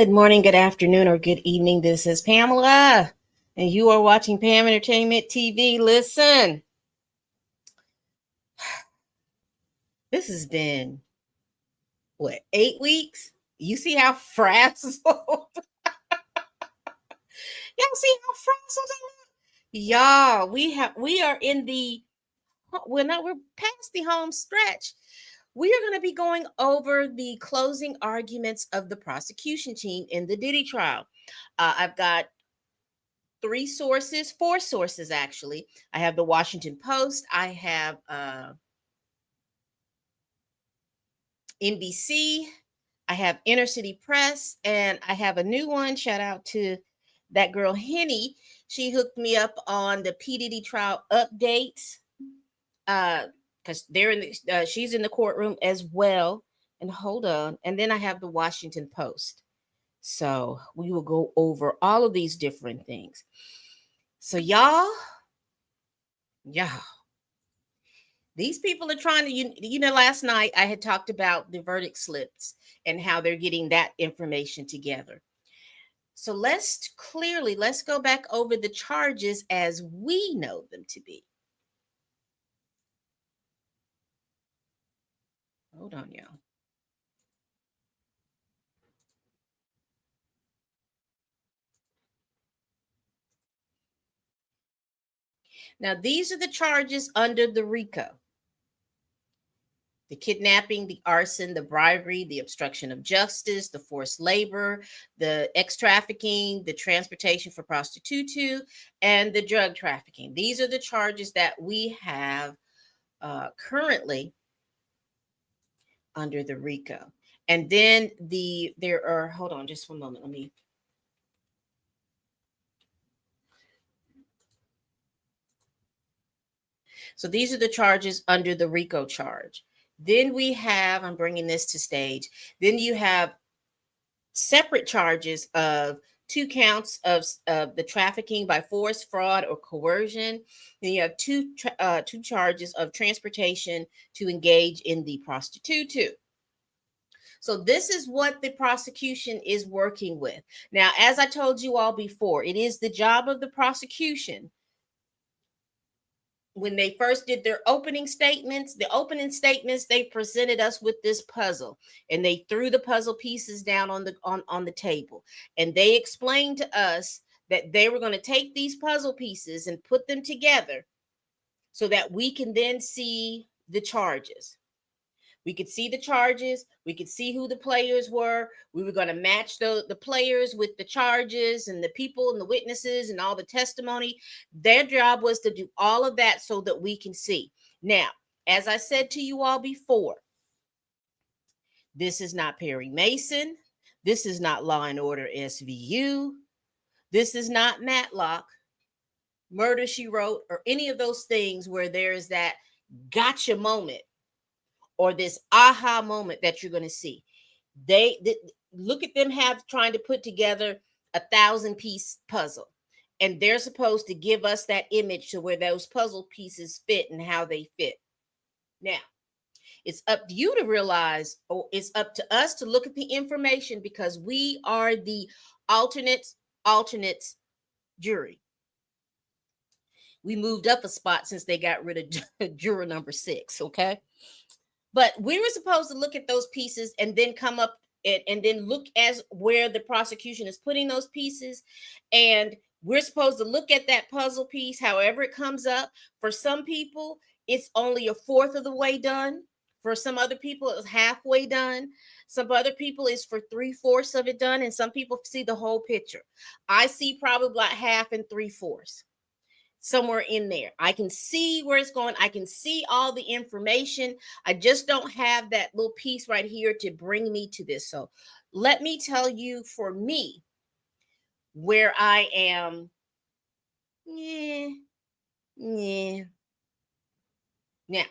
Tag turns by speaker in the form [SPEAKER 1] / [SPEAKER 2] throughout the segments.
[SPEAKER 1] Good morning, good afternoon, or good evening. This is Pamela, and you are watching Pam Entertainment TV. Listen, this has been, 8 weeks? You see how frazzled? Y'all see how frazzled I am? Y'all, we are in the, we're past the home stretch. We are going to be going over the closing arguments of the prosecution team in the Diddy trial. I've got four sources actually. I have the Washington Post, I have NBC, I have Inner City Press, and I have a new one. Shout out to that girl Henny. She hooked me up on the PDD trial updates because they're in the, she's in the courtroom as well. And hold on, and then I have the Washington Post. So we will go over all of these different things. So y'all, these people are trying to, last night I had talked about the verdict slips and how they're getting that information together. So let's go back over the charges as we know them to be. Hold on, y'all. Now, these are the charges under the RICO: the kidnapping, the arson, the bribery, the obstruction of justice, the forced labor, the ex trafficking, the transportation for prostitution, and the drug trafficking. These are the charges that we have currently under the RICO. And then there are, hold on just one moment. So these are the charges under the RICO charge. Then we have, I'm bringing this to stage. Then you have separate charges of 2 counts of the trafficking by force, fraud, or coercion. Then you have two charges of transportation to engage in the prostitution. So this is what the prosecution is working with. Now, as I told you all before, it is the job of the prosecution. When they first did their opening statements, they presented us with this puzzle, and they threw the puzzle pieces down on the table, and they explained to us that they were going to take these puzzle pieces and put them together so that we can then see the charges. We could see the charges. We could see who the players were. We were going to match the players with the charges and the people and the witnesses and all the testimony. Their job was to do all of that so that we can see. Now, as I said to you all before, this is not Perry Mason. This is not Law and Order SVU. This is not Matlock, Murder, She Wrote, or any of those things where there is that gotcha moment or this aha moment that you're going to see. They look at them trying to put together a 1,000-piece puzzle, and they're supposed to give us that image to where those puzzle pieces fit and how they fit. Now, it's up to you to realize, or it's up to us to look at the information, because we are the alternates jury. We moved up a spot since they got rid of juror number 6, okay? But we were supposed to look at those pieces and then come up and then look as where the prosecution is putting those pieces. And we're supposed to look at that puzzle piece, however it comes up. For some people, it's only a fourth of the way done. For some other people, it's halfway done. Some other people, it's for 3/4 of it done. And some people see the whole picture. I see probably about half and 3/4. Somewhere in there. I can see where it's going. I can see all the information. I just don't have that little piece right here to bring me to this. So let me tell you, for me, where I am. Yeah. Now,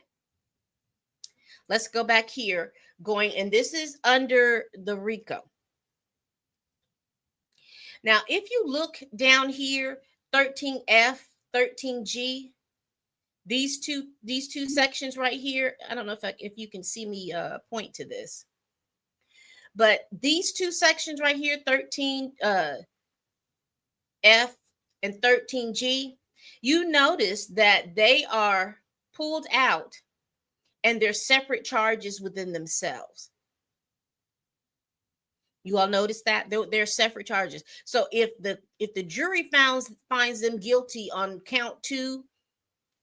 [SPEAKER 1] let's go back here and this is under the RICO. Now, if you look down here, 13F, 13G, these two sections right here. I don't know if you can see me point to this, But these two sections right here, 13 F and 13G, you notice that they are pulled out and they're separate charges within themselves. You all notice that they're separate charges. So if the jury finds them guilty on count 2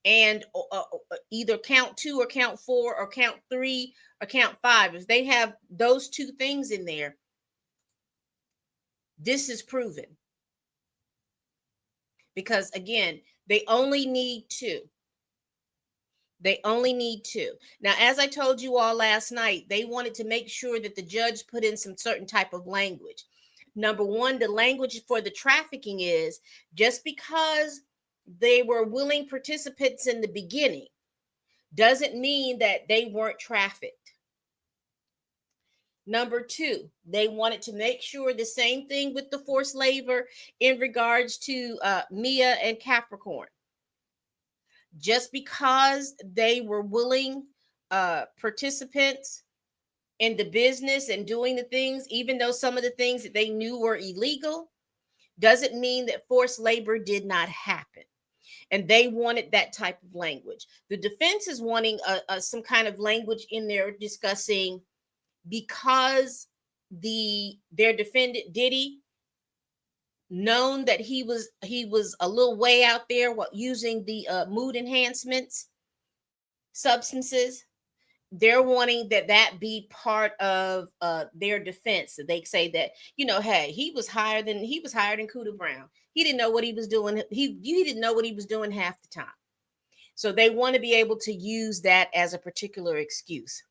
[SPEAKER 1] and either count 2 or count 4 or count 3 or count 5, if they have those two things in there, this is proven. Because again, they only need 2. They only need 2. Now, as I told you all last night, they wanted to make sure that the judge put in some certain type of language. Number one, the language for the trafficking is just because they were willing participants in the beginning doesn't mean that they weren't trafficked. Number two, they wanted to make sure the same thing with the forced labor in regards to Mia and Capricorn. Just because they were willing participants in the business and doing the things, even though some of the things that they knew were illegal, doesn't mean that forced labor did not happen. And they wanted that type of language. The defense is wanting some kind of language in there discussing because their defendant Diddy known that he was a little way out there using the mood enhancements substances. They're wanting that be part of their defense. So they say that, hey, he was hired than Cooter Brown. He didn't know what he was doing. He didn't know what he was doing half the time. So they want to be able to use that as a particular excuse.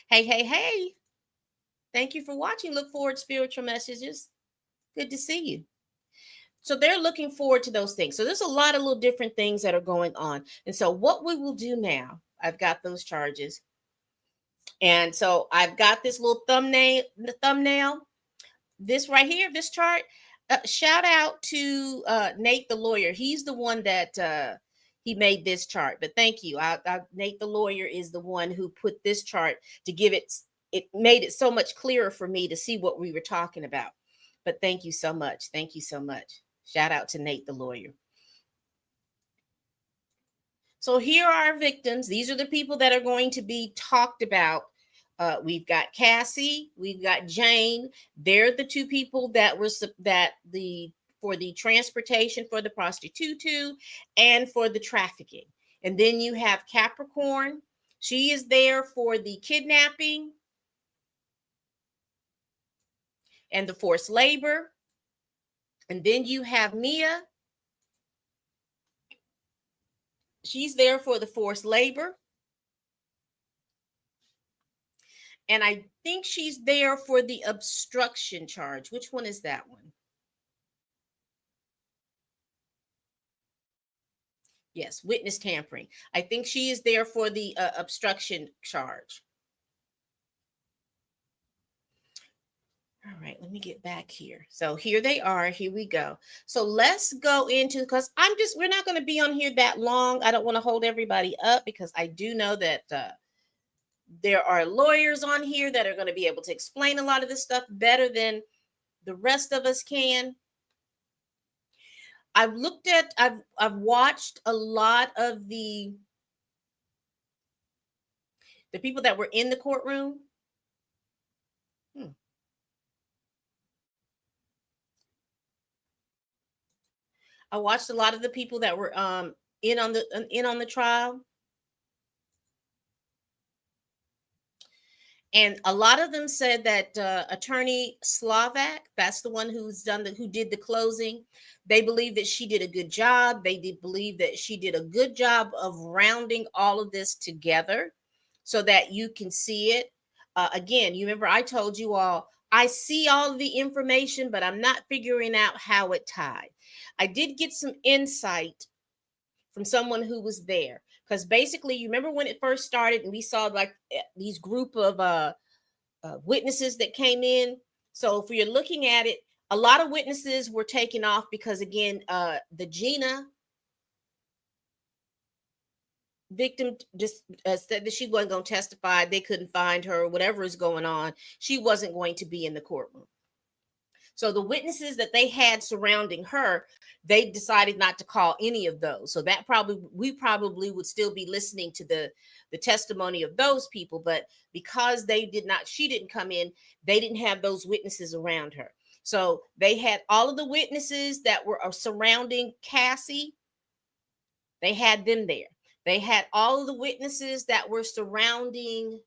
[SPEAKER 1] Hey. Thank you for watching. Look forward to spiritual messages. Good to see you. So they're looking forward to those things. So there's a lot of little different things that are going on. And so what we will do now, I've got those charges. And so I've got this little thumbnail, this right here, this chart. Shout out to Nate the lawyer. He's the one that he made this chart. But thank you. Nate the lawyer is the one who put this chart to give it made it so much clearer for me to see what we were talking about. But thank you so much. Thank you so much. Shout out to Nate the lawyer. So here are our victims. These are the people that are going to be talked about. We've got Cassie, we've got Jane. They're the two people that were for the transportation, for the prostitution, and for the trafficking. And then you have Capricorn. She is there for the kidnapping and the forced labor. And then you have Mia. She's there for the forced labor. And I think she's there for the obstruction charge. Which one is that one? Yes, witness tampering. I think she is there for the obstruction charge. All right, let me get back here. So here they are. Here we go. So let's go into, because we're not going to be on here that long. I don't want to hold everybody up because I do know that there are lawyers on here that are going to be able to explain a lot of this stuff better than the rest of us can. I've watched a lot of the people that were in the courtroom. I watched a lot of the people that were in on the trial. And a lot of them said that attorney Slovak, that's the one who did the closing. They believe that she did a good job. They did believe that she did a good job of rounding all of this together so that you can see it. Again, you remember I told you all, I see all of the information, but I'm not figuring out how it tied. I did get some insight from someone who was there. Because basically, you remember when it first started and we saw like these group of witnesses that came in. So if you're looking at it, a lot of witnesses were taken off because, again, the victim just said that she wasn't going to testify. They couldn't find her, whatever is going on. She wasn't going to be in the courtroom. So the witnesses that they had surrounding her, they decided not to call any of those. So that we probably would still be listening to the testimony of those people. But because she didn't come in, they didn't have those witnesses around her. So they had all of the witnesses that were surrounding Cassie. They had them there. They had all of the witnesses that were surrounding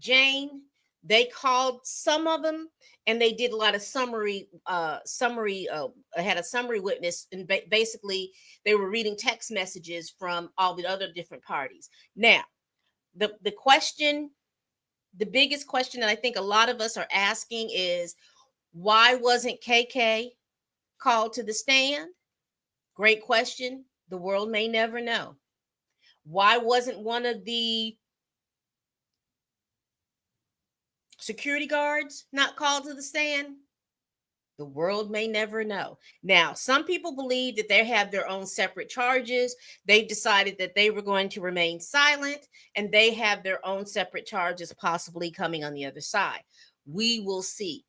[SPEAKER 1] Jane. They called some of them, and they did a lot of summary had a summary witness, and basically they were reading text messages from all the other different parties. Now, the biggest question that I think a lot of us are asking is, why wasn't KK called to the stand? Great question. The world may never know. Why wasn't one of the security guards not called to the stand? The world may never know. Now, some people believe that they have their own separate charges. They've decided that they were going to remain silent, and they have their own separate charges possibly coming on the other side. We will see.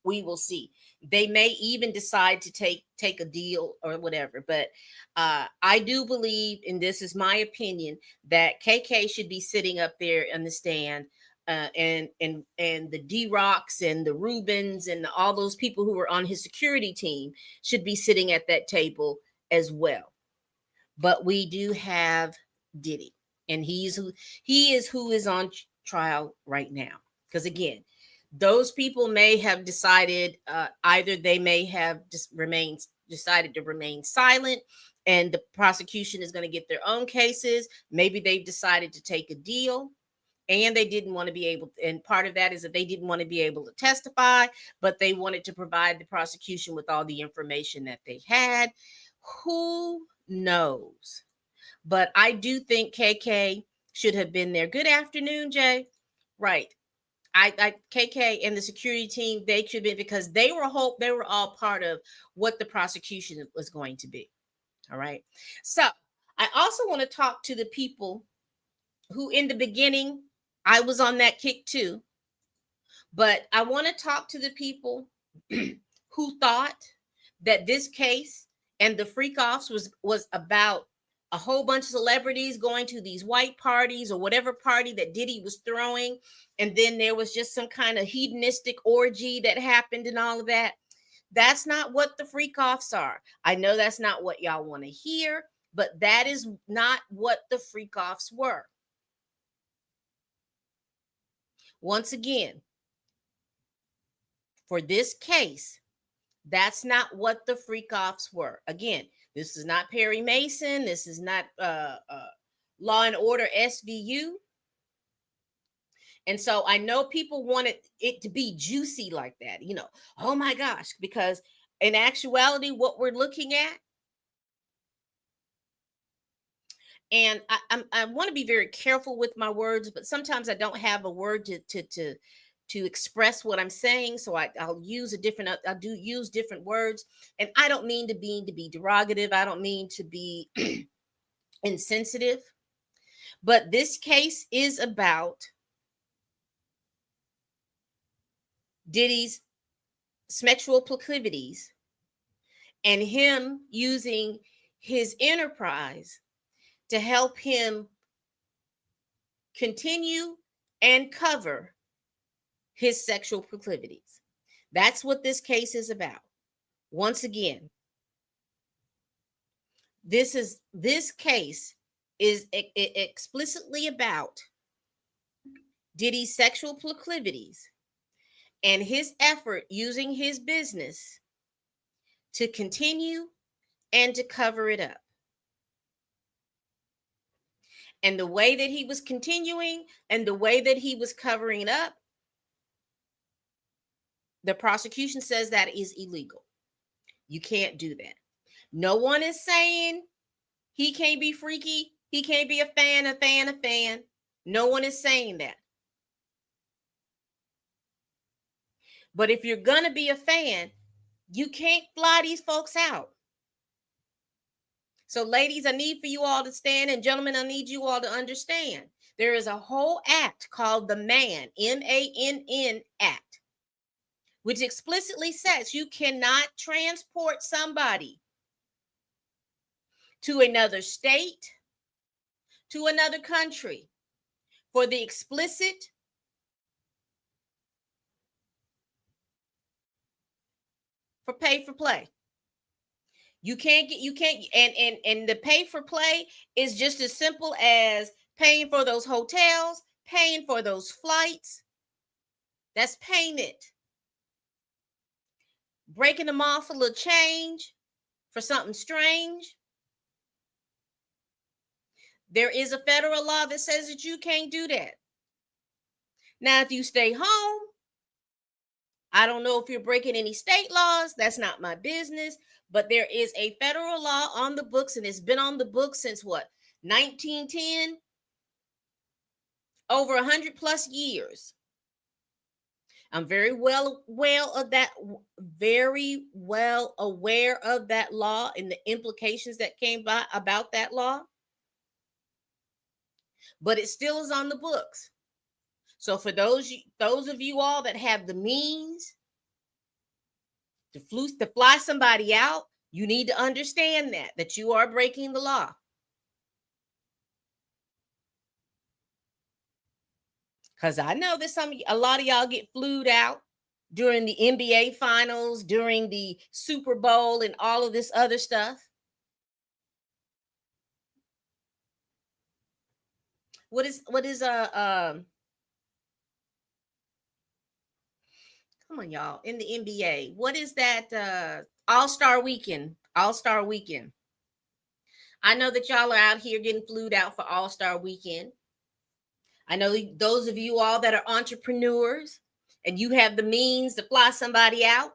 [SPEAKER 1] We will see. They may even decide to take a deal or whatever. But I do believe, and this is my opinion, that KK should be sitting up there on the stand, and the D-Rocks and the Rubens and all those people who were on his security team should be sitting at that table as well. But we do have Diddy, and he is who is on trial right now. Because again, those people may have decided, either they may have decided to remain silent, and the prosecution is going to get their own cases. Maybe they've decided to take a deal, and they didn't want to be able to, and part of that is that they didn't want to be able to testify, but they wanted to provide the prosecution with all the information that they had. Who knows? But I do think KK should have been there. Good afternoon, Jay. Right. KK and the security team, they should be, because they were all part of what the prosecution was going to be. All right. So I also want to talk to the people who, in the beginning, I was on that kick too, but I want to talk to the people who thought that this case and the freak offs was about a whole bunch of celebrities going to these white parties or whatever party that Diddy was throwing, and then there was just some kind of hedonistic orgy that happened and all of that. That's not what the freak offs are. I know that's not what y'all want to hear, but that is not what the freak offs were. Once again, for this case, that's not what the freak offs were. Again, this is not Perry Mason. This is not Law and Order SVU. And so I know people wanted it to be juicy like that, oh my gosh, because in actuality, what we're looking at, and I want to be very careful with my words, but sometimes I don't have a word to express what I'm saying. So I'll use different words. And I don't mean to be derogative. I don't mean to be insensitive. But this case is about Diddy's sexual proclivities and him using his enterprise to help him continue and cover his sexual proclivities. That's what this case is about. Once again, this case is explicitly about Diddy's sexual proclivities and his effort using his business to continue and to cover it up. And the way that he was continuing and the way that he was covering it up, the prosecution says that is illegal. You can't do that. No one is saying he can't be freaky. He can't be a fan. No one is saying that. But if you're going to be a fan, you can't fly these folks out. So, ladies, I need for you all to stand, and gentlemen, I need you all to understand. There is a whole act called the MANN Act, which explicitly says you cannot transport somebody to another state, to another country for the explicit for pay for play. And the pay for play is just as simple as paying for those hotels, paying for those flights. That's payment. Breaking them off a little change for something strange. There is a federal law that says that you can't do that. Now, if you stay home, I don't know if you're breaking any state laws. That's not my business. But there is a federal law on the books, and it's been on the books since what? 1910? Over 100 plus years. I'm very well aware of that law and the implications that came by about that law. But it still is on the books. So for those of you all that have the means to fly somebody out, you need to understand that you are breaking the law. Because I know that a lot of y'all get flued out during the NBA finals, during the Super Bowl, and all of this other stuff. What is come on, y'all, in the NBA? What is that All-Star Weekend? All-Star Weekend. I know that y'all are out here getting flued out for All-Star Weekend. I know those of you all that are entrepreneurs and you have the means to fly somebody out.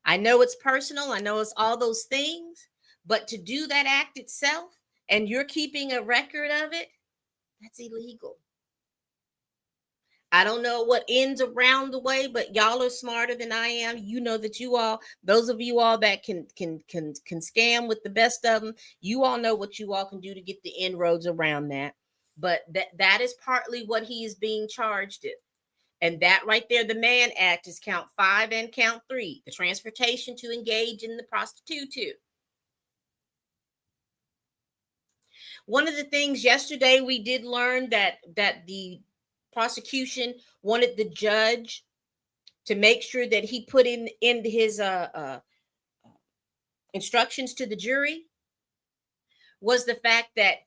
[SPEAKER 1] I know it's personal. I know it's all those things. But to do that act itself and you're keeping a record of it, that's illegal. I don't know what ends around the way, but y'all are smarter than I am. You know that you all, those of you all that can scam with the best of them, you all know what you all can do to get the inroads around that. But that is partly what he is being charged with. And that right there, the Mann Act, is count 5 and count 3, the transportation to engage in the prostitution. One of the things yesterday we did learn that the prosecution wanted the judge to make sure that he put in his instructions to the jury was the fact that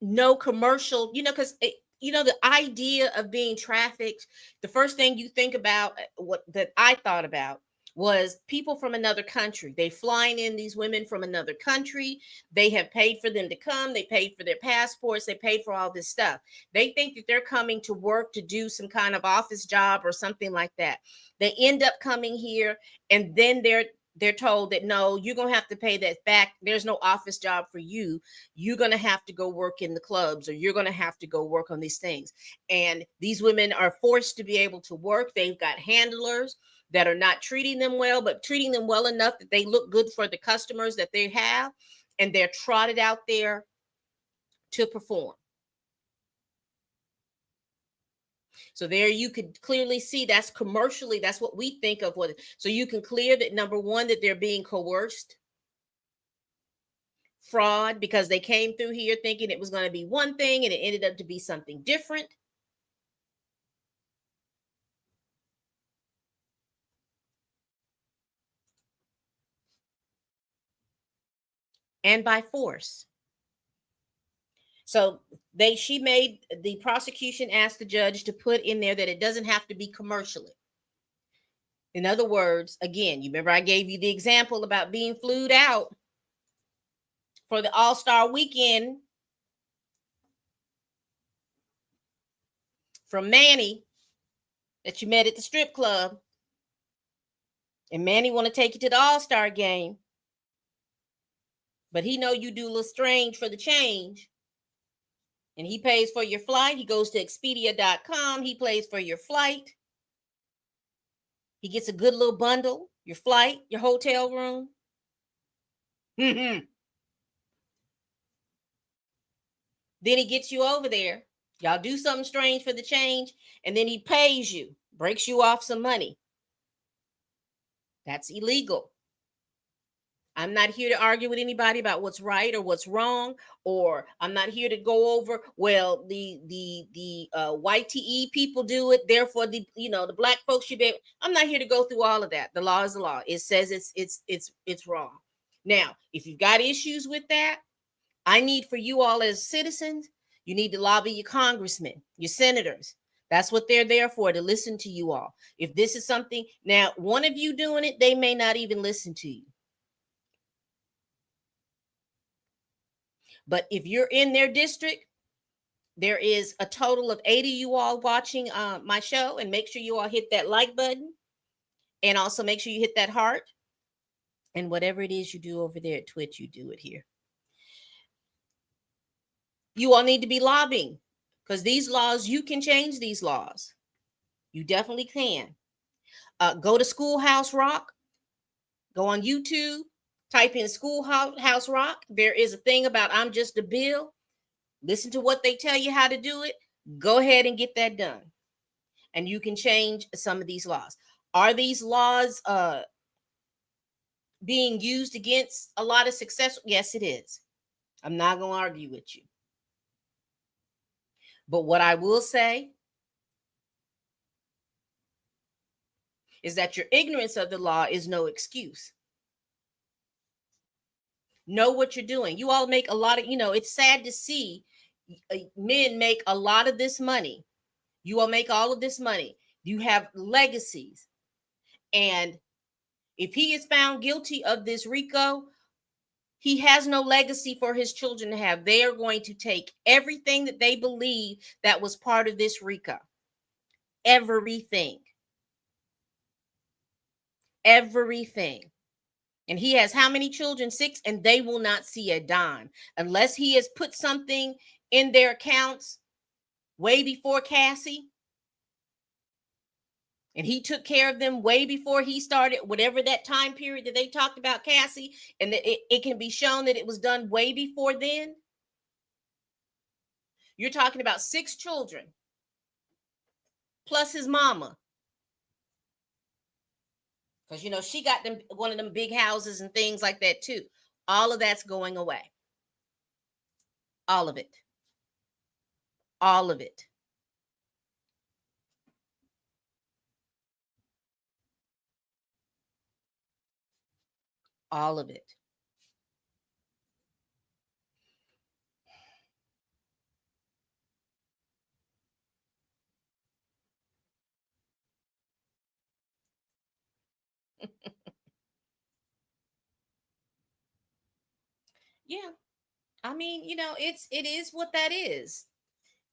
[SPEAKER 1] no commercial, because the idea of being trafficked, the first thing you think about, what that I thought about, was people from another country. They flying in these women from another country. They have paid for them to come. They paid for their passports. They paid for all this stuff. They think that they're coming to work to do some kind of office job or something like that. They end up coming here, and then they're told that, no, you're going to have to pay that back. There's no office job for you. You're going to have to go work in the clubs, or you're going to have to go work on these things. And these women are forced to be able to work. They've got handlers that are not treating them well, but treating them well enough that they look good for the customers that they have. And they're trotted out there to perform. So there you could clearly see that's commercially, that's what we think of. So you can clear that, number one, that they're being coerced, fraud, because they came through here thinking it was going to be one thing and it ended up to be something different. And by force. So the prosecution asked the judge to put in there that it doesn't have to be commercially. In other words, again, you remember I gave you the example about being flued out for the All-Star Weekend from Manny that you met at the strip club. And Manny want to take you to the All-Star game. But he know you do Lestrange for the change. And he pays for your flight. He goes to Expedia.com. He pays for your flight. He gets a good little bundle. your flight, your hotel room. Then he gets you over there. Y'all do something strange for the change, and then he pays you, breaks you off some money. That's illegal. I'm not here to argue with anybody about what's right or what's wrong, or I'm not here to go over, well, the YTE people do it, therefore the black folks should be. I'm not here to go through all of that. The law is the law. It says it's wrong. Now, if you've got issues with that, I need for you all as citizens, you need to lobby your congressmen, your senators. That's what they're there for, to listen to you all. If this is something, now one of you doing it, they may not even listen to you. But if you're in their district, there is a total of 80 you all watching my show, and make sure you all hit that like button, and also make sure you hit that heart, and whatever it is you do over there at Twitch, you do it here. You all need to be lobbying, because these laws, you can change these laws. You definitely can. Go to Schoolhouse Rock. Go on YouTube. Type in Schoolhouse Rock. There is a thing about I'm Just a Bill. Listen to what they tell you how to do it. Go ahead and get that done. And you can change some of these laws. Are these laws being used against a lot of success? Yes, it is. I'm not going to argue with you. But what I will say is that your ignorance of the law is no excuse. Know what you're doing. You all make a lot of, it's sad to see men make a lot of this money. You all make all of this money. You have legacies. And if he is found guilty of this RICO, he has no legacy for his children to have. They are going to take everything that they believe that was part of this RICO. Everything. Everything. And he has how many children? 6, and they will not see a dime unless he has put something in their accounts way before Cassie. And he took care of them way before he started, whatever that time period that they talked about Cassie, and it can be shown that it was done way before then. You're talking about 6 children plus his mama. Because, she got them one of them big houses and things like that too. All of that's going away. All of it. All of it. All of it. Yeah. I mean, it is what that is.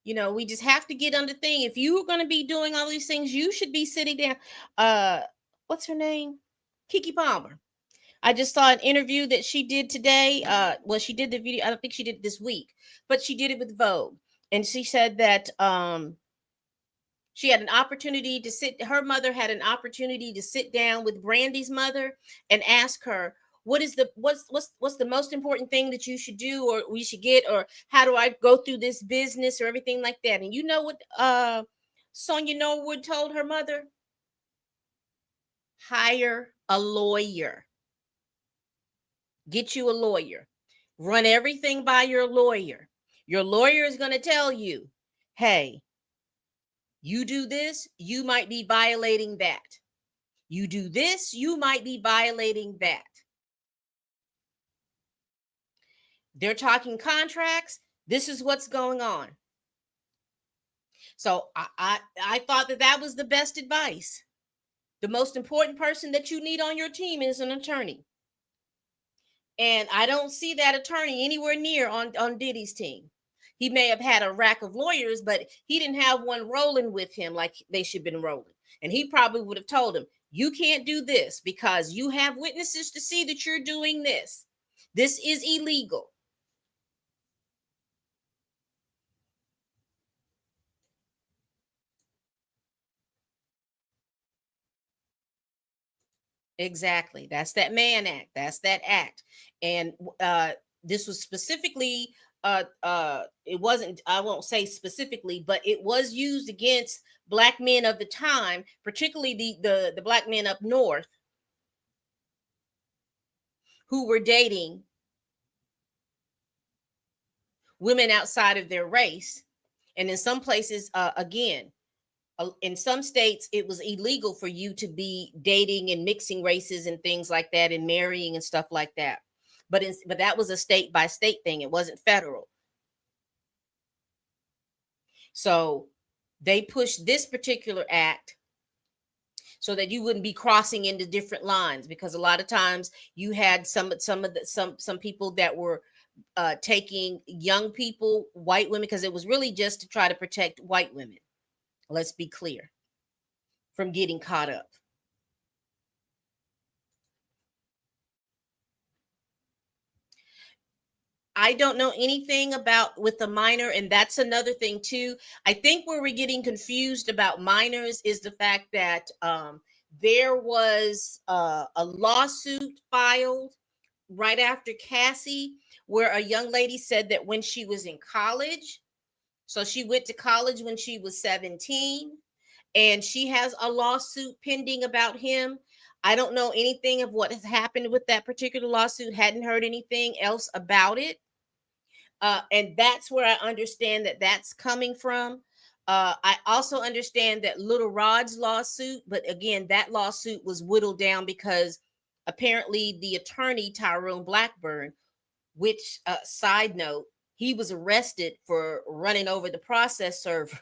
[SPEAKER 1] We just have to get on the thing. If you are going to be doing all these things, you should be sitting down. What's her name? Kiki Palmer. I just saw an interview that she did today. Well, she did the video. I don't think she did it this week, but she did it with Vogue. And she said that she had an opportunity to her mother had an opportunity to sit down with Brandy's mother and ask her, what's the most important thing that you should do, or we should get, or how do I go through this business, or everything like that. And you know what Sonia Norwood told her mother? Hire a lawyer. Get you a lawyer. Run everything by your lawyer. Your lawyer is going to tell you, hey, you do this, you might be violating that. You do this, you might be violating that. They're talking contracts. This is what's going on. So I thought that was the best advice. The most important person that you need on your team is an attorney. And I don't see that attorney anywhere near on Diddy's team. He may have had a rack of lawyers, but he didn't have one rolling with him like they should have been rolling. And he probably would have told him, you can't do this because you have witnesses to see that you're doing this. This is illegal. Exactly. That's that Mann Act. That's that act. And uh, this was specifically, it wasn't, I won't say specifically, but it was used against black men of the time, particularly the black men up north who were dating women outside of their race. And in some places, again, in some states, it was illegal for you to be dating and mixing races and things like that, and marrying and stuff like that. But that was a state by state thing. It wasn't federal. So they pushed this particular act so that you wouldn't be crossing into different lines, because a lot of times you had some people that were taking young people, white women, because it was really just to try to protect white women. Let's be clear, from getting caught up. I don't know anything about with the minor, and that's another thing too. I think where we're getting confused about minors is the fact that there was a lawsuit filed right after Cassie, where a young lady said that when she was in college, so she went to college when she was 17, and she has a lawsuit pending about him. I don't know anything of what has happened with that particular lawsuit, hadn't heard anything else about it. And that's where I understand that that's coming from. I also understand that Little Rod's lawsuit, but again, that lawsuit was whittled down because apparently the attorney, Tyrone Blackburn, which, side note, he was arrested for running over the process server.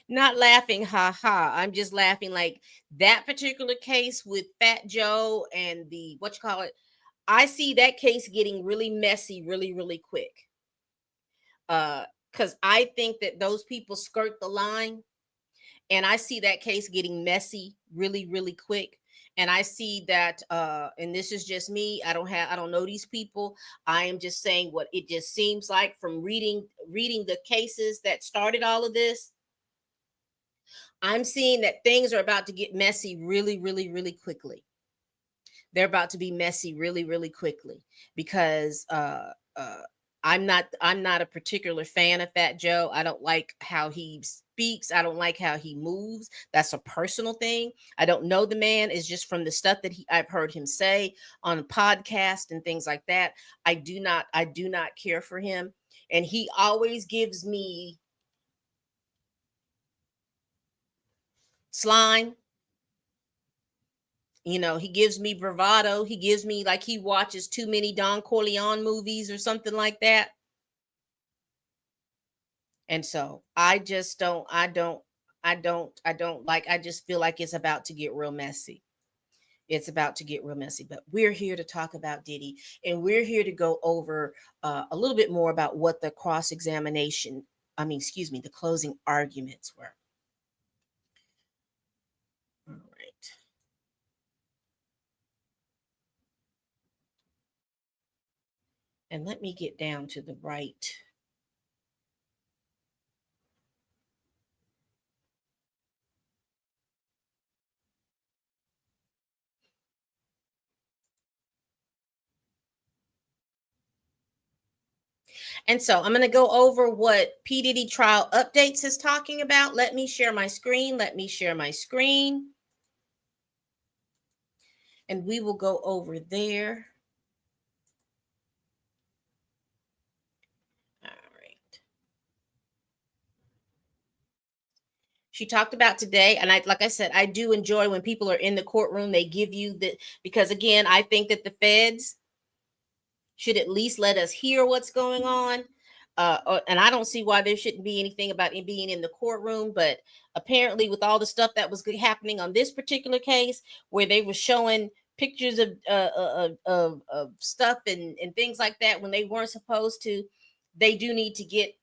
[SPEAKER 1] Not laughing, ha ha. I'm just laughing like that particular case with Fat Joe and the what you call it. I see that case getting really messy really, really quick. Because I think that those people skirt the line, and I see that case getting messy really, really quick. And I see that, and this is just me. I don't know these people. I am just saying what it just seems like from reading the cases that started all of this. I'm seeing that things are about to get messy really, really, really quickly. They're about to be messy really, really quickly because I'm not a particular fan of Fat Joe. I don't like how he speaks. I don't like how he moves. That's a personal thing. I don't know the man. It's just from the stuff that I've heard him say on a podcast and things like that. I do not care for him. And he always gives me slime. He gives me bravado. He gives me like he watches too many Don Corleone movies or something like that. And so I don't like, I just feel like it's about to get real messy. It's about to get real messy, but we're here to talk about Diddy, and we're here to go over a little bit more about what the cross examination, I mean, excuse me, the closing arguments were. All right. And let me get down to the right. And so I'm going to go over what P. Diddy trial updates is talking about. Let me share my screen. Let me share my screen. And we will go over there. All right. She talked about today, and like I said, I do enjoy when people are in the courtroom. They give you the, because again, I think that the feds should at least let us hear what's going on. And I don't see why there shouldn't be anything about it being in the courtroom. But apparently, with all the stuff that was happening on this particular case, where they were showing pictures of stuff and things like that when they weren't supposed to, they do need to get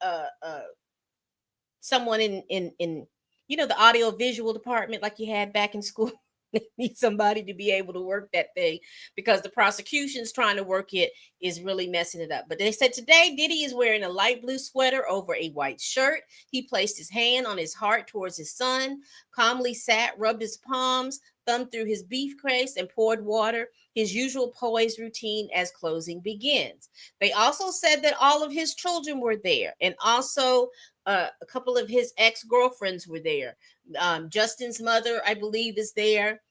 [SPEAKER 1] someone in the audio visual department like you had back in school. Need somebody to be able to work that thing, because the prosecution's trying to work it is really messing it up. But they said today Diddy is wearing a light blue sweater over a white shirt. He placed his hand on his heart towards his son, calmly sat, rubbed his palms, thumbed through his beef case and poured water, his usual poise routine as closing begins. They also said that all of his children were there, and also a couple of his ex-girlfriends were there. Justin's mother, I believe, is there.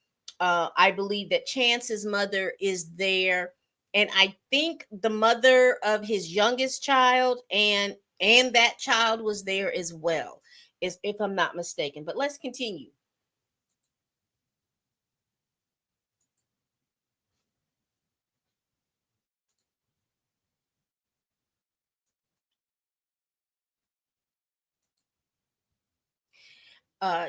[SPEAKER 1] I believe that Chance's mother is there, and I think the mother of his youngest child and that child was there as well, if I'm not mistaken. But let's continue.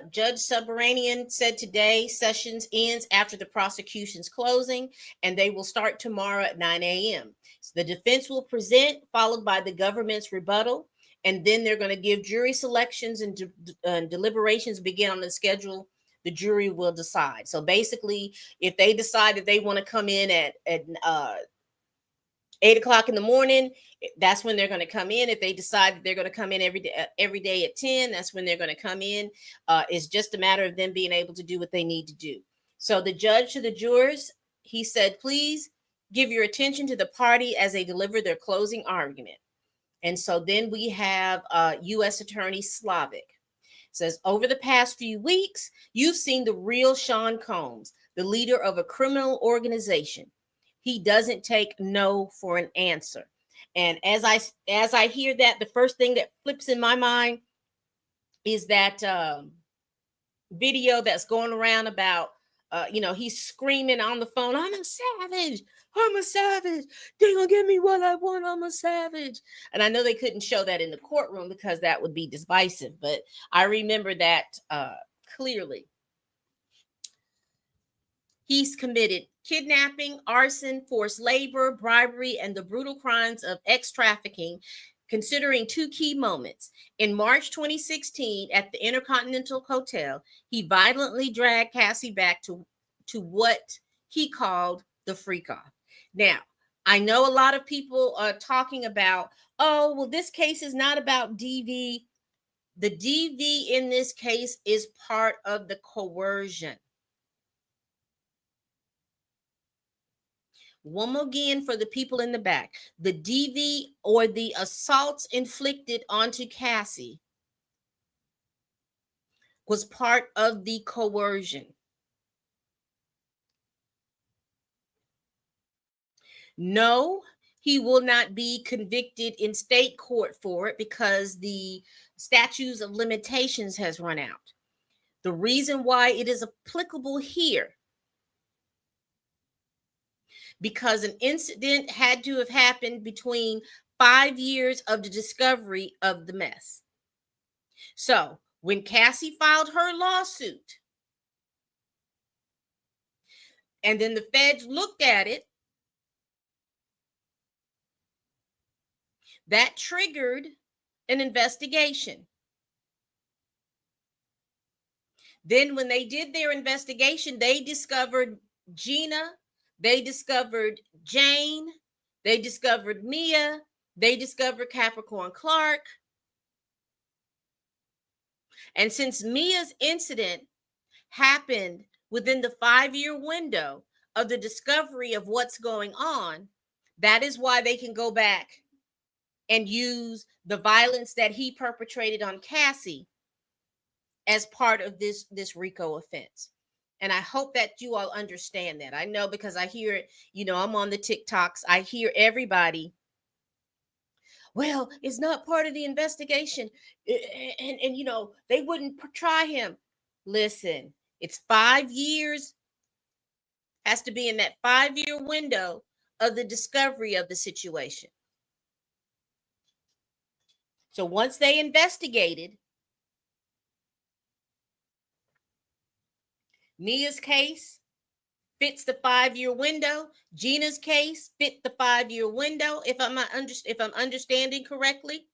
[SPEAKER 1] Judge Subterranean said today sessions ends after the prosecution's closing, and they will start tomorrow at 9 a.m. So the defense will present, followed by the government's rebuttal, and then they're going to give jury selections, and deliberations begin on the schedule. The jury will decide. So basically, if they decide that they want to come in at 8 o'clock in the morning, that's when they're going to come in. If they decide that they're going to come in every day at 10, that's when they're going to come in. It's just a matter of them being able to do what they need to do. So the judge to the jurors, he said, please give your attention to the party as they deliver their closing argument. And so then we have U.S. Attorney Slavic. Says, over the past few weeks, you've seen the real Sean Combs, the leader of a criminal organization. He doesn't take no for an answer. And as I hear that, the first thing that flips in my mind is that video that's going around about he's screaming on the phone, I'm a savage, I'm a savage, they gonna give me what I want, I'm a savage. And I know they couldn't show that in the courtroom because that would be divisive, but I remember that clearly. He's committed kidnapping, arson, forced labor, bribery, and the brutal crimes of ex-trafficking, considering two key moments. In March 2016, at the Intercontinental Hotel, he violently dragged Cassie back to what he called the freak-off. Now, I know a lot of people are talking about, oh, well, this case is not about DV. The DV in this case is part of the coercion. One more again for the people in the back. The DV, or the assaults inflicted onto Cassie, was part of the coercion. No, he will not be convicted in state court for it because the statutes of limitations has run out. The reason why it is applicable here, because an incident had to have happened between 5 years of the discovery of the mess. So when Cassie filed her lawsuit, and then the feds looked at it, that triggered an investigation. Then when they did their investigation, they discovered Gina, they discovered Jane, they discovered Mia, they discovered Capricorn Clark. And since Mia's incident happened within the 5-year window of the discovery of what's going on, that is why they can go back and use the violence that he perpetrated on Cassie as part of this RICO offense. And I hope that you all understand that. I know, because I hear it, I'm on the TikToks, I hear everybody, well, it's not part of the investigation, and they wouldn't try him. Listen, it's 5 years, has to be in that 5-year window of the discovery of the situation. So once they investigated, Mia's case fits the 5-year window. Gina's case fit the 5-year window, if I'm understanding correctly.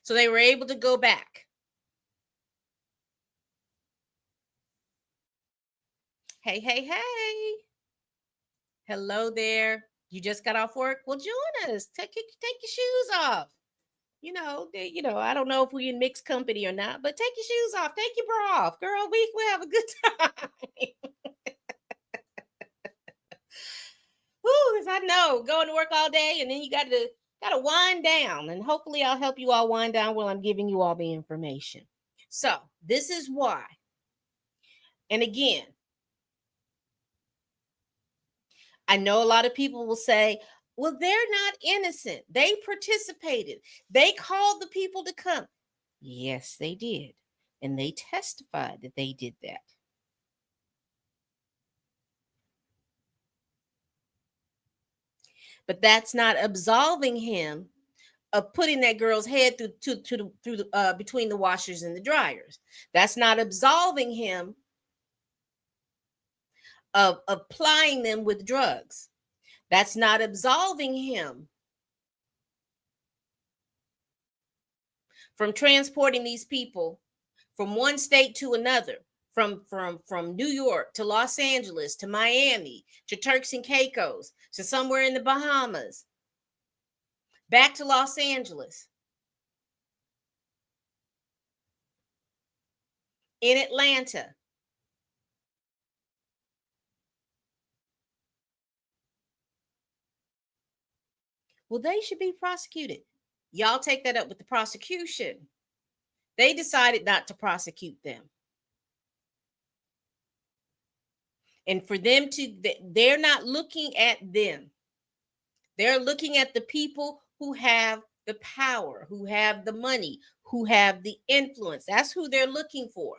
[SPEAKER 1] So they were able to go back. Hey, hey, hey. Hello there. You just got off work? Well, join us. Take your shoes off. I don't know if we in mixed company or not, but take your shoes off, take your bra off, girl. We have a good time. Woo, because I know going to work all day and then you gotta wind down. And hopefully I'll help you all wind down while I'm giving you all the information. So this is why. And again, I know a lot of people will say, well, they're not innocent. They participated. They called the people to come. Yes, they did. And they testified that they did that. But that's not absolving him of putting that girl's head through the between the washers and the dryers. That's not absolving him of applying them with drugs. That's not absolving him from transporting these people from one state to another, from New York to Los Angeles to Miami to Turks and Caicos to somewhere in the Bahamas, back to Los Angeles, in Atlanta. Well, they should be prosecuted. Y'all take that up with the prosecution. They decided not to prosecute them. And for them they're not looking at them. They're looking at the people who have the power, who have the money, who have the influence. That's who they're looking for.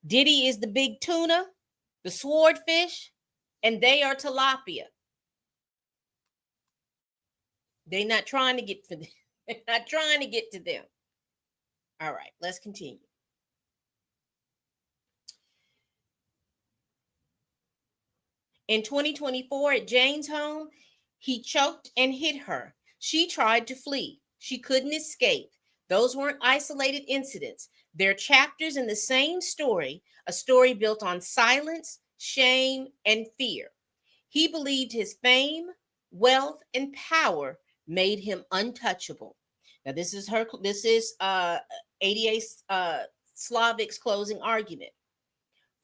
[SPEAKER 1] Diddy is the big tuna, the swordfish, and they are tilapia. They're not trying to get to them. They're not trying to get to them. All right, let's continue. In 2024 at Jane's home, he choked and hit her. She tried to flee. She couldn't escape. Those weren't isolated incidents. They're chapters in the same story, a story built on silence, shame, and fear. He believed his fame, wealth, and power made him untouchable. Now, this is ADA Slavic's closing argument.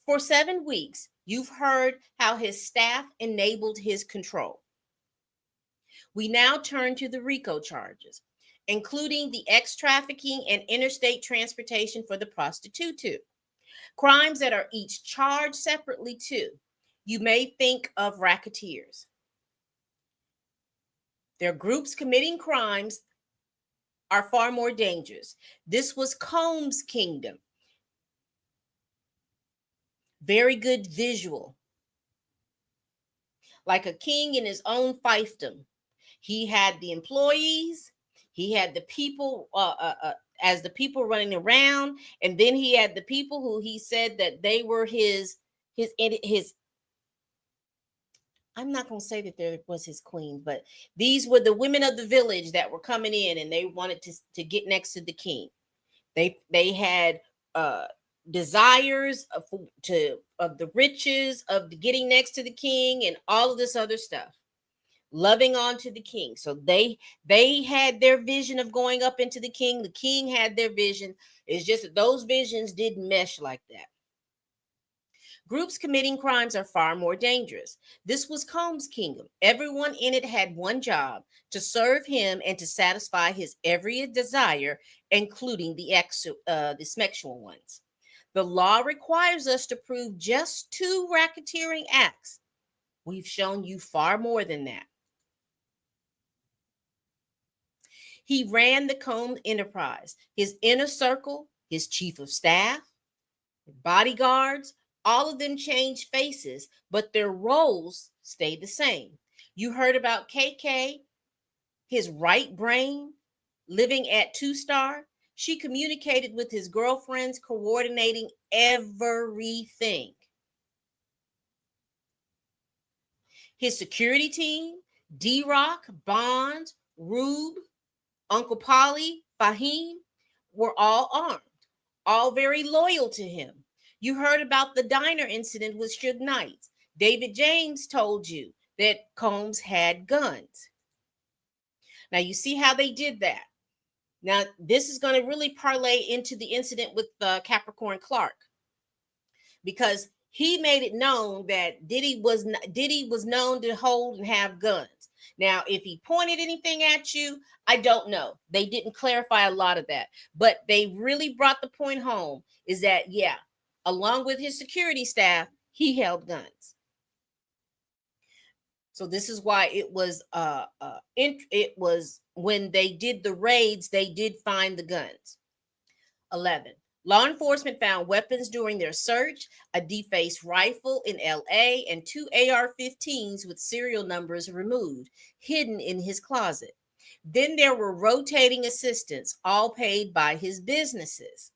[SPEAKER 1] For 7 weeks, you've heard how his staff enabled his control. We now turn to the RICO charges, including the ex-trafficking and interstate transportation for the prostitute. Crimes that are each charged separately too. You may think of racketeers. Their groups committing crimes are far more dangerous. This was Combs' kingdom. Very good visual. Like a king in his own fiefdom. He had the employees, he had the people as the people running around, and then he had the people who he said that they were his I'm not going to say that there was his queen, but these were the women of the village that were coming in and they wanted to get next to the king. They had desires of the riches of getting next to the king and all of this other stuff, loving on to the king. So they had their vision of going up into the king. The king had their vision. It's just that those visions didn't mesh like that. Groups committing crimes are far more dangerous. This was Combs' kingdom. Everyone in it had one job: to serve him and to satisfy his every desire, including the sexual ones. The law requires us to prove just 2 racketeering acts. We've shown you far more than that. He ran the Combs enterprise. His inner circle, his chief of staff, bodyguards, all of them changed faces, but their roles stayed the same. You heard about KK, his right brain, living at 2-Star. She communicated with his girlfriends, coordinating everything. His security team, D-Rock, Bond, Rube, Uncle Polly, Fahim, were all armed, all very loyal to him. You heard about the diner incident with Suge Knight. David James told you that Combs had guns. Now, you see how they did that. Now, this is going to really parlay into the incident with Capricorn Clark, because he made it known that Diddy was known to hold and have guns. Now, if he pointed anything at you, I don't know. They didn't clarify a lot of that, but they really brought the point home is that, yeah, along with his security staff, he held guns. So this is why it was when they did the raids, they did find the guns. 11. Law enforcement found weapons during their search, a defaced rifle in LA, and 2 AR-15s with serial numbers removed, hidden in his closet. Then there were rotating assistants, all paid by his businesses.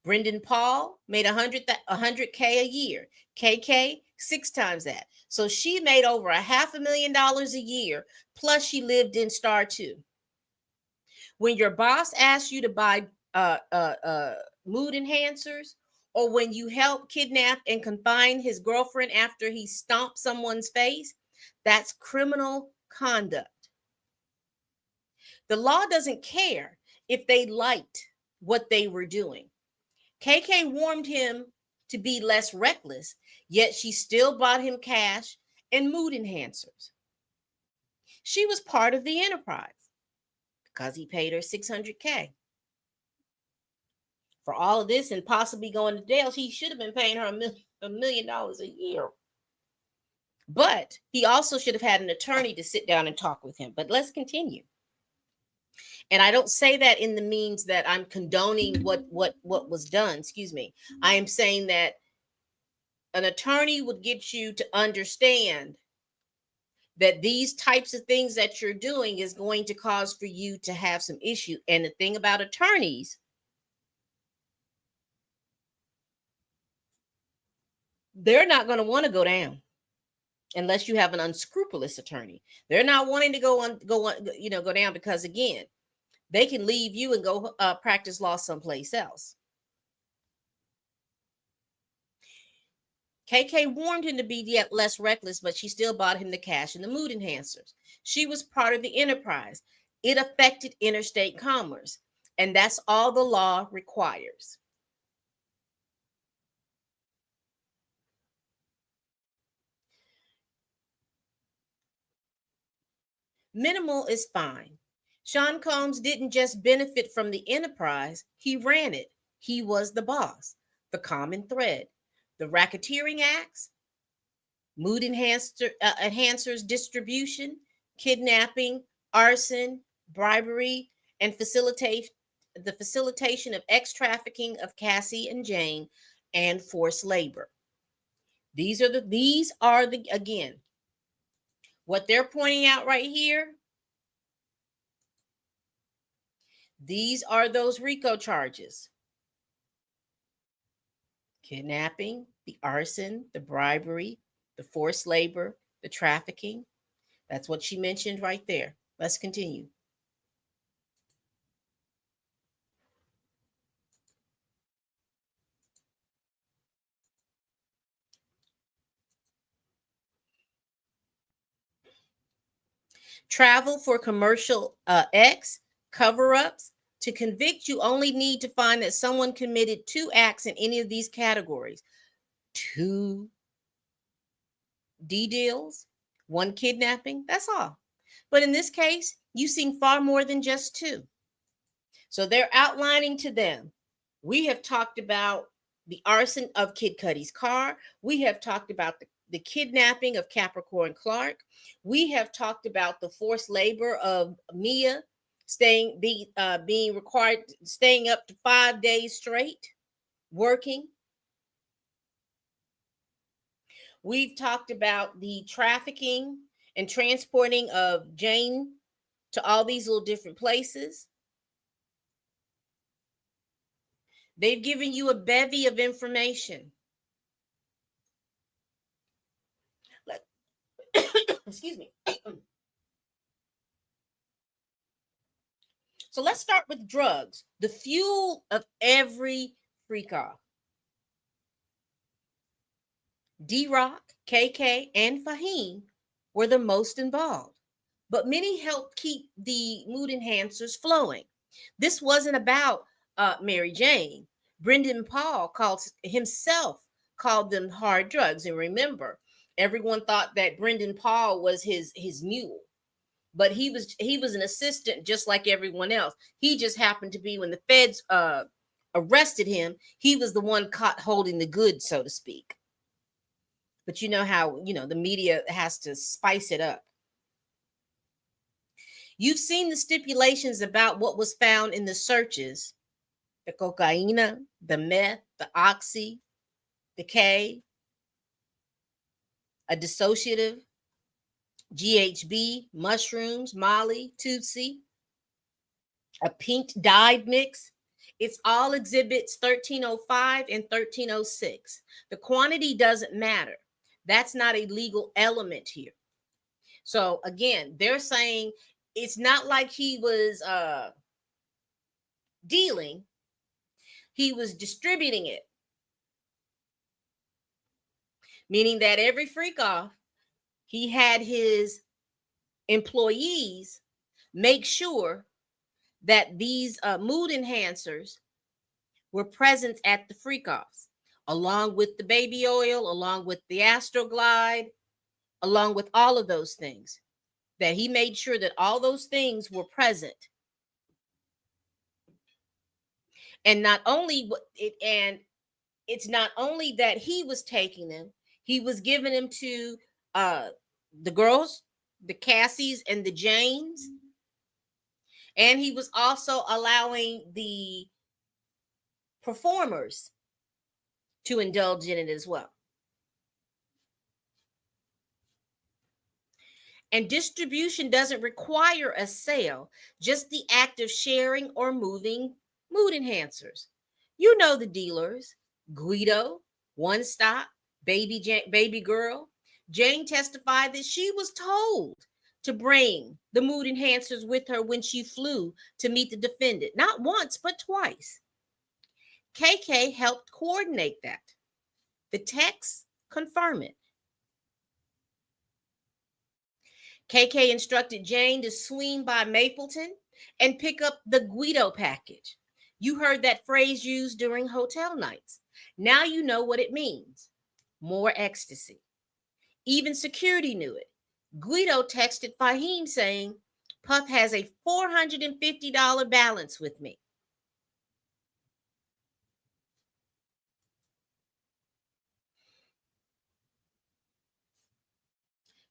[SPEAKER 1] Brendan Paul made 100K a year. KK, 6 times that. So she made over $500,000 a year, plus she lived in Star 2. When your boss asks you to buy mood enhancers, or when you help kidnap and confine his girlfriend after he stomped someone's face, that's criminal conduct. The law doesn't care if they liked what they were doing. KK warned him to be less reckless, yet she still bought him cash and mood enhancers. She was part of the enterprise because he paid her $600K. For all of this and possibly going to jail, he should have been paying her $1 million a year. But he also should have had an attorney to sit down and talk with him. But let's continue. And I don't say that in the means that I'm condoning what was done. Excuse me. I am saying that an attorney would get you to understand that these types of things that you're doing is going to cause for you to have some issue. And the thing about attorneys, they're not going to want to go down unless you have an unscrupulous attorney. They're not wanting to go down because, again, they can leave you and go practice law someplace else. KK warned him to be yet less reckless, but she still bought him the cash and the mood enhancers. She was part of the enterprise. It affected interstate commerce, and that's all the law requires. Minimal is fine. Sean Combs didn't just benefit from the enterprise, he ran it. He was the boss. The common thread: the racketeering acts, mood enhancers distribution, kidnapping, arson, bribery, and the facilitation of trafficking of Cassie and Jane, and forced labor. These are the again, what they're pointing out right here. These are those RICO charges: kidnapping, the arson, the bribery, the forced labor, the trafficking. That's what she mentioned right there. Let's continue. Travel for commercial X, cover-ups. To convict, you only need to find that someone committed 2 acts in any of these categories: 2 D deals, 1 kidnapping. That's all. But in this case, you've seen far more than just 2. So they're outlining to them. We have talked about the arson of Kid Cudi's car. We have talked about the kidnapping of Capricorn Clark. We have talked about the forced labor of Mia being required, staying up to 5 days straight working. We've talked about the trafficking and transporting of Jane to all these little different places. They've given you a bevy of information. Excuse me. So let's start with drugs, the fuel of every freak off. D-Rock, KK, and Fahim were the most involved, but many helped keep the mood enhancers flowing. This wasn't about Mary Jane. Brendan Paul called them hard drugs. And remember, everyone thought that Brendan Paul was his mule, but he was an assistant just like everyone else. He just happened to be, when the feds arrested him, he was the one caught holding the goods, so to speak. But you know how, the media has to spice it up. You've seen the stipulations about what was found in the searches: the cocaine, the meth, the oxy, the K, a dissociative, GHB, mushrooms, Molly, Tootsie, a pink dyed mix. It's all exhibits 1305 and 1306. The quantity doesn't matter. That's not a legal element here. So again, they're saying it's not like he was dealing, he was distributing it. Meaning that every freak off, he had his employees make sure that these mood enhancers were present at the freak offs, along with the baby oil, along with the Astroglide, along with all of those things. That he made sure that all those things were present. And not only it's not only that he was taking them, he was giving them to the girls, the Cassies and the Janes. And he was also allowing the performers to indulge in it as well. And distribution doesn't require a sale, just the act of sharing or moving mood enhancers. You know the dealers: Guido, One Stop, Baby Girl. Jane testified that she was told to bring the mood enhancers with her when she flew to meet the defendant, not once, but twice. KK helped coordinate that. The texts confirm it. KK instructed Jane to swing by Mapleton and pick up the Guido package. You heard that phrase used during hotel nights. Now you know what it means: more ecstasy. Even security knew it. Guido texted Fahim saying, "Puff has a $450 balance with me."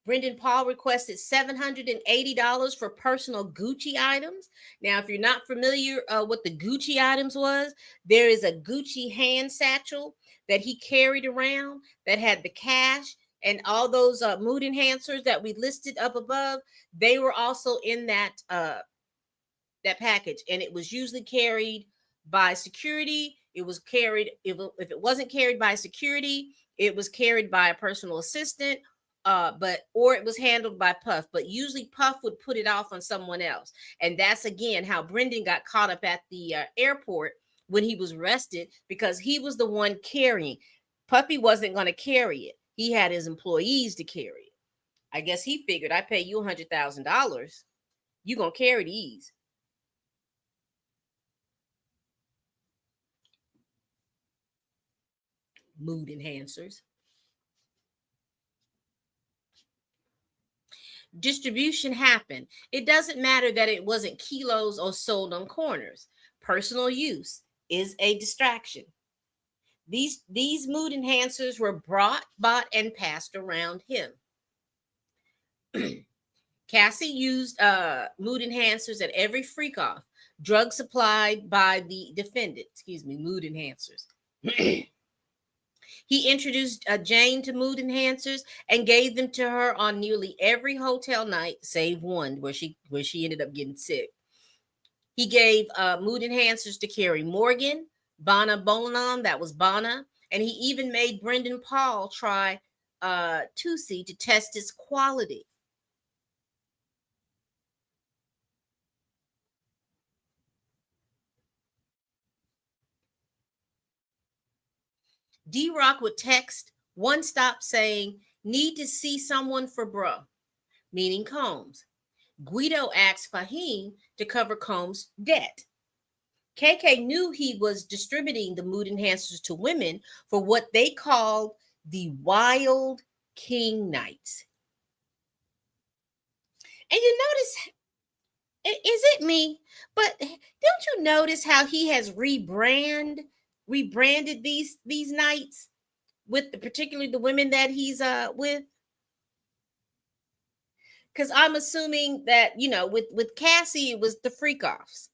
[SPEAKER 1] Brendan Paul requested $780 for personal Gucci items. Now, if you're not familiar what the Gucci items was, there is a Gucci hand satchel that he carried around that had the cash and all those mood enhancers that we listed up above. They were also in that package, and it was usually carried by security. It was carried, if it wasn't carried by security, it was carried by a personal assistant, or it was handled by Puff. But usually Puff would put it off on someone else. And that's again how Brendan got caught up at the airport when he was arrested, because he was the one carrying. Puffy wasn't going to carry it. He had his employees to carry it. I guess he figured, I pay you $100,000, you gonna carry these. Mood enhancers. Distribution happened. It doesn't matter that it wasn't kilos or sold on corners. Personal use is a distraction. These mood enhancers were bought, and passed around him. Cassie used mood enhancers at every freak off. Drugs supplied by the defendant, mood enhancers. He introduced Jane to mood enhancers and gave them to her on nearly every hotel night, save one where she ended up getting sick. He gave mood enhancers to Carrie Morgan, Bonna Bonan, that was Bonna, and he even made Brendan Paul try Tootsie to test its quality. D-Rock would text One stopped saying, "Need to see someone for bro," meaning Combs. Guido asked Fahim to cover Combs' debt. KK knew he was distributing the mood enhancers to women for what they called the Wild King Nights. And you notice, is it me? But don't you notice how he has rebranded these nights with particularly the women that he's with? Because I'm assuming that, with Cassie it was the freak offs.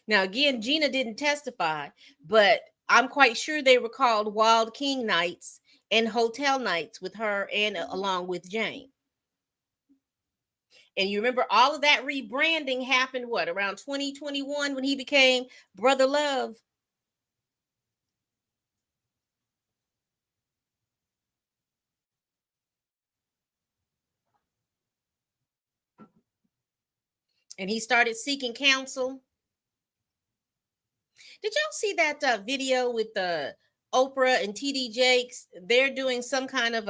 [SPEAKER 1] Now again, Gina didn't testify, but I'm quite sure they were called Wild King Nights and Hotel Nights with her and along with Jane. And you remember all of that rebranding happened around 2021 when he became Brother Love. And he started seeking counsel. Did y'all see that video with Oprah and TD Jakes? They're doing some kind of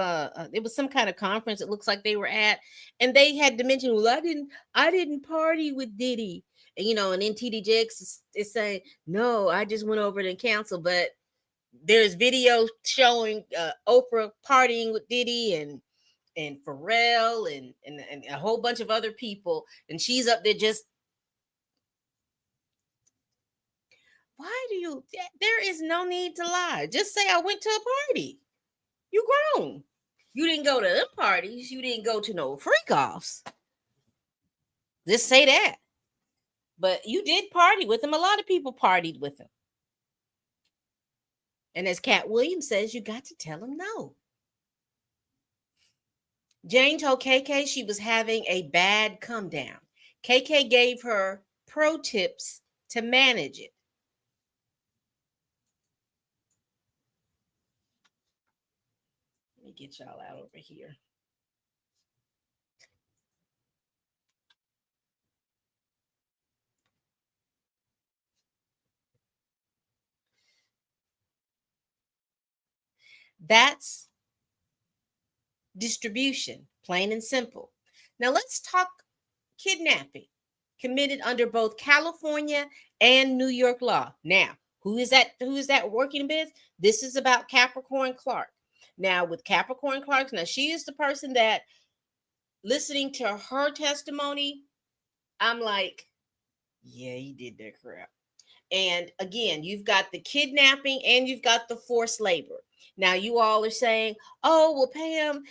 [SPEAKER 1] it was some kind of conference it looks like they were at, and they had to mention, well, I didn't party with Diddy. And then TD Jakes is saying, no, I just went over to counsel. But there's video showing Oprah partying with Diddy and Pharrell and a whole bunch of other people, and she's up there just, why do you, there is no need to lie. Just say I went to a party. You grown. You didn't go to them parties. You didn't go to no freak offs. Just say that. But you did party with him. A lot of people partied with him. And as Cat Williams says, you got to tell him no. Jane told KK she was having a bad come down. KK gave her pro tips to manage it. Let me get y'all out over here. That's distribution, plain and simple. Now let's talk kidnapping committed under both California and New York law. Now, who is that working with? This is about Capricorn Clark. Now, with Capricorn Clark, now she is the person that, listening to her testimony, I'm like, yeah, he did that crap. And again, you've got the kidnapping and you've got the forced labor. Now you all are saying, oh, well, Pam,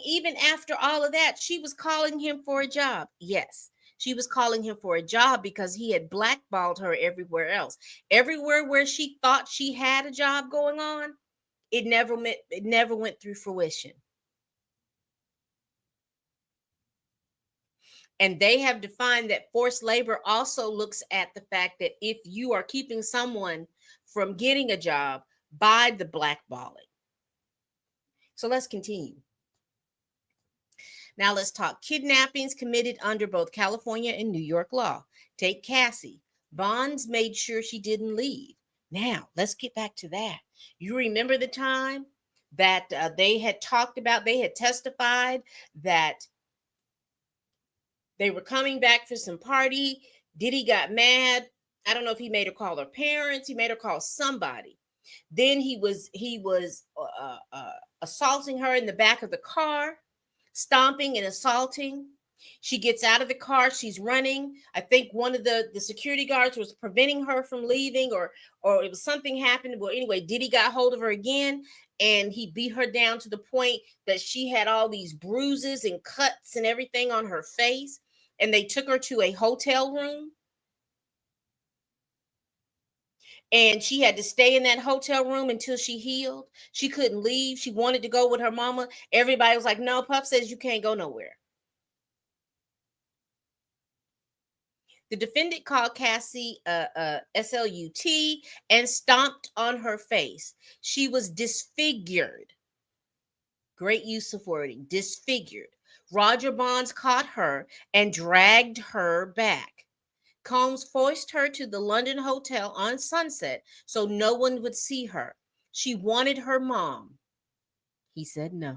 [SPEAKER 1] even after all of that, she was calling him for a job. Yes, she was calling him for a job because he had blackballed her everywhere else. Everywhere where she thought she had a job going on, it never went through fruition. And they have defined that forced labor also looks at the fact that if you are keeping someone from getting a job by the blackballing. So let's continue. Now let's talk kidnappings committed under both California and New York law. Take Cassie. Bonds made sure she didn't leave. Now let's get back to that. You remember the time that they had testified that they were coming back for some party. Diddy got mad. I don't know if he made her call her parents. He made her call somebody. Then he was assaulting her in the back of the car, stomping and assaulting. She gets out of the car. She's running. I think one of the security guards was preventing her from leaving, or it was something happened. Well, anyway, Diddy got hold of her again, and he beat her down to the point that she had all these bruises and cuts and everything on her face. And they took her to a hotel room. And she had to stay in that hotel room until she healed. She couldn't leave. She wanted to go with her mama. Everybody was like, no, Puff says you can't go nowhere. The defendant called Cassie SLUT and stomped on her face. She was disfigured. Great use of wording, disfigured. Roger Bonds caught her and dragged her back. Combs forced her to the London hotel on Sunset so no one would see her. She wanted her mom. He said no.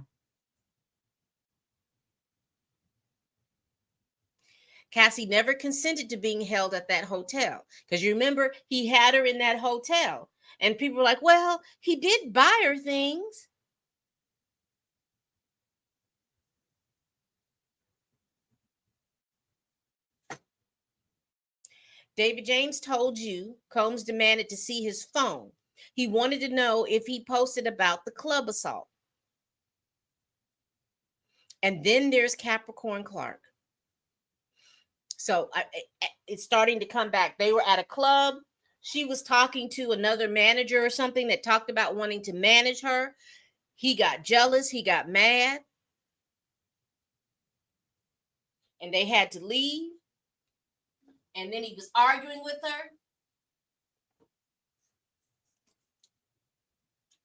[SPEAKER 1] Cassie never consented to being held at that hotel because you remember he had her in that hotel. And people were like, well, he did buy her things. David James told you Combs demanded to see his phone. He wanted to know if he posted about the club assault. And then there's Capricorn Clark. So it's starting to come back. They were at a club. She was talking to another manager or something that talked about wanting to manage her. He got jealous. He got mad. And they had to leave. And then he was arguing with her.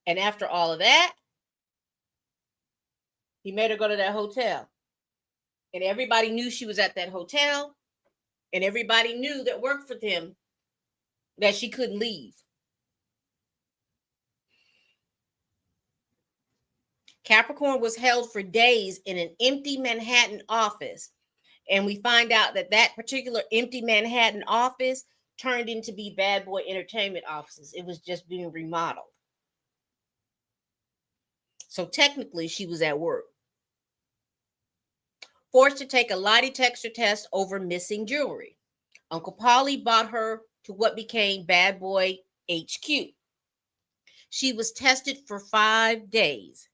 [SPEAKER 1] And after all of that, he made her go to that hotel. And everybody knew she was at that hotel. And everybody knew that worked for him that she couldn't leave. Capricorn was held for days in an empty Manhattan office. And we find out that that particular empty Manhattan office turned into be Bad Boy Entertainment offices. It was just being remodeled. So technically, she was at work. Forced to take a lie detector test over missing jewelry. Uncle Polly brought her to what became Bad Boy HQ. She was tested for 5 days.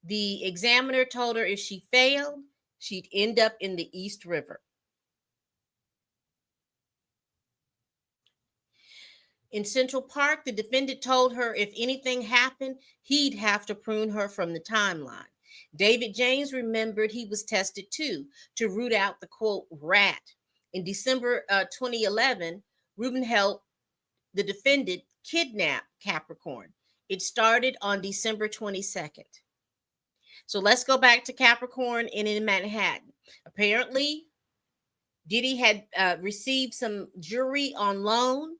[SPEAKER 1] The examiner told her if she failed, she'd end up in the East River. In Central Park, the defendant told her if anything happened, he'd have to prune her from the timeline. David James remembered he was tested too to root out the quote rat. In December 2011, Rubin helped the defendant kidnap Capricorn. It started on December 22nd. So let's go back to Capricorn and in Manhattan. Apparently, Diddy had received some jewelry on loan,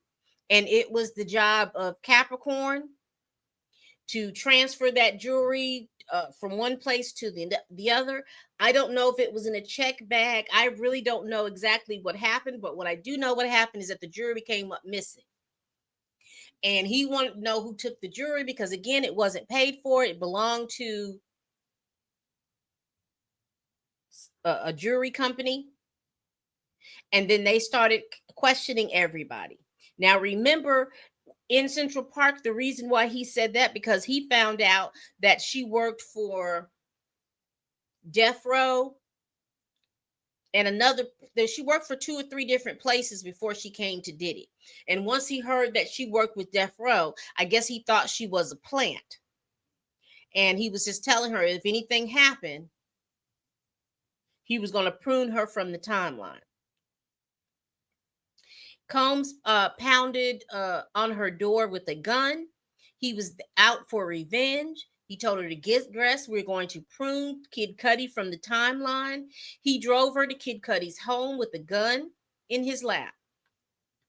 [SPEAKER 1] and it was the job of Capricorn to transfer that jewelry from one place to the other. I don't know if it was in a check bag. I really don't know exactly what happened, but what I do know what happened is that the jewelry came up missing. And he wanted to know who took the jewelry because, again, it wasn't paid for. It belonged to a jewelry company. And then they started questioning everybody. Now, remember, in Central Park, the reason why he said that, because he found out that she worked for Death Row and she worked for 2 or 3 different places before she came to Diddy. And once he heard that she worked with Death Row, I guess he thought she was a plant. And he was just telling her if anything happened, he was going to prune her from the timeline. Combs pounded on her door with a gun. He was out for revenge. He told her to get dressed. We're going to prune Kid Cudi from the timeline. He drove her to Kid Cudi's home with a gun in his lap.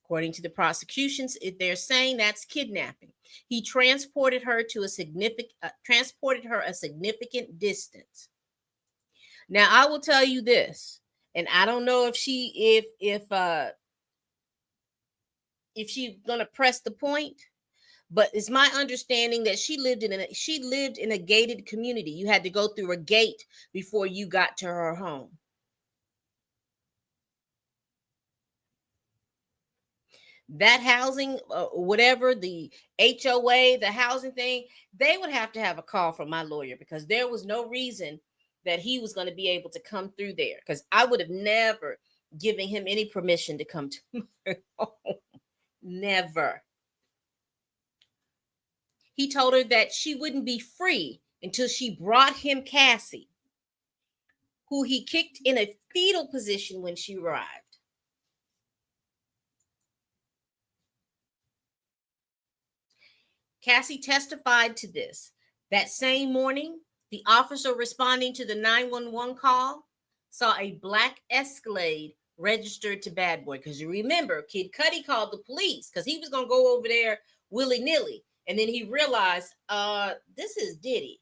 [SPEAKER 1] According to the prosecutions, they're saying that's kidnapping. He transported her a significant distance. Now, I will tell you this, and I don't know if she's gonna press the point, but it's my understanding that she lived in a gated community. You had to go through a gate before you got to her home. That housing, whatever the HOA, the housing thing, they would have to have a call from my lawyer because there was no reason that he was going to be able to come through there, because I would have never given him any permission to come to my home. Never. He told her that she wouldn't be free until she brought him Cassie, who he kicked in a fetal position when she arrived. Cassie testified to this. That same morning, the officer responding to the 911 call saw a black Escalade registered to Bad Boy. Because you remember, Kid Cudi called the police because he was going to go over there willy-nilly. And then he realized, this is Diddy.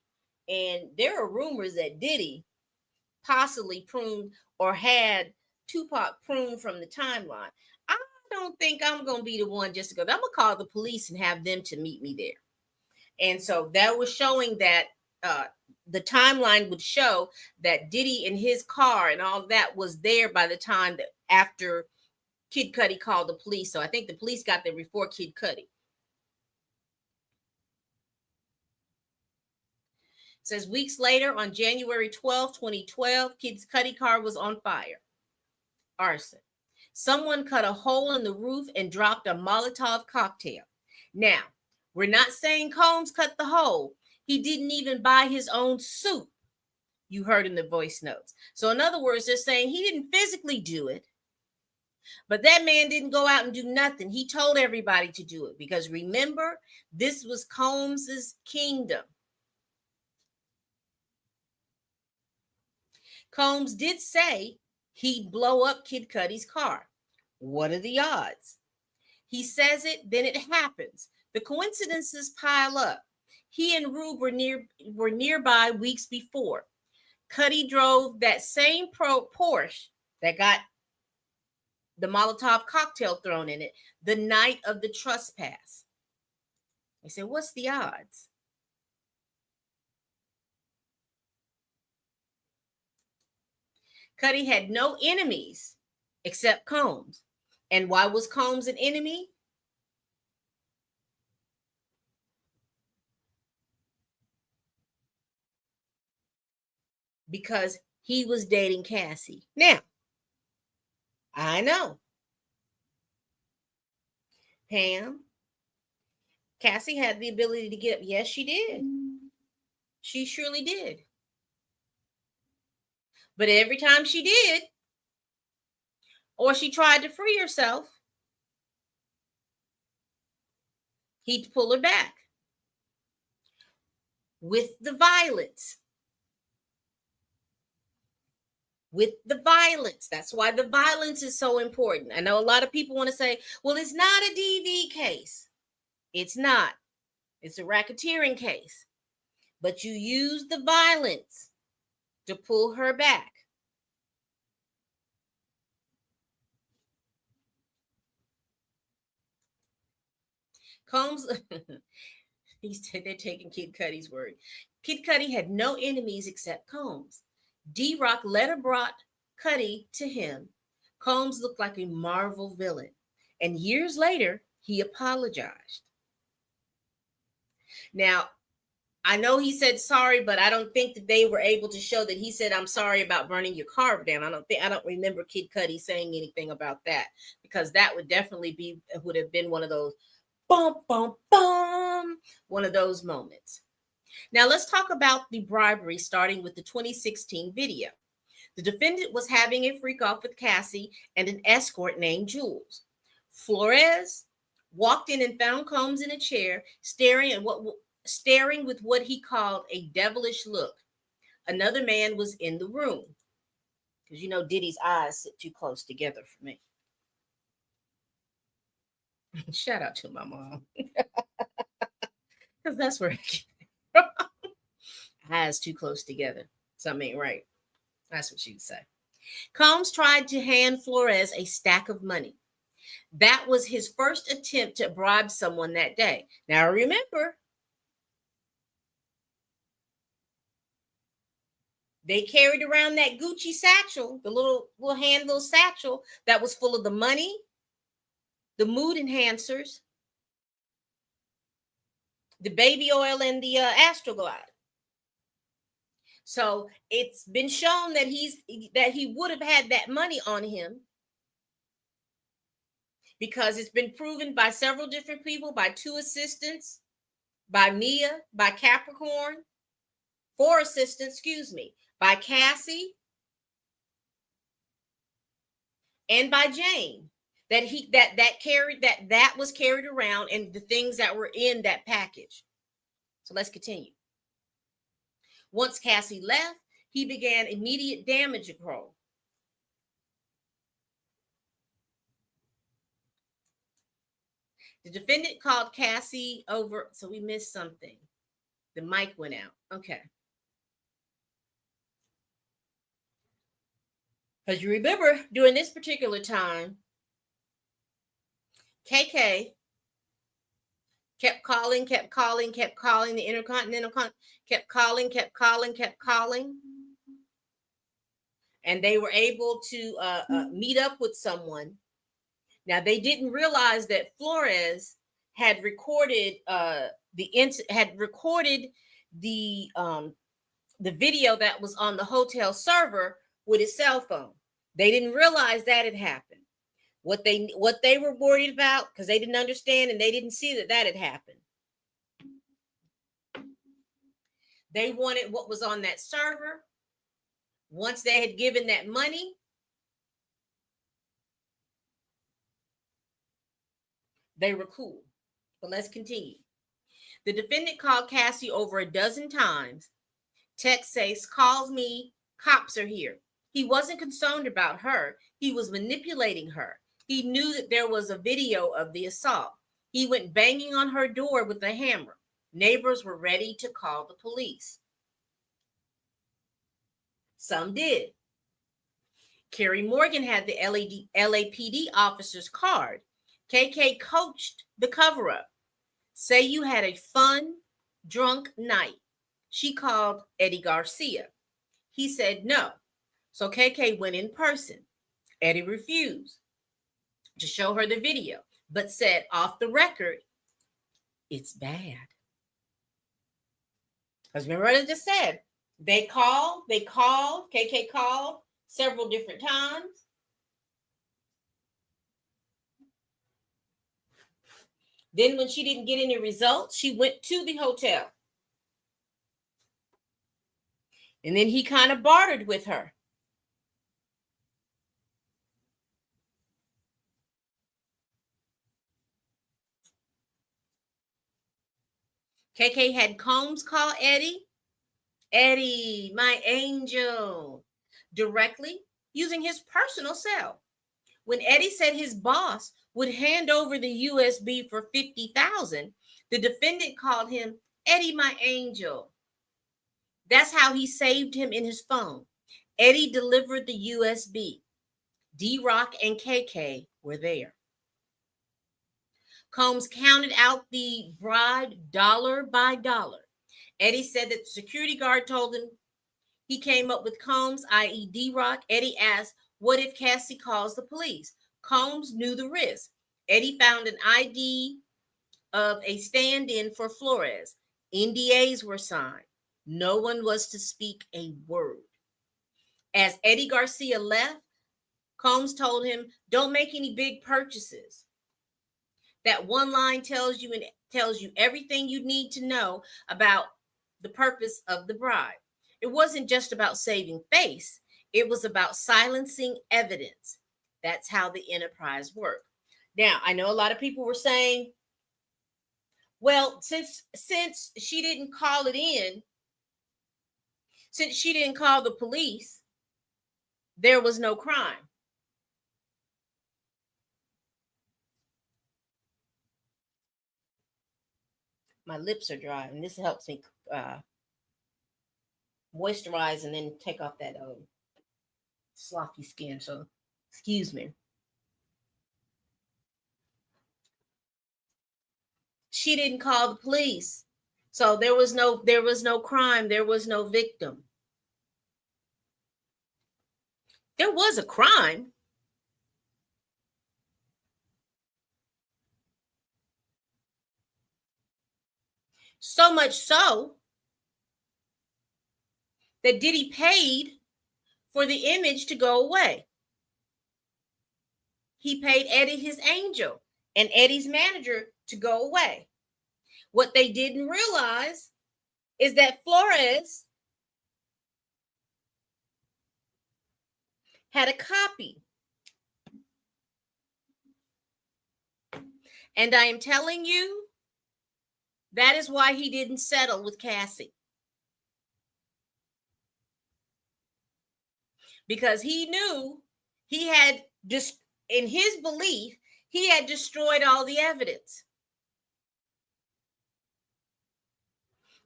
[SPEAKER 1] And there are rumors that Diddy possibly pruned or had Tupac pruned from the timeline. I don't think I'm going to be the one just to go. I'm going to call the police and have them to meet me there. And so that was showing that the timeline would show that Diddy in his car and all that was there by the time that after Kid Cudi called the police. So I think the police got there before Kid Cudi. It says weeks later, on January 12, 2012, Kid Cudi car was on fire. Arson. Someone cut a hole in the roof and dropped a Molotov cocktail. Now, we're not saying Combs cut the hole. He didn't even buy his own suit. You heard in the voice notes. So in other words, they're saying he didn't physically do it, but that man didn't go out and do nothing. He told everybody to do it because remember, this was Combs's kingdom. Combs did say he'd blow up Kid Cudi's car. What are the odds? He says it, then it happens. The coincidences pile up. He and Rube were nearby weeks before. Cudi drove that same Porsche that got the Molotov cocktail thrown in it the night of the trespass. They said, what's the odds? Cudi had no enemies except Combs. And why was Combs an enemy? Because he was dating Cassie. Now, I know. Pam, Cassie had the ability to get up. Yes, she did. She surely did. But every time she did, or she tried to free herself, he'd pull her back with the violence. With the violence. That's why the violence is so important. I know a lot of people want to say, well, it's not a DV case. It's not. It's a racketeering case. But you use the violence to pull her back. Combs, they're taking Kid Cudi's word. Kid Cudi had no enemies except Combs. D-Rock later brought Cudi to him. Combs looked like a Marvel villain. And years later, he apologized. Now, I know he said sorry, but I don't think that they were able to show that he said, I'm sorry about burning your car down. I don't remember Kid Cudi saying anything about that, because that would definitely would have been one of those bum, bum, bum, one of those moments. Now, let's talk about the bribery, starting with the 2016 video. The defendant was having a freak off with Cassie and an escort named Jules. Flores walked in and found Combs in a chair, staring with what he called a devilish look. Another man was in the room, because you know Diddy's eyes sit too close together for me. Shout out to my mom, because that's where I get from. Eyes too close together. Something ain't right. That's what she would say. Combs tried to hand Flores a stack of money. That was his first attempt to bribe someone that day. Now remember, they carried around that Gucci satchel, the little handle satchel that was full of the money, the mood enhancers, the baby oil, and the Astroglide. So it's been shown that he would have had that money on him, because it's been proven by several different people, by 2 assistants, by Mia, by Capricorn, 4 assistants, by Cassie, and by Jane, that was carried around, and the things that were in that package. So let's continue. Once Cassie left, he began immediate damage control. The defendant called Cassie over. So we missed something. The mic went out. Okay. Because you remember during this particular time, KK kept calling. The Intercontinental kept calling. And they were able to meet up with someone. Now they didn't realize that Flores had recorded the video that was on the hotel server with his cell phone. They didn't realize that had happened. What they were worried about, because they didn't understand and they didn't see that had happened. They wanted what was on that server. Once they had given that money, they were cool. But let's continue. The defendant called Cassie over a dozen times. Text says, calls me, cops are here. He wasn't concerned about her. He was manipulating her. He knew that there was a video of the assault. He went banging on her door with a hammer. Neighbors were ready to call the police. Some did. Carrie Morgan had the LAPD officer's card. KK coached the cover-up. Say you had a fun, drunk night. She called Eddie Garcia. He said no. So KK went in person. Eddie refused to show her the video, but said off the record, it's bad. Because remember what I just said, they called, KK called several different times. Then when she didn't get any results, she went to the hotel. And then he kind of bartered with her. KK had Combs call Eddie, my angel, directly using his personal cell. When Eddie said his boss would hand over the USB for $50,000, the defendant called him Eddie, my angel. That's how he saved him in his phone. Eddie delivered the USB. D-Rock and KK were there. Combs counted out the bribe dollar by dollar. Eddie said that the security guard told him he came up with Combs, i.e. D-Rock. Eddie asked, what if Cassie calls the police? Combs knew the risk. Eddie found an ID of a stand-in for Flores. NDAs were signed. No one was to speak a word. As Eddie Garcia left, Combs told him, don't make any big purchases. That one line tells you everything you need to know about the purpose of the bribe. It wasn't just about saving face. It was about silencing evidence. That's how the enterprise worked. Now, I know a lot of people were saying, well, since she didn't call it in, since she didn't call the police, there was no crime. My lips are dry, and this helps me moisturize and then take off that sloppy skin. So, excuse me. She didn't call the police, so there was no crime. There was no victim. There was a crime. So much so that Diddy paid for the image to go away. He paid Eddie, his angel, and Eddie's manager to go away. What they didn't realize is that Flores had a copy. And I am telling you, that is why he didn't settle with Cassie. Because he knew he had just, in his belief, he had destroyed all the evidence.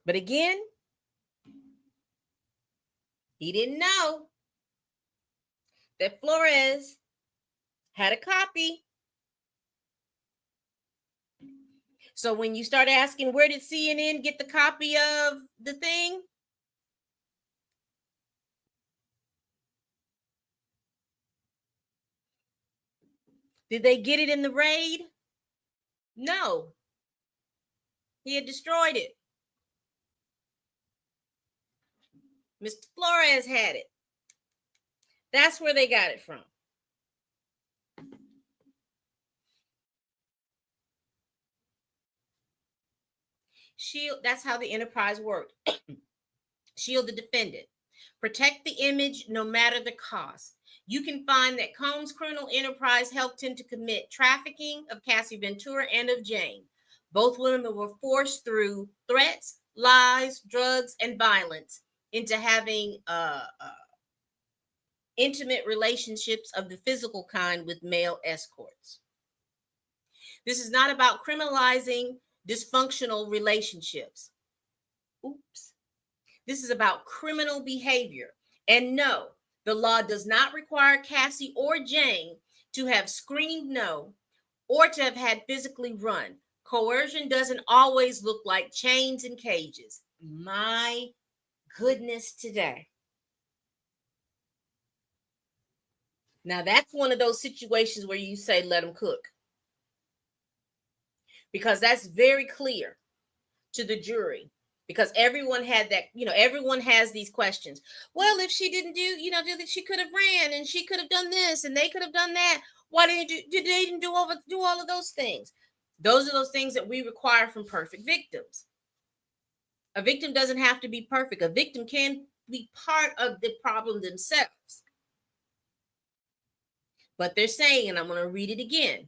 [SPEAKER 1] But again, he didn't know that Flores had a copy. So when you start asking, where did CNN get the copy of the thing? Did they get it in the raid? No. He had destroyed it. Mr. Flores had it. That's where they got it from. Shield, that's how the enterprise worked. Shield the defendant. Protect the image no matter the cost. You can find that Combs' criminal enterprise helped him to commit trafficking of Cassie Ventura and of Jane. Both women were forced through threats, lies, drugs, and violence into having intimate relationships of the physical kind with male escorts. This is not about criminalizing dysfunctional relationships. Oops. This is about criminal behavior. And no, the law does not require Cassie or Jane to have screamed no or to have had physically run. Coercion doesn't always look like chains and cages. My goodness, today. Now, that's one of those situations where you say, let them cook. Because that's very clear to the jury. Because everyone had that, everyone has these questions. Well, if she didn't do, she could have ran and she could have done this and they could have done that. Why did they didn't do all of those things? Those are those things that we require from perfect victims. A victim doesn't have to be perfect. A victim can be part of the problem themselves. But they're saying, and I'm going to read it again.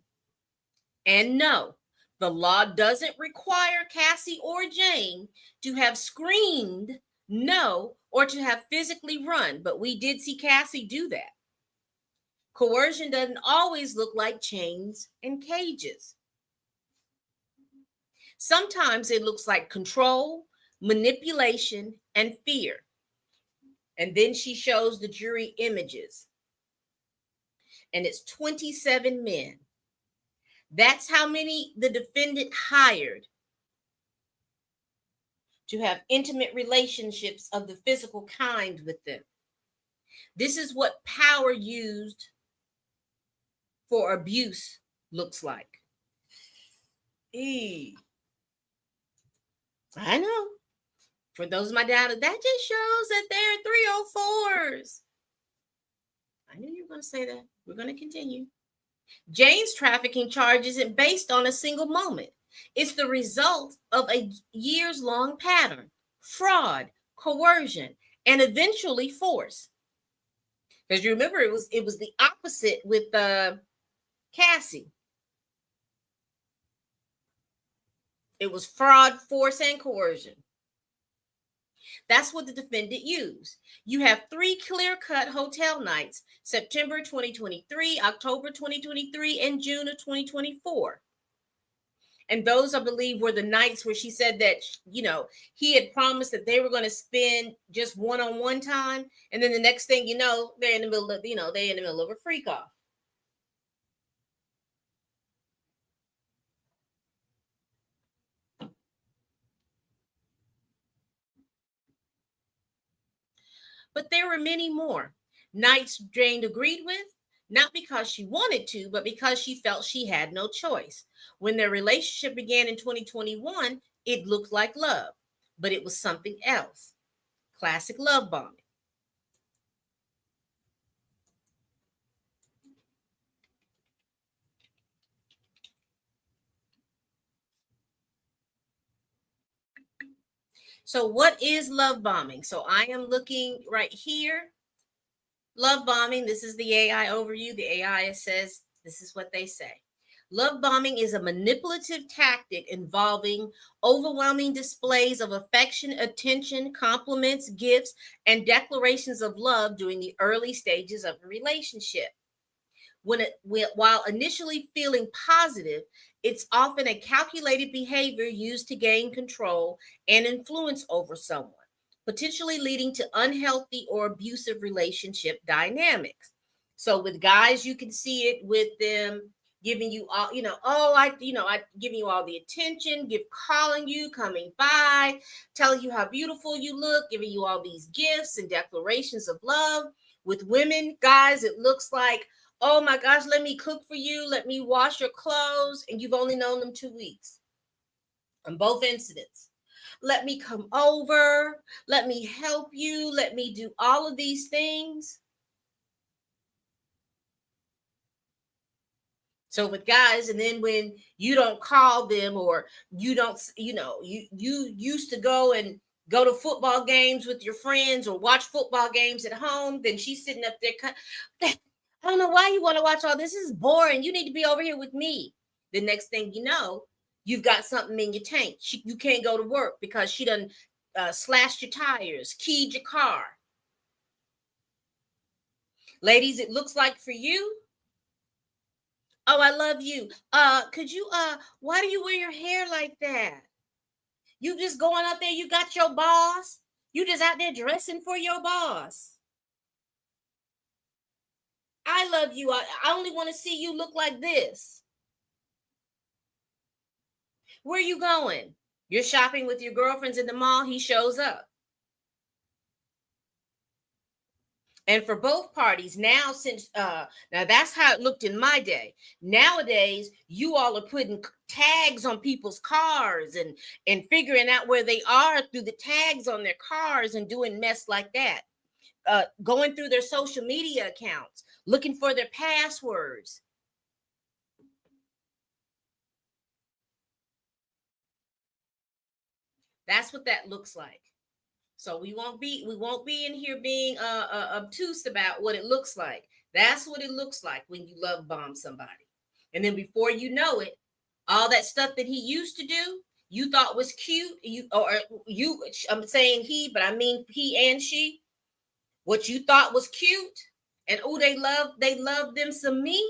[SPEAKER 1] And no, the law doesn't require Cassie or Jane to have screamed no or to have physically run, but we did see Cassie do that. Coercion doesn't always look like chains and cages. Sometimes it looks like control, manipulation, and fear. And then she shows the jury images. And it's 27 men. That's how many the defendant hired to have intimate relationships of the physical kind with them. This is what power used for abuse looks like. I know. For those of my data, that just shows that they're 304s. I knew you were going to say that. We're going to continue. Jane's trafficking charge isn't based on a single moment. It's the result of a years-long pattern, fraud, coercion, and eventually force. Because you remember, it was the opposite with Cassie. It was fraud, force, and coercion. That's what the defendant used. You have 3 clear-cut hotel nights, September 2023, October 2023, and June of 2024. And those, I believe, were the nights where she said that, he had promised that they were going to spend just one-on-one time. And then the next thing you know, they're in the middle of a freak off. But there were many more nights Jane agreed with, not because she wanted to, but because she felt she had no choice. When their relationship began in 2021, it looked like love, but it was something else. Classic love bombing. So what is love bombing? So I am looking right here. Love bombing, this is the AI overview. The AI says, this is what they say. Love bombing is a manipulative tactic involving overwhelming displays of affection, attention, compliments, gifts, and declarations of love during the early stages of a relationship. while initially feeling positive, it's often a calculated behavior used to gain control and influence over someone, potentially leading to unhealthy or abusive relationship dynamics. So with guys, you can see it with them giving you all, I giving you all the attention, calling you, coming by, telling you how beautiful you look, giving you all these gifts and declarations of love. With women, guys, it looks like, oh my gosh, let me cook for you, let me wash your clothes, and you've only known them 2 weeks. On both incidents, let me come over, let me help you, let me do all of these things. So with guys, and then when you don't call them, or you don't, you used to go to football games with your friends or watch football games at home, then she's sitting up there, I don't know why you want to watch all this. This is boring. You need to be over here with me. The next thing you know, you've got something in your tank. You can't go to work because she done slashed your tires, keyed your car. Ladies, it looks like for you, oh, I love you. Could you why do you wear your hair like that? You just going out there, you got your boss. You just out there dressing for your boss. I love you. I only want to see you look like this. Where you going? You're shopping with your girlfriends in the mall, he shows up. And for both parties now, since now that's how it looked in my day. Nowadays, you all are putting tags on people's cars and figuring out where they are through the tags on their cars and doing mess like that. Going through their social media accounts, looking for their passwords. That's what that looks like. So we won't be in here being obtuse about what it looks like. That's what it looks like when you love bomb somebody. And then before you know it, all that stuff that he used to do, you thought was cute, I'm saying he, but I mean he and she, what you thought was cute, and oh, they love them some me.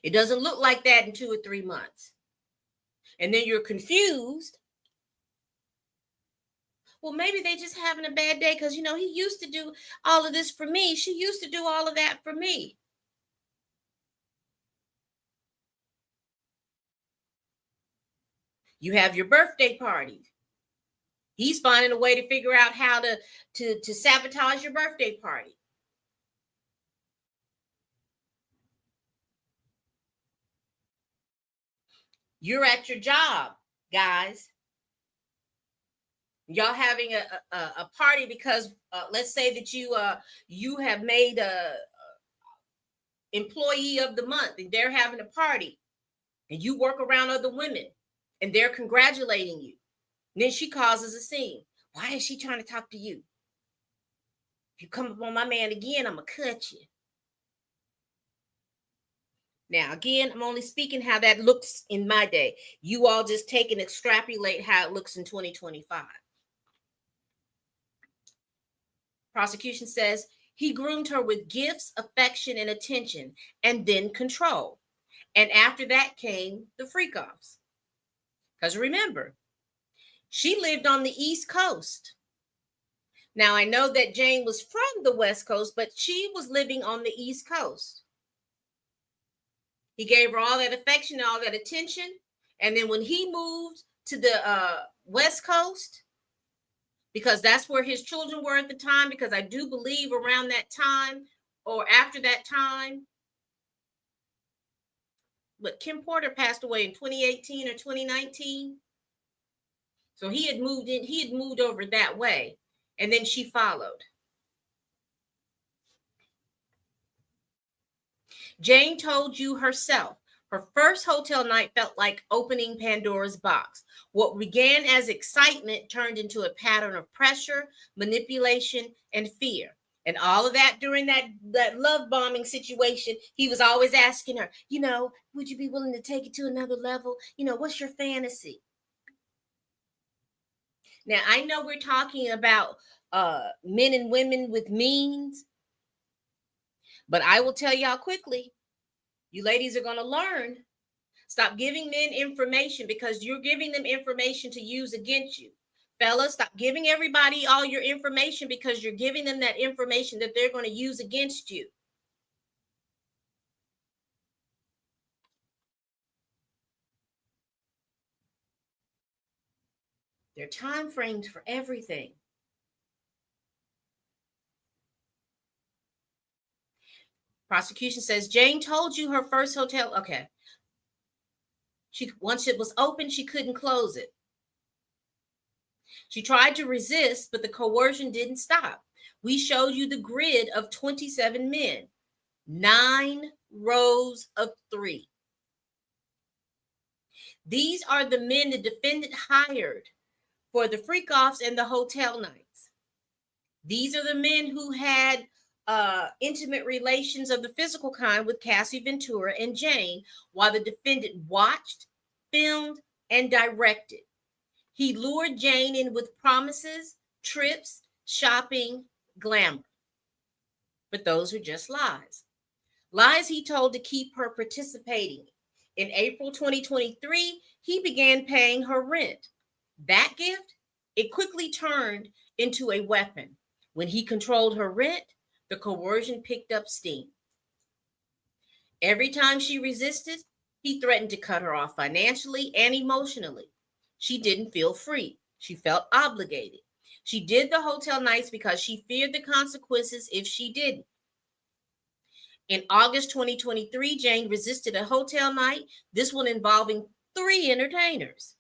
[SPEAKER 1] It doesn't look like that in 2 or 3 months. And then you're confused. Well, maybe they just having a bad day because, he used to do all of this for me. She used to do all of that for me. You have your birthday party. He's finding a way to figure out how to sabotage your birthday party. You're at your job, guys. Y'all having a party because let's say that you have made a employee of the month, and they're having a party, and you work around other women, and they're congratulating you. And then she causes a scene. Why is she trying to talk to you? If you come up on my man again, I'm gonna cut you. Now, again, I'm only speaking how that looks in my day. You all just take and extrapolate how it looks in 2025. Prosecution says he groomed her with gifts, affection, and attention, and then control. And after that came the freak offs. Because remember, she lived on the East Coast. Now, I know that Jane was from the West Coast, but she was living on the East Coast. He gave her all that affection and all that attention. And then when he moved to the West Coast, because that's where his children were at the time, because I do believe around that time or after that time, but Kim Porter passed away in 2018 or 2019. So he had moved over that way, and then she followed. Jane told you herself, her first hotel night felt like opening Pandora's box. What began as excitement turned into a pattern of pressure, manipulation, and fear. And all of that during that love bombing situation, he was always asking her, would you be willing to take it to another level? What's your fantasy? Now, I know we're talking about men and women with means, But I will tell y'all quickly, you ladies are going to learn. Stop giving men information because you're giving them information to use against you. Fellas, stop giving everybody all your information because you're giving them that information that they're going to use against you. There are time frames for everything. Prosecution says Jane told you her first hotel. Okay. Once it was open, she couldn't close it. She tried to resist, but the coercion didn't stop. We showed you the grid of 27 men, 9 rows of 3. These are the men the defendant hired for the freak offs and the hotel nights. These are the men who had intimate relations of the physical kind with Cassie Ventura and Jane while the defendant watched, filmed, and directed. He lured Jane in with promises, trips, shopping, glamour. But those are just lies. Lies he told to keep her participating. In April 2023, he began paying her rent. That gift, it quickly turned into a weapon. When he controlled her rent, the coercion picked up steam. Every time she resisted, he threatened to cut her off financially and emotionally. She didn't feel free. She felt obligated. She did the hotel nights because she feared the consequences if she didn't. In August 2023, Jane resisted a hotel night, this one involving 3 entertainers.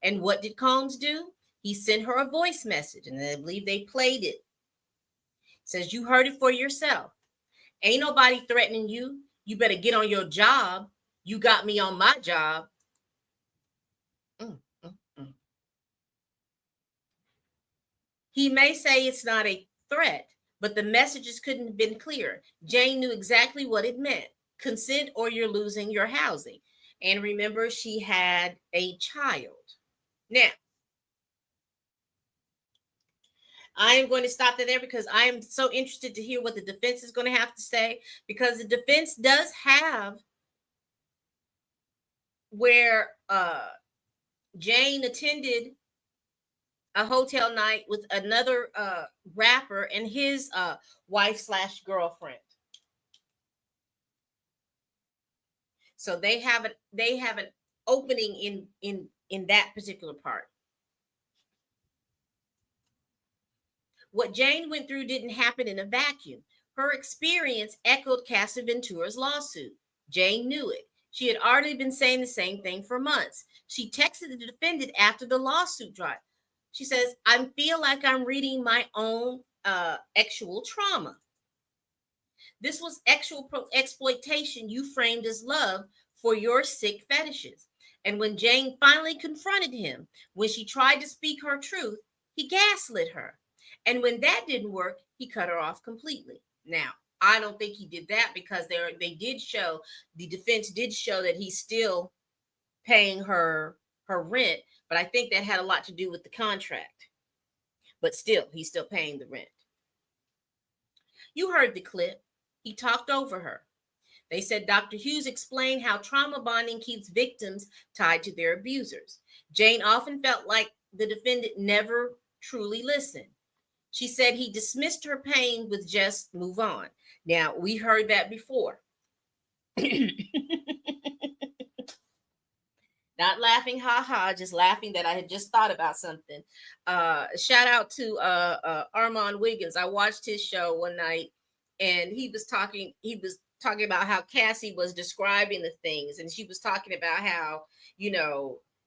[SPEAKER 1] And what did Combs do? He sent her a voice message, and I believe they played it. It says, you heard it for yourself. Ain't nobody threatening you. You better get on your job. You got me on my job. He may say it's not a threat, but the messages couldn't have been clearer. Jane knew exactly what it meant. Consent or you're losing your housing. And remember, she had a child. Now, I am going to stop there because I am so interested to hear what the defense is going to have to say, because the defense does have where Jane attended a hotel night with another rapper and his wife/girlfriend. So they have an opening in that particular part. What Jane went through didn't happen in a vacuum. Her experience echoed Cassie Ventura's lawsuit. Jane knew it. She had already been saying the same thing for months. She texted the defendant after the lawsuit dropped. She says, I feel like I'm reading my own actual trauma. This was actual exploitation you framed as love for your sick fetishes. And when Jane finally confronted him, when she tried to speak her truth, he gaslit her. And when that didn't work, he cut her off completely. Now, I don't think he did that because they did show, the defense did show that he's still paying her rent, but I think that had a lot to do with the contract. But still, he's still paying the rent. You heard the clip. He talked over her. They said Dr. Hughes explained how trauma bonding keeps victims tied to their abusers. Jane often felt like the defendant never truly listened. She said he dismissed her pain with just move on. Now, we heard that before. Not laughing, ha, just laughing that I had just thought about something. Shout out to Armand Wiggins. I watched his show one night, and he was talking about how Cassie was describing the things, and she was talking about how,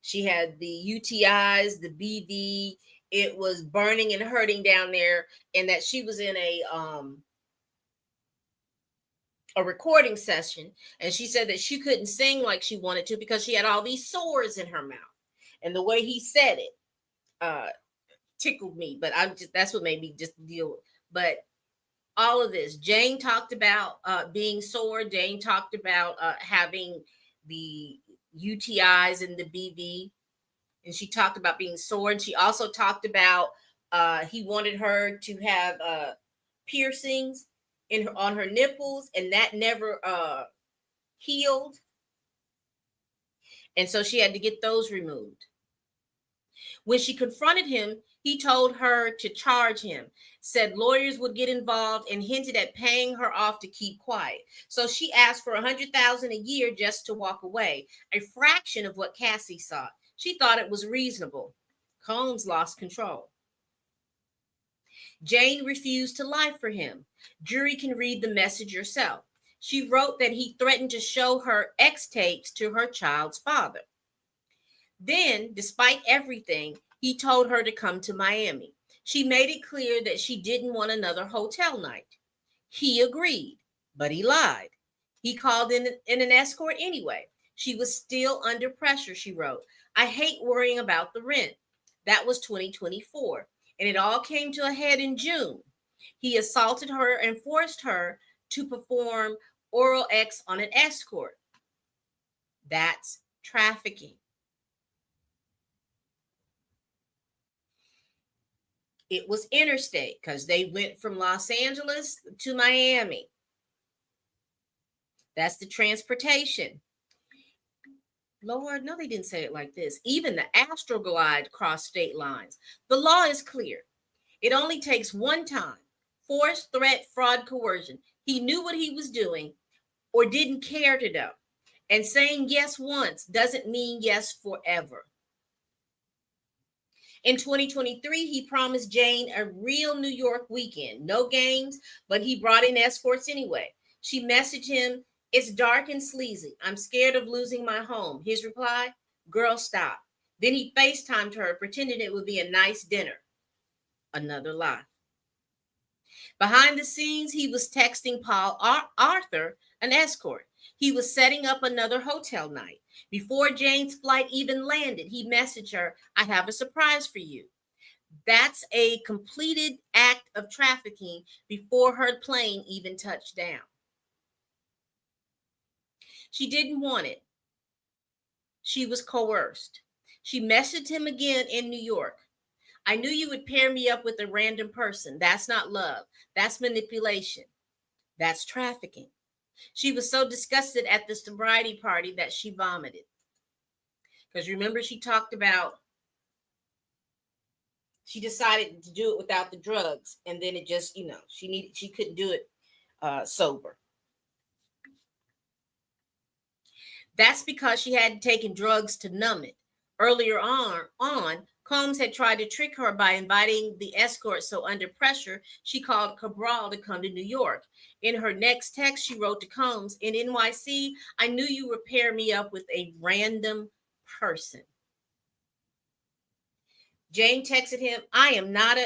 [SPEAKER 1] she had the UTIs, the BV, it was burning and hurting down there, and that she was in a recording session, and she said that she couldn't sing like she wanted to because she had all these sores in her mouth. And the way he said it tickled me, but that's what made me just deal with. But all of this, Jane talked about being sore. Jane talked about having the UTIs and the BV, and she talked about being sore. And she also talked about he wanted her to have piercings. on her nipples, and that never healed. And so she had to get those removed. When she confronted him, he told her to charge him, said lawyers would get involved, and hinted at paying her off to keep quiet. So she asked for $100,000 a year just to walk away, a fraction of what Cassie sought. She thought it was reasonable. Combs lost control. Jane refused to lie for him. Jury can read the message yourself. She wrote that he threatened to show her X tapes to her child's father. Then, despite everything, he told her to come to Miami. She made it clear that she didn't want another hotel night. He agreed, but he lied. He called in an escort anyway. She was still under pressure, she wrote. I hate worrying about the rent. That was 2024, and it all came to a head in June. He assaulted her and forced her to perform oral X on an escort. That's trafficking. It was interstate because they went from Los Angeles to Miami. That's the transportation. Lord, no, they didn't say it like this. Even the Astroglide crossed state lines. The law is clear. It only takes one time. Force, threat, fraud, coercion. He knew what he was doing or didn't care to know. And saying yes once doesn't mean yes forever. In 2023, he promised Jane a real New York weekend. No games, but he brought in escorts anyway. She messaged him, it's dark and sleazy. I'm scared of losing my home. His reply, girl, stop. Then he FaceTimed her, pretending it would be a nice dinner. Another lie. Behind the scenes, he was texting Paul Arthur, an escort. He was setting up another hotel night. Before Jane's flight even landed, he messaged her, I have a surprise for you. That's a completed act of trafficking before her plane even touched down. She didn't want it. She was coerced. She messaged him again in New York. I knew you would pair me up with a random person. That's not love. That's manipulation. That's trafficking. She was so disgusted at the sobriety party that she vomited. Because remember, she talked about she decided to do it without the drugs, and then it just, she couldn't do it sober. That's because she hadn't taken drugs to numb it. Earlier on, Combs had tried to trick her by inviting the escort, so under pressure, she called Cabral to come to New York. In her next text, she wrote to Combs, in NYC, I knew you would pair me up with a random person. Jane texted him, I am not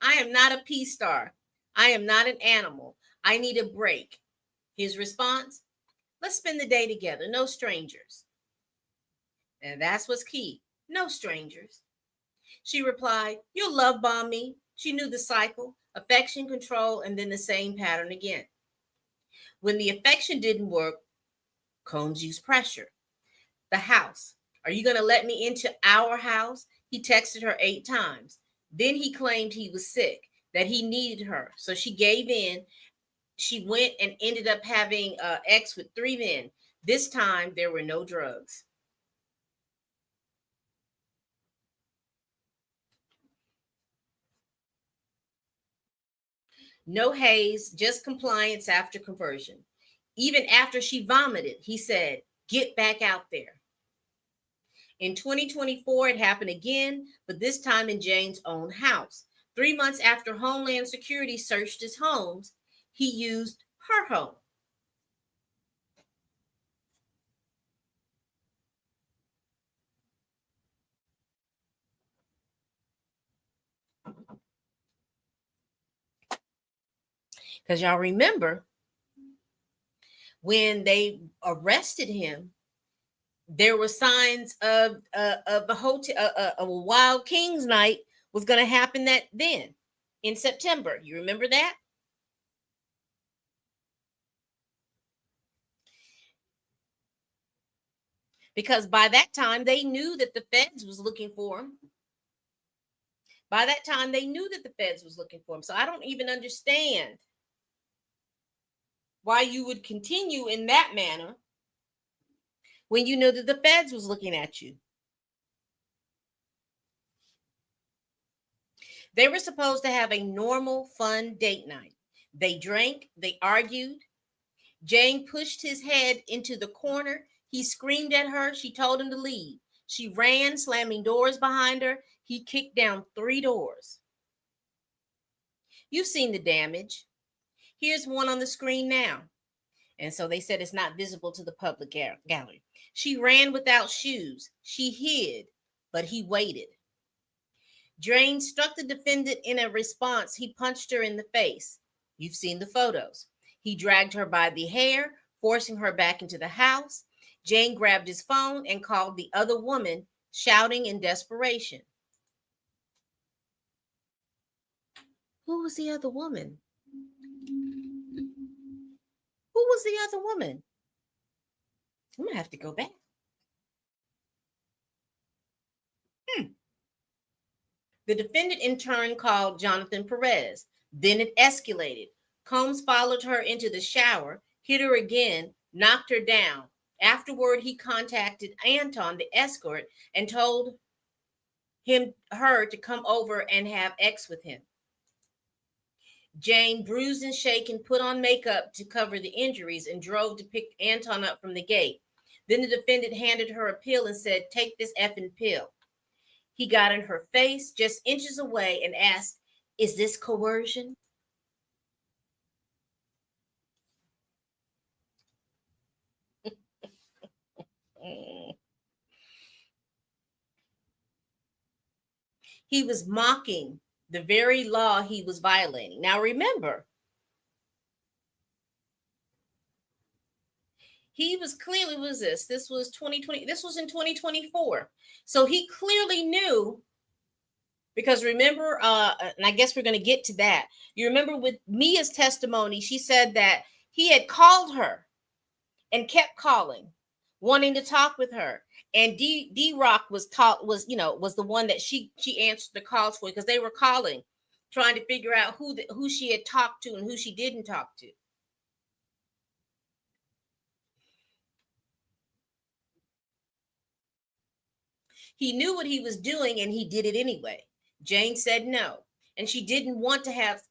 [SPEAKER 1] I am not a peace star. I am not an animal. I need a break. His response, let's spend the day together. No strangers. And that's what's key. No strangers. She replied, you'll love bomb me. She knew the cycle, affection, control, and then the same pattern again. When the affection didn't work, Combs used pressure. The house. Are you going to let me into our house? He texted her 8 times. Then he claimed he was sick, that he needed her. So she gave in. She went and ended up having X with 3 men. This time, there were no drugs. No haze, just compliance after conversion. Even after she vomited, he said, get back out there. In 2024, it happened again, but this time in Jane's own house. 3 months after Homeland Security searched his homes, he used her home. Because y'all remember when they arrested him, there were signs of the hotel, of a Wild Kings night was going to happen then in September. You remember that? Because by that time they knew that the feds was looking for him. By that time, they knew that the feds was looking for him. So I don't even understand why you would continue in that manner when you know that the feds was looking at you. They were supposed to have a normal, fun date night. They drank, they argued. Jane pushed his head into the corner. He screamed at her. She told him to leave. She ran, slamming doors behind her. He kicked down 3 doors. You've seen the damage. Here's one on the screen now. And so they said it's not visible to the public gallery. She ran without shoes. She hid, but he waited. Jane struck the defendant in a response. He punched her in the face. You've seen the photos. He dragged her by the hair, forcing her back into the house. Jane grabbed his phone and called the other woman, shouting in desperation. Who was the other woman? Who was the other woman? I'm going to have to go back. The defendant in turn called Jonathan Perez. Then it escalated. Combs followed her into the shower, hit her again, knocked her down. Afterward, he contacted Anton, the escort, and told her to come over and have sex with him. Jane, bruised and shaken, put on makeup to cover the injuries and drove to pick Anton up from the gate. Then the defendant handed her a pill and said, "Take this effing pill." He got in her face just inches away and asked, "Is this coercion?" He was mocking the very law he was violating. Now remember, he was clearly, was this? This was 2020. This was in 2024. So he clearly knew, because remember, and I guess we're going to get to that. You remember with Mia's testimony, she said that he had called her and kept calling, wanting to talk with her. And D-Rock was the one that she answered the calls for, because they were calling, trying to figure out who she had talked to and who she didn't talk to. He knew what he was doing and he did it anyway. Jane said no, and she didn't want to have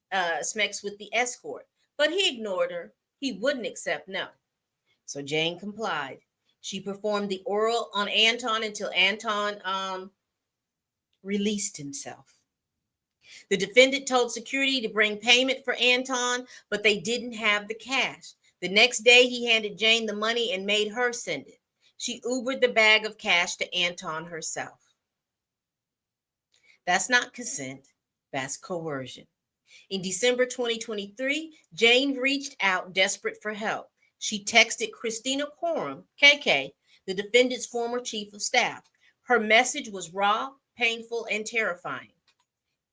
[SPEAKER 1] sex with the escort, but he ignored her. He wouldn't accept no. So Jane complied. She performed the oral on Anton until Anton released himself. The defendant told security to bring payment for Anton, but they didn't have the cash. The next day, he handed Jane the money and made her send it. She Ubered the bag of cash to Anton herself. That's not consent. That's coercion. In December 2023, Jane reached out desperate for help. She texted Christina Coram, KK, the defendant's former chief of staff. Her message was raw, painful, and terrifying.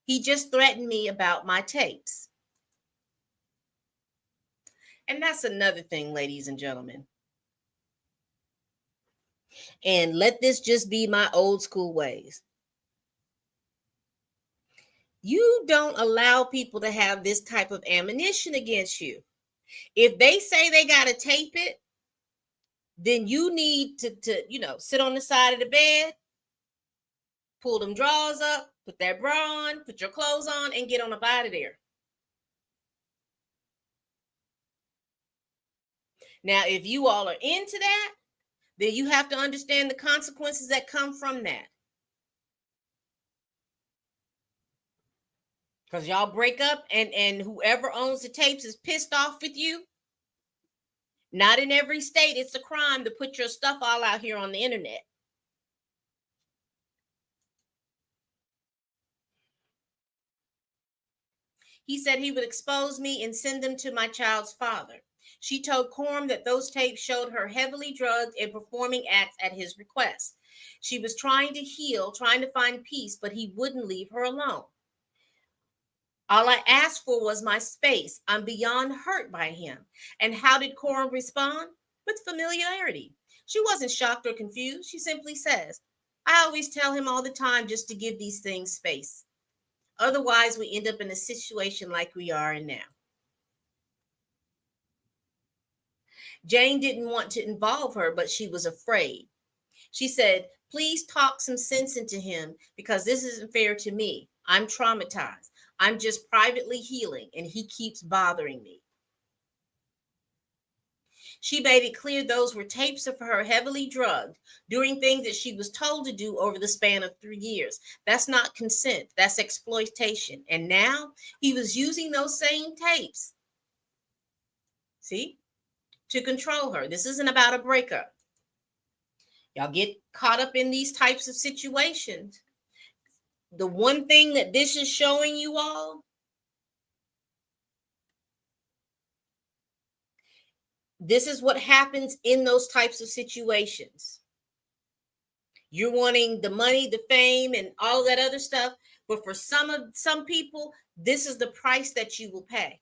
[SPEAKER 1] "He just threatened me about my tapes." And that's another thing, ladies and gentlemen. And let this just be my old school ways. You don't allow people to have this type of ammunition against you. If they say they got to tape it, then you need to sit on the side of the bed, pull them drawers up, put that bra on, put your clothes on, and get on up out of there. Now, if you all are into that, then you have to understand the consequences that come from that. Because y'all break up and whoever owns the tapes is pissed off with you. Not in every state it's a crime to put your stuff all out here on the internet. He said he would expose me and send them to my child's father. She told Coram that those tapes showed her heavily drugged and performing acts at his request. She was trying to heal, trying to find peace, but he wouldn't leave her alone. "All I asked for was my space. I'm beyond hurt by him." And how did Coram respond? With familiarity. She wasn't shocked or confused. She simply says, "I always tell him all the time just to give these things space." Otherwise, we end up in a situation like we are in now. Jane didn't want to involve her, but she was afraid. She said, please talk some sense into him because this isn't fair to me. I'm traumatized. I'm just privately healing and he keeps bothering me. She made it clear those were tapes of her heavily drugged, doing things that she was told to do over the span of 3 years. That's not consent, that's exploitation. And now he was using those same tapes, see, to control her. This isn't about a breakup. Y'all get caught up in these types of situations. The one thing that this is showing you all, this is what happens in those types of situations. You're wanting the money, the fame, and all that other stuff. But for some people, this is the price that you will pay.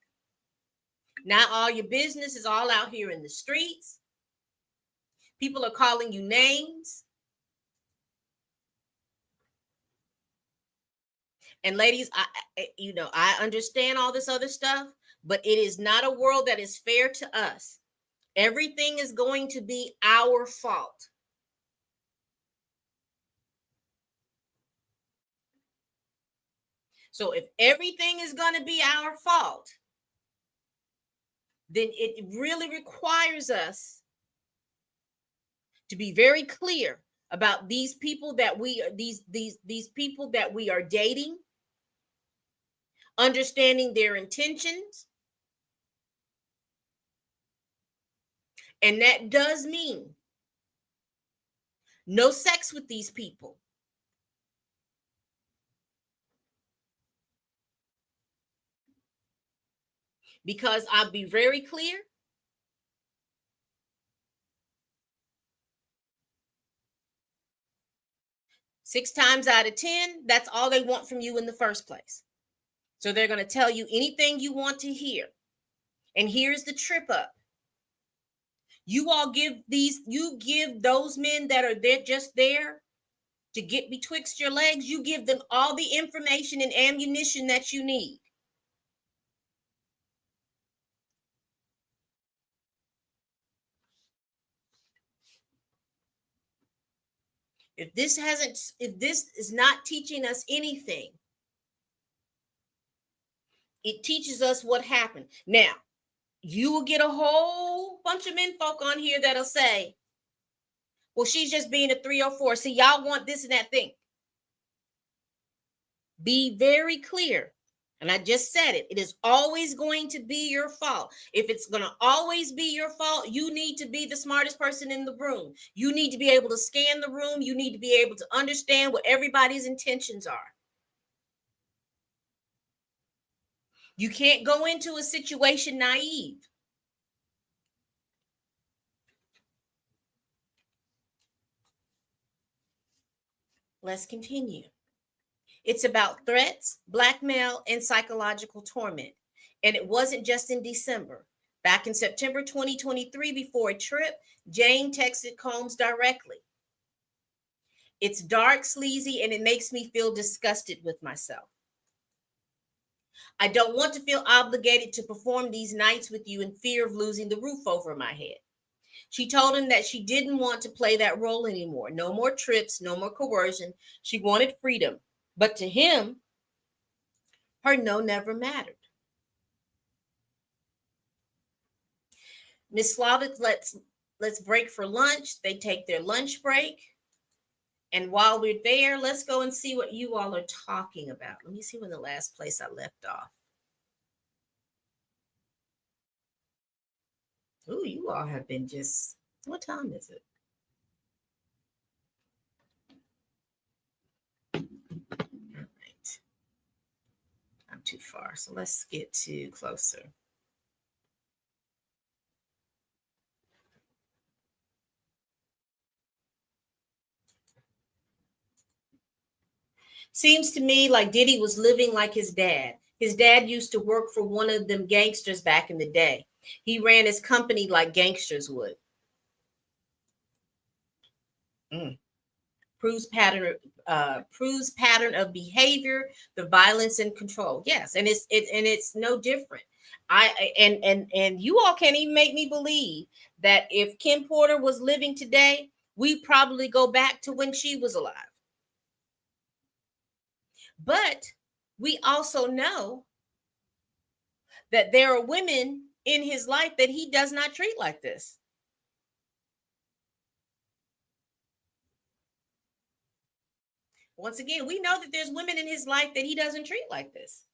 [SPEAKER 1] Now all your business is all out here in the streets. People are calling you names. And ladies, I understand all this other stuff, but it is not a world that is fair to us. Everything is going to be our fault. So if everything is going to be our fault, then it really requires us to be very clear about these people that these people that we are dating, understanding their intentions. And that does mean no sex with these people. Because I'll be very clear. Six times out of 10, that's all they want from you in the first place. So they're going to tell you anything you want to hear. And here's the trip up. You give those men that are there just there to get betwixt your legs, you give them all the information and ammunition that you need. If this is not teaching us anything, it teaches us what happened. Now, you will get a whole bunch of men folk on here that'll say, well, she's just being a 304. See, y'all want this and that thing. Be very clear. And I just said it. It is always going to be your fault. If it's going to always be your fault, you need to be the smartest person in the room. You need to be able to scan the room. You need to be able to understand what everybody's intentions are. You can't go into a situation naive. Let's continue. It's about threats, blackmail, and psychological torment. And it wasn't just in December. Back in September 2023, before a trip, Jane texted Combs directly. It's dark, sleazy, and it makes me feel disgusted with myself. I don't want to feel obligated to perform these nights with you in fear of losing the roof over my head. She told him that she didn't want to play that role anymore. No more trips, no more coercion. She wanted freedom. But to him, her no never mattered. Miss Slavic let's break for lunch. They take their lunch break. And while we're there, let's go and see what you all are talking about. Let me see when the last place I left off. Ooh, you all have been just, what time is it? All right. I'm too far, so let's get to closer. Seems to me like Diddy was living like his dad. His dad used to work for one of them gangsters back in the day. He ran his company like gangsters would. Proves pattern proves pattern of behavior, the violence and control. Yes, and it's no different. And you all can't even make me believe that if Kim Porter was living today, we probably go back to when she was alive. But we also know that there are women in his life that he does not treat like this. Once again, we know that there's women in his life that he doesn't treat like this.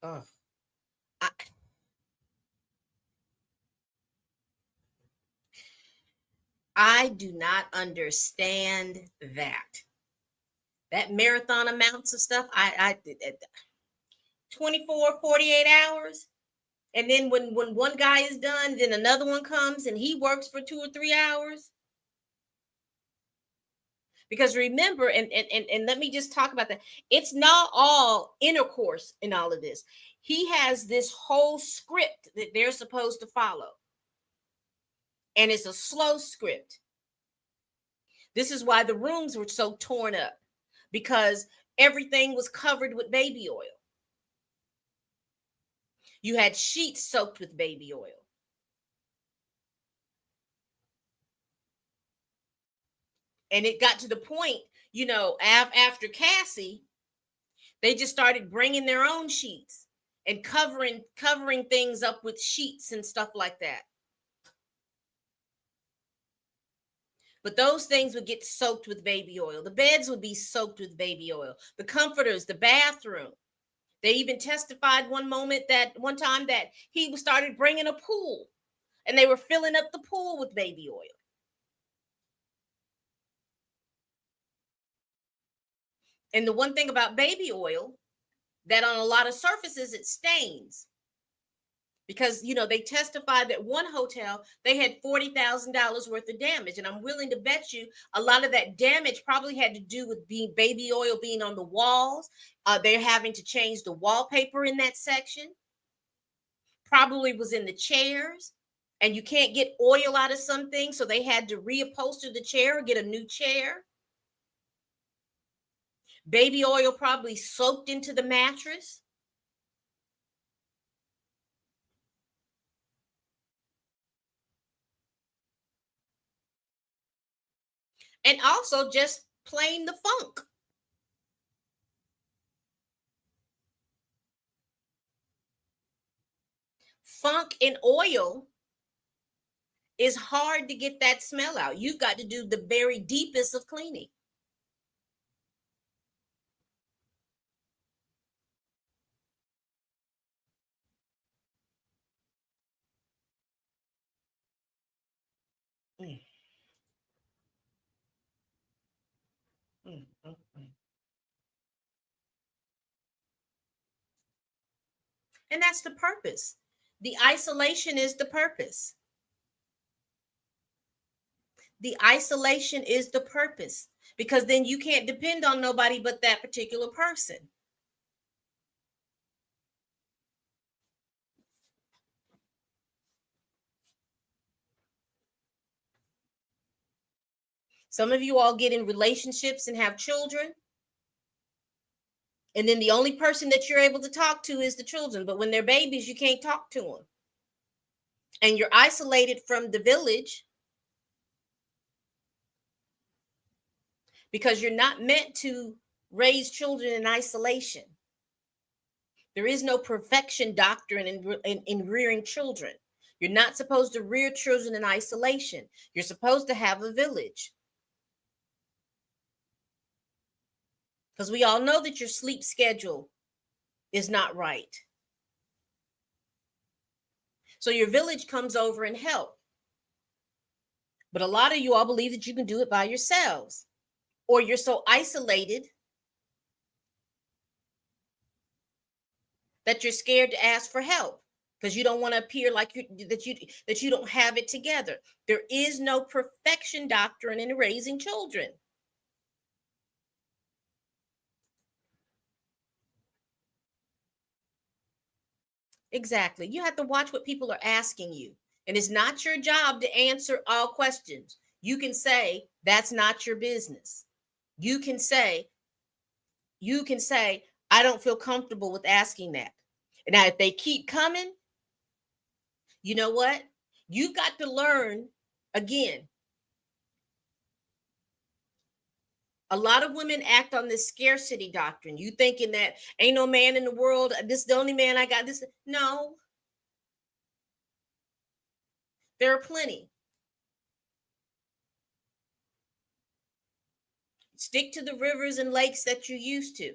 [SPEAKER 1] Oh, I, I do not understand that. That marathon amounts of stuff, I 24, 48 hours. And then when one guy is done, then another one comes and he works for 2 or 3 hours. Because remember, and let me just talk about that. It's not all intercourse in all of this. He has this whole script that they're supposed to follow. And it's a slow script. This is why the rooms were so torn up, because everything was covered with baby oil. You had sheets soaked with baby oil. And it got to the point, after Cassie, they just started bringing their own sheets and covering things up with sheets and stuff like that. But those things would get soaked with baby oil. The beds would be soaked with baby oil. The comforters, the bathroom. They even testified one time that he started bringing a pool, and they were filling up the pool with baby oil. And the one thing about baby oil, that on a lot of surfaces it stains. Because they testified that one hotel, they had $40,000 worth of damage, and I'm willing to bet you a lot of that damage probably had to do with baby oil being on the walls. They're having to change the wallpaper in that section. Probably was in the chairs, and you can't get oil out of something, so they had to reupholster the chair or get a new chair. Baby oil probably soaked into the mattress. And also just plain the funk. Funk and oil is hard to get that smell out. You've got to do the very deepest of cleaning. Mm. Mm, mm, mm. And that's the purpose. The isolation is the purpose. The isolation is the purpose, because then you can't depend on nobody but that particular person. Some of you all get in relationships and have children, and then the only person that you're able to talk to is the children. But when they're babies, you can't talk to them. And you're isolated from the village because you're not meant to raise children in isolation. There is no perfection doctrine in rearing children. You're not supposed to rear children in isolation. You're supposed to have a village. Because we all know that your sleep schedule is not right. So your village comes over and help. But a lot of you all believe that you can do it by yourselves, or you're so isolated that you're scared to ask for help because you don't want to appear like you don't have it together. There is no perfection doctrine in raising children. Exactly. You have to watch what people are asking you. And it's not your job to answer all questions. You can say, that's not your business. You can say, I don't feel comfortable with asking that. Now, if they keep coming, you know what? You've got to learn again. A lot of women act on this scarcity doctrine. You thinking that ain't no man in the world, this is the only man I got. This, no, there are plenty. Stick to the rivers and lakes that you're used to.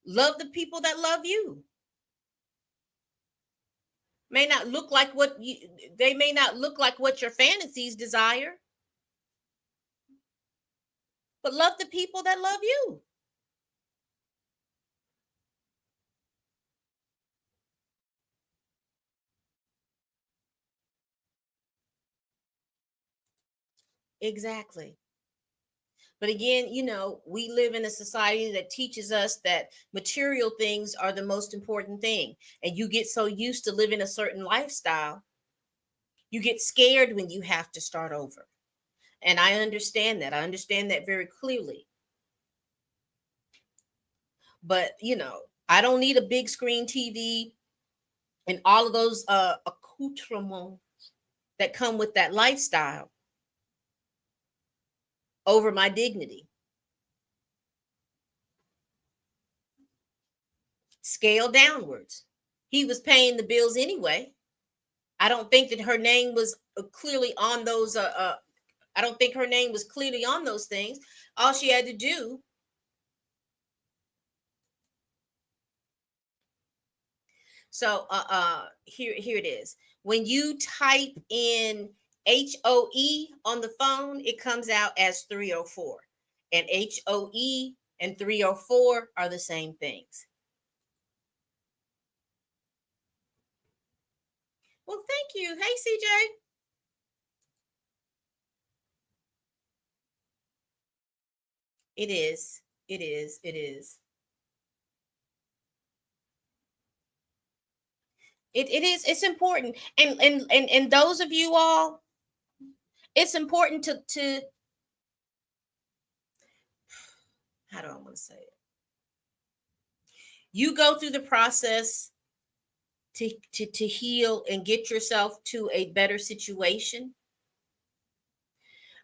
[SPEAKER 1] Love the people that love you. May not look like what you, they may not look like what your fantasies desire, but love the people that love you. Exactly. But again, we live in a society that teaches us that material things are the most important thing. And you get so used to living a certain lifestyle, you get scared when you have to start over. And I understand that. I understand that very clearly. But, I don't need a big screen TV and all of those accoutrements that come with that lifestyle over my dignity. Scale downwards. He was paying the bills anyway. I don't think that her name was clearly on those. I don't think her name was clearly on those things. All she had to do. So here it is. When you type in HOE on the phone, it comes out as 304, and HOE and 304 are the same things. Well, thank you. Hey, CJ. It is. It is. It is. It is. It's important. And those of you all, it's important to how do I want to say it? You go through the process to heal and get yourself to a better situation.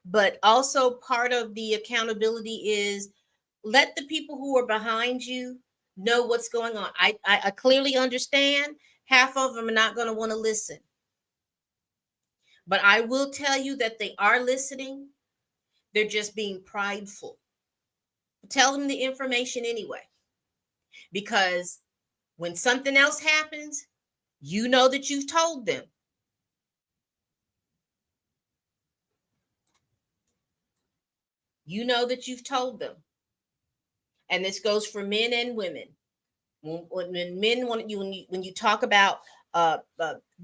[SPEAKER 1] But also part of the accountability is let the people who are behind you know what's going on. I clearly understand half of them are not going to want to listen. But I will tell you that they are listening. They're just being prideful. Tell them the information anyway. Because when something else happens, you know that you've told them. You know that you've told them. And this goes for men and women. When men want you, when you talk about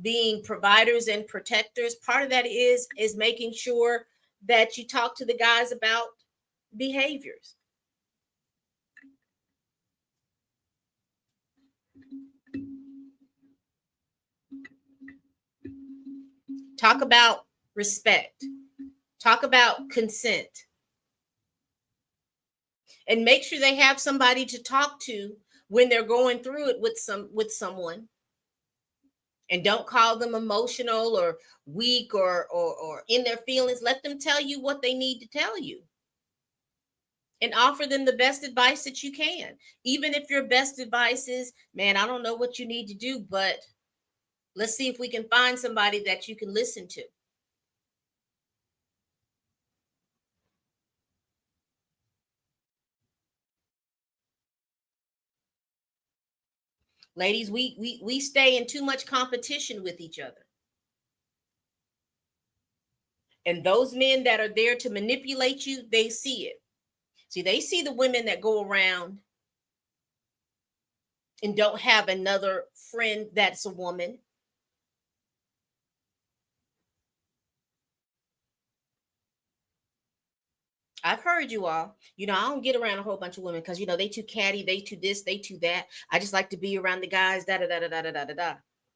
[SPEAKER 1] being providers and protectors, part of that is making sure that you talk to the guys about behaviors. Talk about respect. Talk about consent. And make sure they have somebody to talk to when they're going through it with someone. And don't call them emotional or weak or in their feelings. Let them tell you what they need to tell you. And offer them the best advice that you can. Even if your best advice is, man, I don't know what you need to do, but let's see if we can find somebody that you can listen to. Ladies, we stay in too much competition with each other. And those men that are there to manipulate you, they see it. See, they see the women that go around and don't have another friend that's a woman. I've heard you all. I don't get around a whole bunch of women because they too catty, they too this, they too that. I just like to be around the guys. Da da da da da da da da. Da.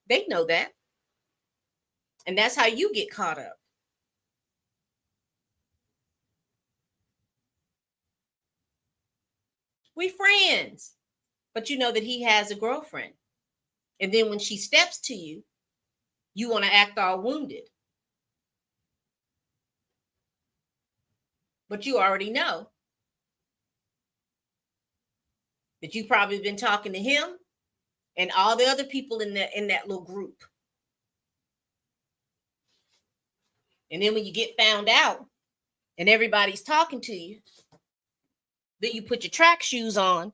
[SPEAKER 1] They know that, and that's how you get caught up. We friends, but you know that he has a girlfriend, and then when she steps to you, you want to act all wounded, but you already know that you probably been talking to him and all the other people in that little group. And then when you get found out and everybody's talking to you, then you put your track shoes on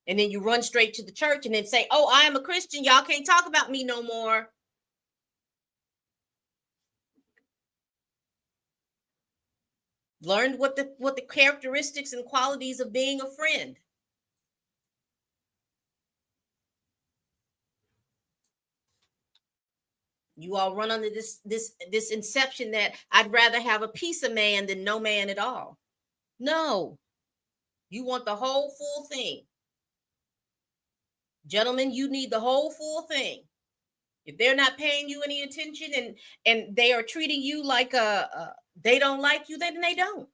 [SPEAKER 1] and then you run straight to the church and then say, "Oh, I am a Christian. Y'all can't talk about me no more." Learned what the characteristics and qualities of being a friend. You all run under this inception that I'd rather have a piece of man than no man at all. No, you want the whole full thing. Gentlemen, you need the whole full thing. If they're not paying you any attention and they are treating you like they don't like you, then they don't.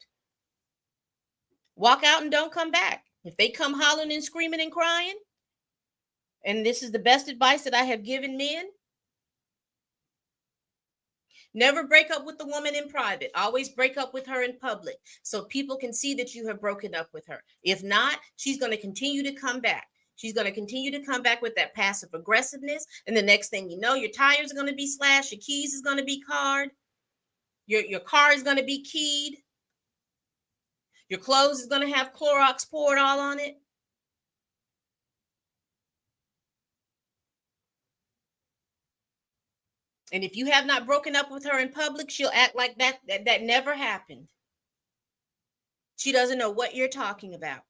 [SPEAKER 1] Walk out and don't come back. If they come hollering and screaming and crying, and this is the best advice that I have given men, never break up with the woman in private. Always break up with her in public so people can see that you have broken up with her. If not, she's going to continue to come back. She's going to continue to come back with that passive aggressiveness. And the next thing you know, your tires are going to be slashed. Your keys is going to be carded. Your car is going to be keyed. Your clothes is going to have Clorox poured all on it. And if you have not broken up with her in public, she'll act like that never happened. She doesn't know what you're talking about.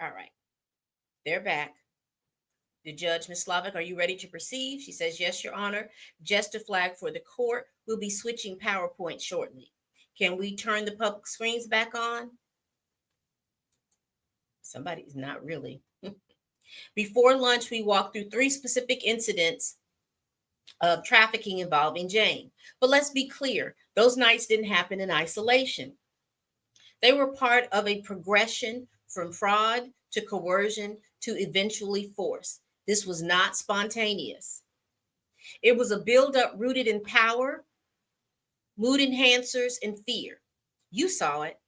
[SPEAKER 1] All right. They're back. The judge, Ms. Slavic, are you ready to proceed? She says, yes, Your Honor. Just a flag for the court. We'll be switching PowerPoint shortly. Can we turn the public screens back on? Somebody's not really. Before lunch, we walked through 3 specific incidents of trafficking involving Jane. But let's be clear, those nights didn't happen in isolation. They were part of a progression from fraud to coercion to eventually force. This was not spontaneous. It was a buildup rooted in power, mood enhancers, and fear. You saw it.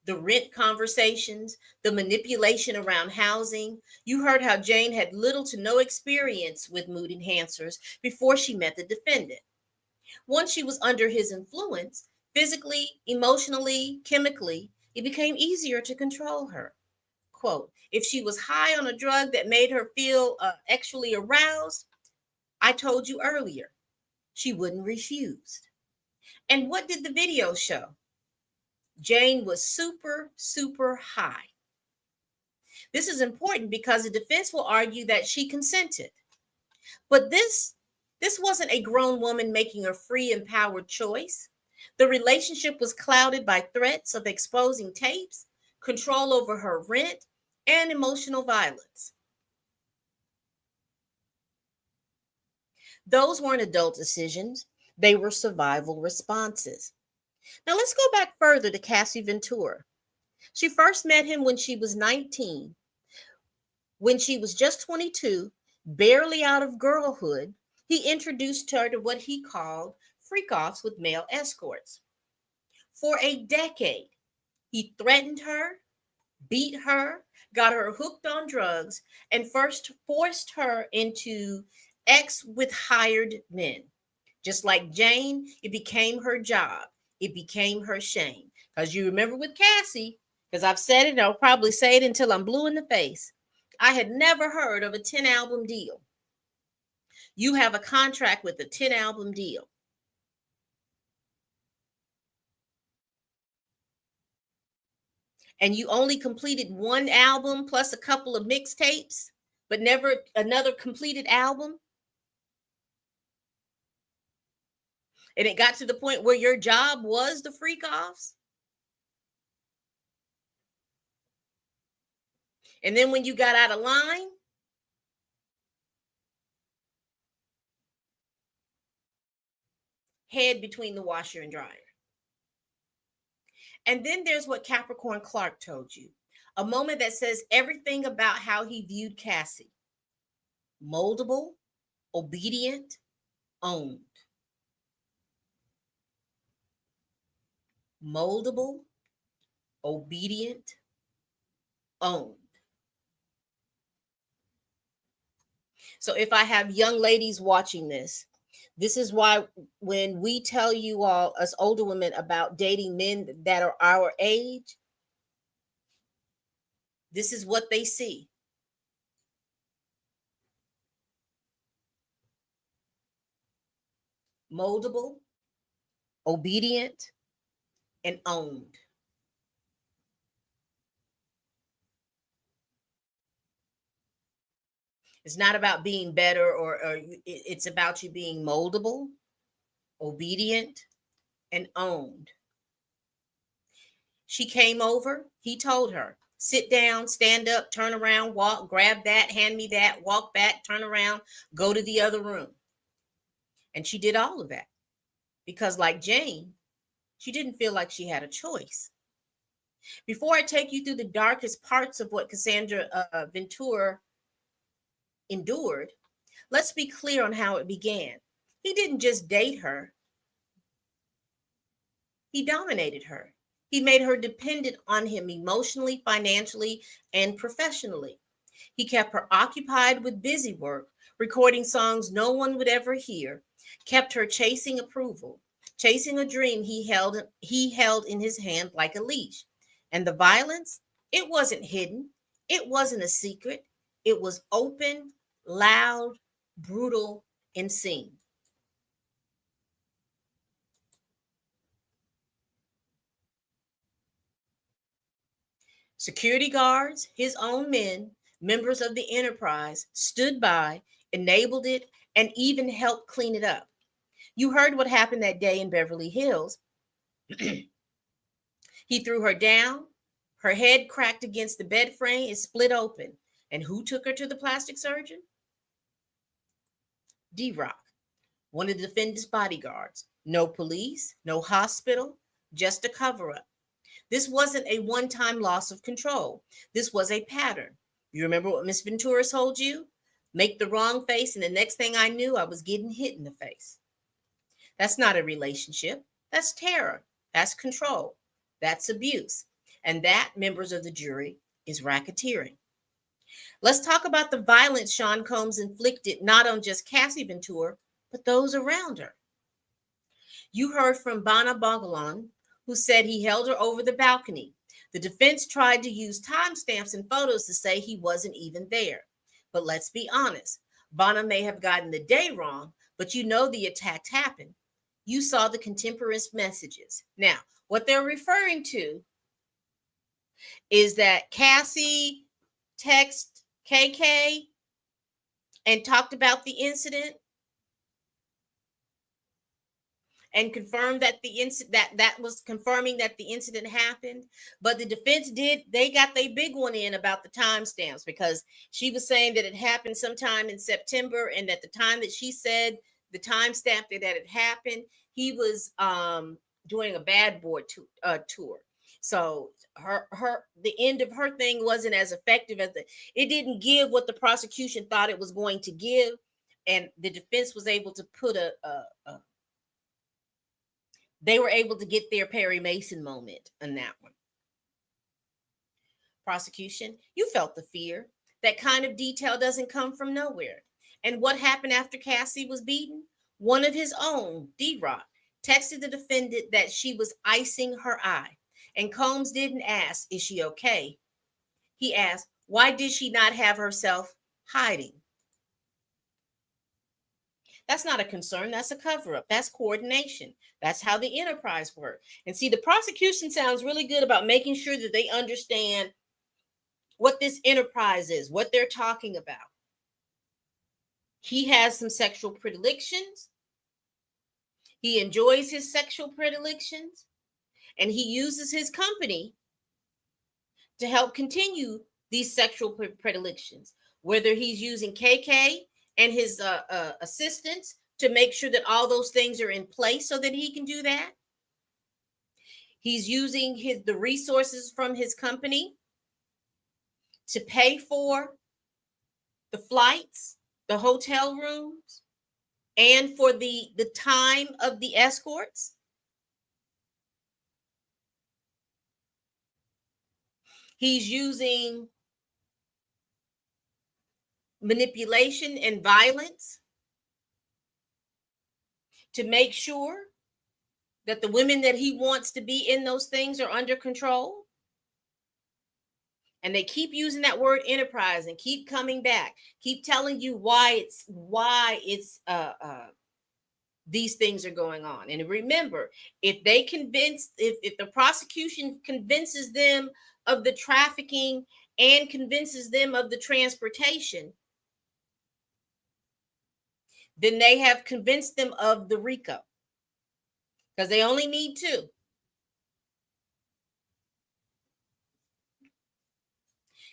[SPEAKER 1] The rent conversations, the manipulation around housing. You heard how Jane had little to no experience with mood enhancers before she met the defendant. Once she was under his influence, physically, emotionally, chemically, it became easier to control her. Quote, if she was high on a drug that made her feel actually aroused, I told you earlier, she wouldn't refuse. And what did the video show? Jane was super, super high. This is important because the defense will argue that she consented. But this wasn't a grown woman making a free, empowered choice. The relationship was clouded by threats of exposing tapes, control over her rent, and emotional violence. Those weren't adult decisions. They were survival responses. Now let's go back further to Cassie Ventura. She first met him when she was 19. When she was just 22, barely out of girlhood, he introduced her to what he called freak-offs with male escorts. For a decade, he threatened her, beat her, got her hooked on drugs, and first forced her into X with hired men. Just like Jane, it became her job. It became her shame. Because you remember with Cassie, because I've said it and I'll probably say it until I'm blue in the face. I had never heard of a 10-album deal. You have a contract with a 10-album deal. And you only completed one album plus a couple of mixtapes, but never another completed album. And it got to the point where your job was the freak offs. And then when you got out of line, head between the washer and dryer. And then there's what Capricorn Clark told you, a moment that says everything about how he viewed Cassie: moldable, obedient, owned. Moldable, obedient, owned. So if I have young ladies watching this, this is why when we tell you all, us older women, about dating men that are our age, this is what they see. Moldable, obedient, and owned. It's not about being better, or it's about you being moldable, obedient, and owned. She came over. He told her, sit down, stand up, turn around, walk, grab that, hand me that, walk back, turn around, go to the other room. And she did all of that because, like Jane, she didn't feel like she had a choice. Before I take you through the darkest parts of what Cassandra Ventura endured, let's be clear on how it began. He didn't just date her, he dominated her. He made her dependent on him emotionally, financially, and professionally. He kept her occupied with busy work, recording songs no one would ever hear, kept her chasing approval, chasing a dream he held in his hand like a leash. And the violence, it wasn't hidden, it wasn't a secret, it was open, loud, brutal, and seen. Security guards, his own men, members of the enterprise, stood by, enabled it, and even helped clean it up. You heard what happened that day in Beverly Hills. He threw her down. Her head cracked against the bed frame. It split open. And who took her to the plastic surgeon? D-Rock, one of the defendant's bodyguards. No police, no hospital, just a cover-up. This wasn't a one-time loss of control. This was a pattern. You remember what Miss Ventura told you? Make the wrong face, and the next thing I knew, I was getting hit in the face. That's not a relationship. That's terror. That's control. That's abuse. And that, members of the jury, is racketeering. Let's talk about the violence Sean Combs inflicted not on just Cassie Ventura, but those around her. You heard from Bana Bogolan, who said he held her over the balcony. The defense tried to use timestamps and photos to say he wasn't even there. But let's be honest, Bana may have gotten the day wrong, but you know the attack happened. You saw the contemporaneous messages. Now, what they're referring to is that Cassie texted KK and talked about the incident and confirmed that the incident that was confirming that the incident happened. But the defense they got their big one in about the timestamps, because she was saying that it happened sometime in September, and at the time that she said the timestamp that it happened, he was doing a bad boy tour. So the end of her thing wasn't as effective as it didn't give what the prosecution thought it was going to give, and the defense was able to put they were able to get their Perry Mason moment on that one. Prosecution, you felt the fear. That kind of detail doesn't come from nowhere. And what happened after Cassie was beaten? One of his own, D-Rock, texted the defendant that she was icing her eye. And Combs didn't ask, is she okay? He asked, why did she not have herself hiding? That's not a concern. That's a cover-up. That's coordination. That's how the enterprise works. And see, the prosecution sounds really good about making sure that they understand what this enterprise is, what they're talking about. He has some sexual predilections. He enjoys his sexual predilections, and he uses his company to help continue these sexual predilections, whether he's using KK and his assistants to make sure that all those things are in place so that he can do that. He's using the resources from his company to pay for the flights, the hotel rooms, and for the time of the escorts. He's using manipulation and violence to make sure that the women that he wants to be in those things are under control. And they keep using that word enterprise and keep coming back, keep telling you why it's these things are going on. And remember, if the prosecution convinces them of the trafficking and convinces them of the transportation, then they have convinced them of the RICO, because they only need two.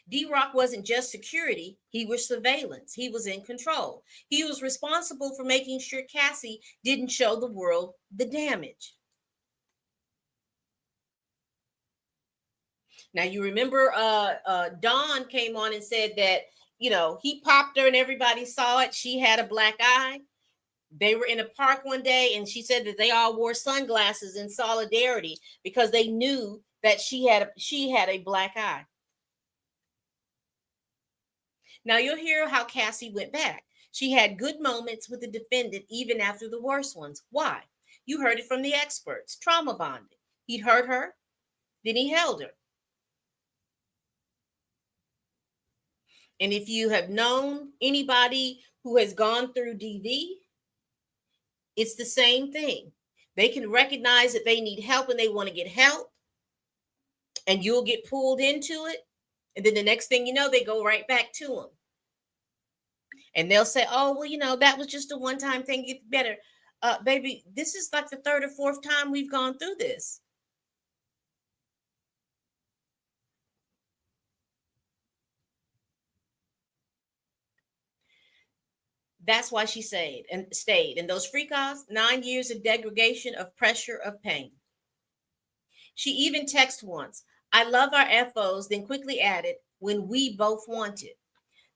[SPEAKER 1] D-Rock wasn't just security, he was surveillance. He was in control. He was responsible for making sure Cassie didn't show the world the damage. Now, you remember Dawn came on and said that, he popped her and everybody saw it. She had a black eye. They were in a park one day, and she said that they all wore sunglasses in solidarity because they knew that she had a black eye. Now, you'll hear how Cassie went back. She had good moments with the defendant even after the worst ones. Why? You heard it from the experts. Trauma bonding. He'd hurt her, then he held her. And if you have known anybody who has gone through DV, it's the same thing. They can recognize that they need help and they want to get help, and you'll get pulled into it. And then the next thing you know, they go right back to them. And they'll say, oh, well, that was just a one-time thing. Get better. Baby, this is like the third or fourth time we've gone through this. That's why she stayed. And those freak offs, 9 years of degradation, of pressure, of pain. She even texted once, I love our FOs, then quickly added, when we both wanted.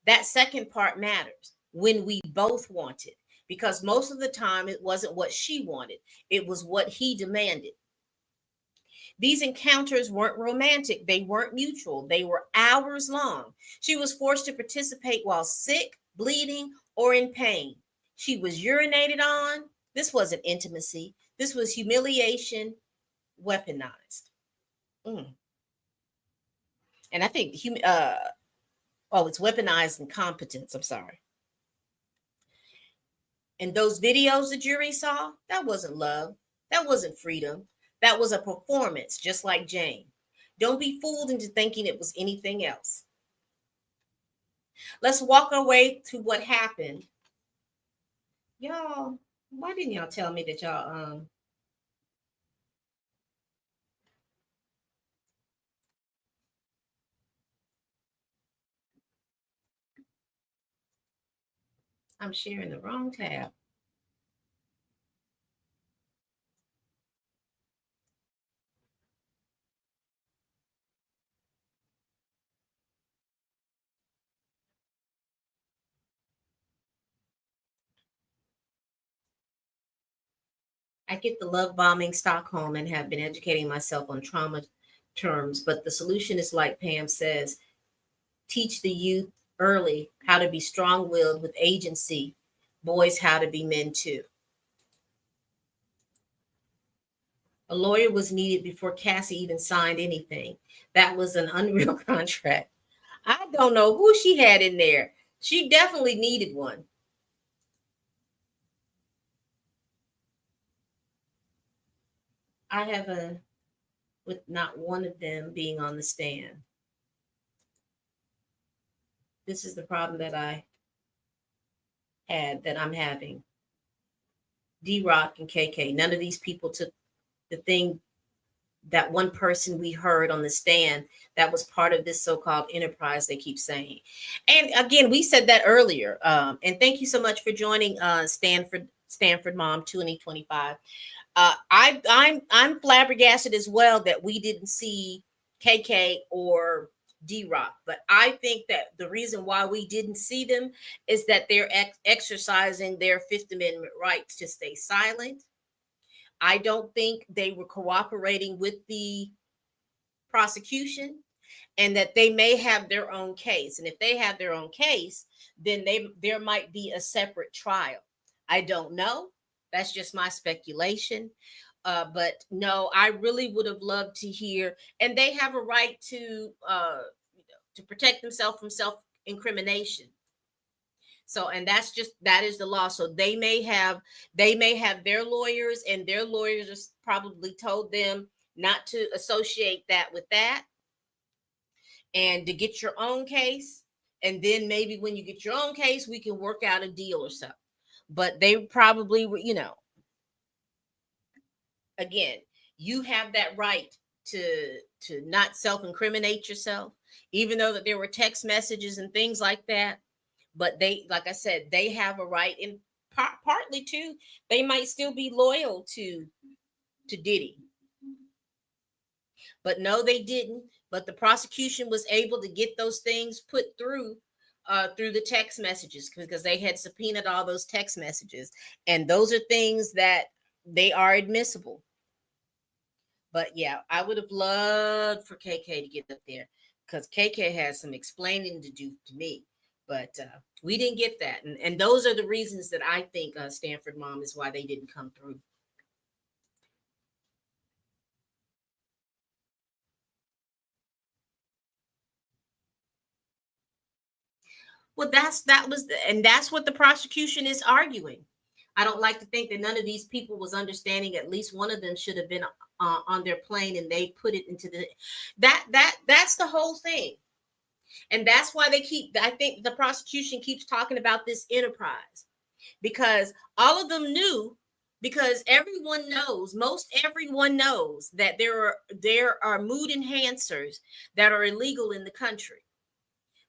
[SPEAKER 1] That second part matters, when we both wanted, because most of the time it wasn't what she wanted. It was what he demanded. These encounters weren't romantic. They weren't mutual. They were hours long. She was forced to participate while sick, bleeding, or in pain. She was urinated on. This wasn't intimacy. This was humiliation weaponized. And I think it's weaponized incompetence. I'm sorry. And those videos the jury saw, that wasn't love. That wasn't freedom. That was a performance, just like Jane. Don't be fooled into thinking it was anything else. Let's walk our way to what happened. Y'all, why didn't y'all tell me that y'all I'm sharing the wrong tab. I get the love bombing Stockholm and have been educating myself on trauma terms, but the solution is like Pam says, teach the youth early how to be strong-willed with agency, boys how to be men too. A lawyer was needed before Cassie even signed anything. That was an unreal contract. I don't know who she had in there. She definitely needed one. I have with not one of them being on the stand. This is the problem that I'm having. D-Rock and KK. None of these people took the thing, that one person we heard on the stand that was part of this so-called enterprise they keep saying. And again, we said that earlier. And thank you so much for joining Stanford Mom 2025. I'm flabbergasted as well that we didn't see KK or D-Rock, but I think that the reason why we didn't see them is that they're exercising their Fifth Amendment rights to stay silent. I don't think they were cooperating with the prosecution, and that they may have their own case. And if they have their own case, then there might be a separate trial. I don't know. That's just my speculation. But no, I really would have loved to hear, and they have a right to protect themselves from self-incrimination. So, and that is the law. So they may have their lawyers, and their lawyers have probably told them not to associate that with that, and to get your own case. And then maybe when you get your own case, we can work out a deal or something. But they probably, again, you have that right to not self-incriminate yourself, even though that there were text messages and things like that. But they, like I said, they have a right, and partly too, they might still be loyal to Diddy. But no, they didn't. But the prosecution was able to get those things put through the text messages, because they had subpoenaed all those text messages, and those are things that they are admissible. But yeah, I would have loved for KK to get up there, because KK has some explaining to do to me. But we didn't get that. And those are the reasons that I think Stanford Mom is why they didn't come through. Well, that's what the prosecution is arguing. I don't like to think that none of these people was understanding. At least one of them should have been on their plane, and they put it into that's the whole thing. And that's why I think the prosecution keeps talking about this enterprise, because all of them knew, because most everyone knows that there are mood enhancers that are illegal in the country,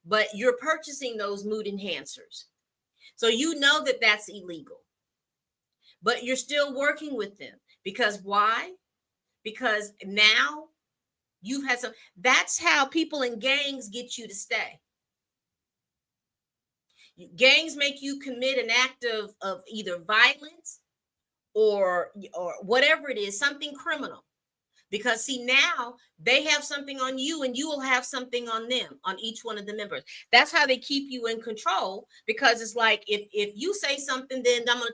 [SPEAKER 1] but you're purchasing those mood enhancers. So you know that that's illegal, but you're still working with them. Because why? Because now you've had some, that's how people in gangs get you to stay. Gangs make you commit an act of either violence or whatever it is, something criminal. Because see, now they have something on you, and you will have something on them, on each one of the members. That's how they keep you in control, because it's like, if you say something, then I'm going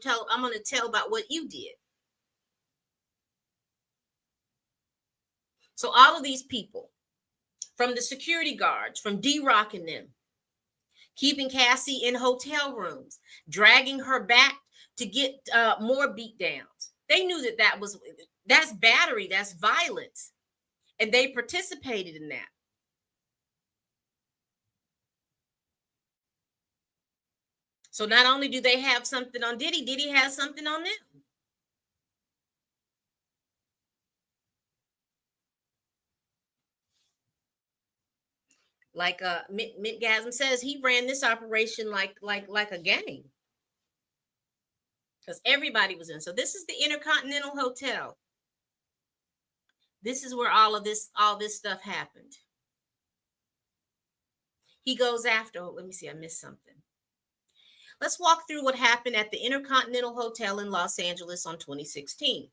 [SPEAKER 1] to tell about what you did. So all of these people, from the security guards, from D-Rock and them, keeping Cassie in hotel rooms, dragging her back to get more beat downs. They knew that's battery, that's violence, and they participated in that. So not only do they have something on Diddy, Diddy has something on them. Like Mintgasm says, he ran this operation like a gang, because everybody was in. So this is the Intercontinental Hotel. This is where all this stuff happened. He goes after, let me see, I missed something. Let's walk through what happened at the Intercontinental Hotel in Los Angeles on 2016.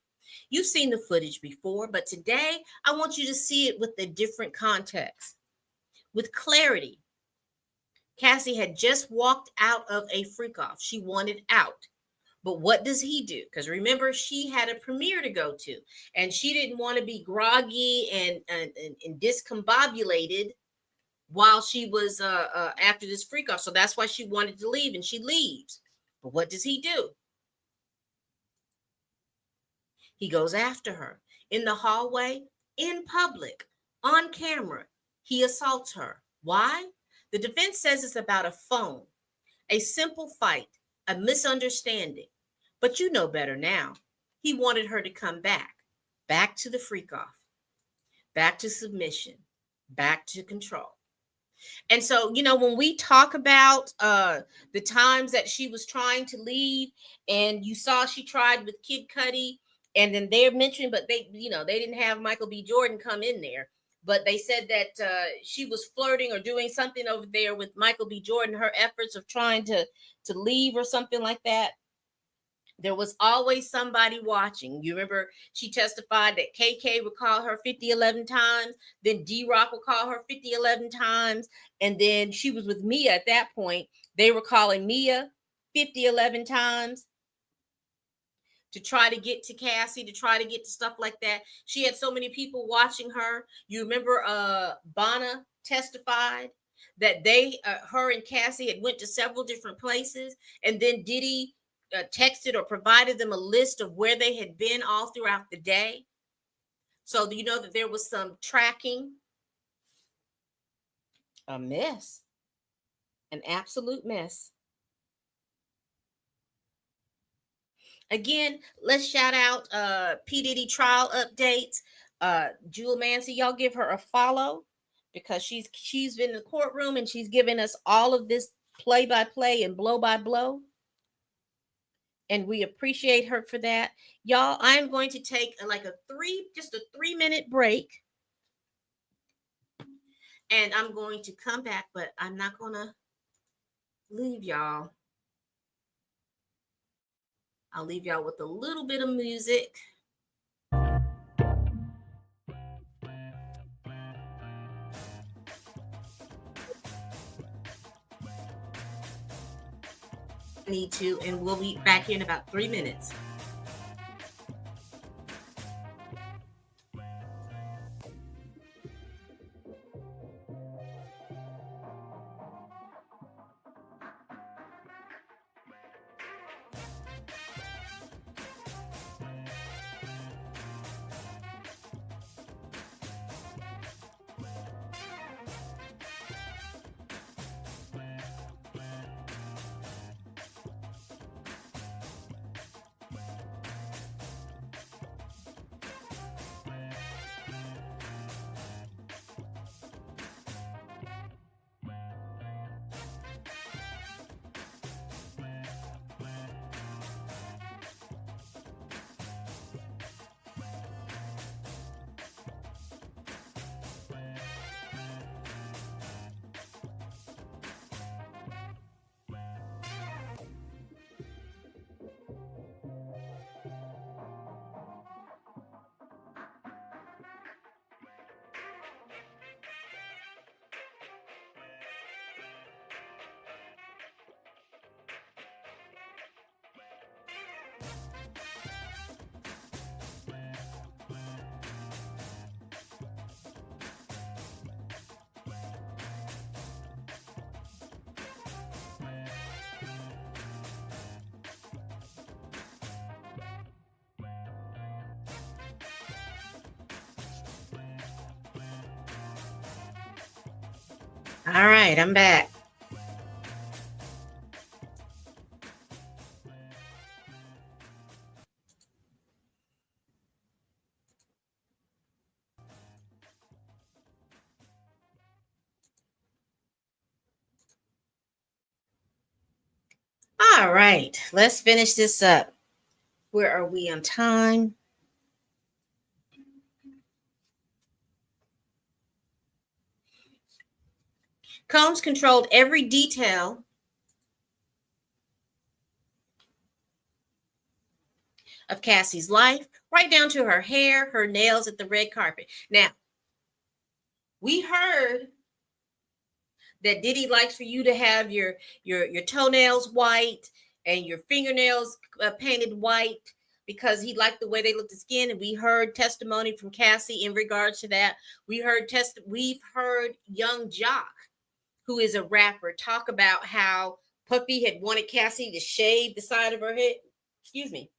[SPEAKER 1] You've seen the footage before, but today I want you to see it with a different context, with clarity. Cassie had just walked out of a freak off. She wanted out. But what does he do? Because remember, she had a premiere to go to, and she didn't want to be groggy and discombobulated while she was after this freak off. So that's why she wanted to leave, and she leaves. But what does he do? He goes after her in the hallway, in public, on camera. He assaults her. Why? The defense says it's about a phone, a simple fight, a misunderstanding. But you know better now. He wanted her to come back to the freak off, back to submission, back to control. And so, when we talk about the times that she was trying to leave, and you saw she tried with Kid Cudi, and then they're mentioning, but they didn't have Michael B. Jordan come in there. But they said that she was flirting or doing something over there with Michael B. Jordan, her efforts of trying to leave or something like that. There was always somebody watching. You remember she testified that KK would call her 50, 11 times. Then D-Rock would call her 50, 11 times. And then she was with Mia at that point. They were calling Mia 50, 11 times to try to get to Cassie, to try to get to stuff like that. She had so many people watching her. You remember Bonna testified that her and Cassie had went to several different places. And then Diddy texted or provided them a list of where they had been all throughout the day. So you know that there was some tracking. A mess. An absolute mess. Again, let's shout out P. Diddy trial updates. Jewel Mancy, y'all give her a follow, because she's been in the courtroom and she's given us all of this play by play and blow by blow. And we appreciate her for that. Y'all, I'm going to take just a 3-minute break. And I'm going to come back, but I'm not going to leave y'all. I'll leave y'all with a little bit of music. Need to, and we'll be back in about 3 minutes. All right, I'm back. All right, let's finish this up. Where are we on time? Combs controlled every detail of Cassie's life, right down to her hair, her nails at the red carpet. Now, we heard that Diddy likes for you to have your toenails white and your fingernails painted white, because he liked the way they looked at skin. And we heard testimony from Cassie in regards to that. We've heard Young Jock, who is a rapper, talk about how Puffy had wanted Cassie to shave the side of her head. Excuse me.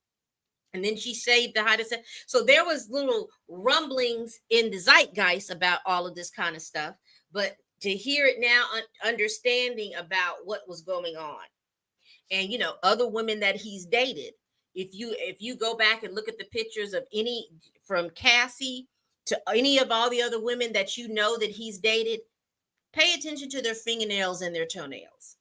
[SPEAKER 1] And then she shaved the height of it. So there was little rumblings in the zeitgeist about all of this kind of stuff. But to hear it now, understanding about what was going on, and other women that he's dated, if you go back and look at the pictures of any from Cassie to any of all the other women that you know that he's dated, pay attention to their fingernails and their toenails.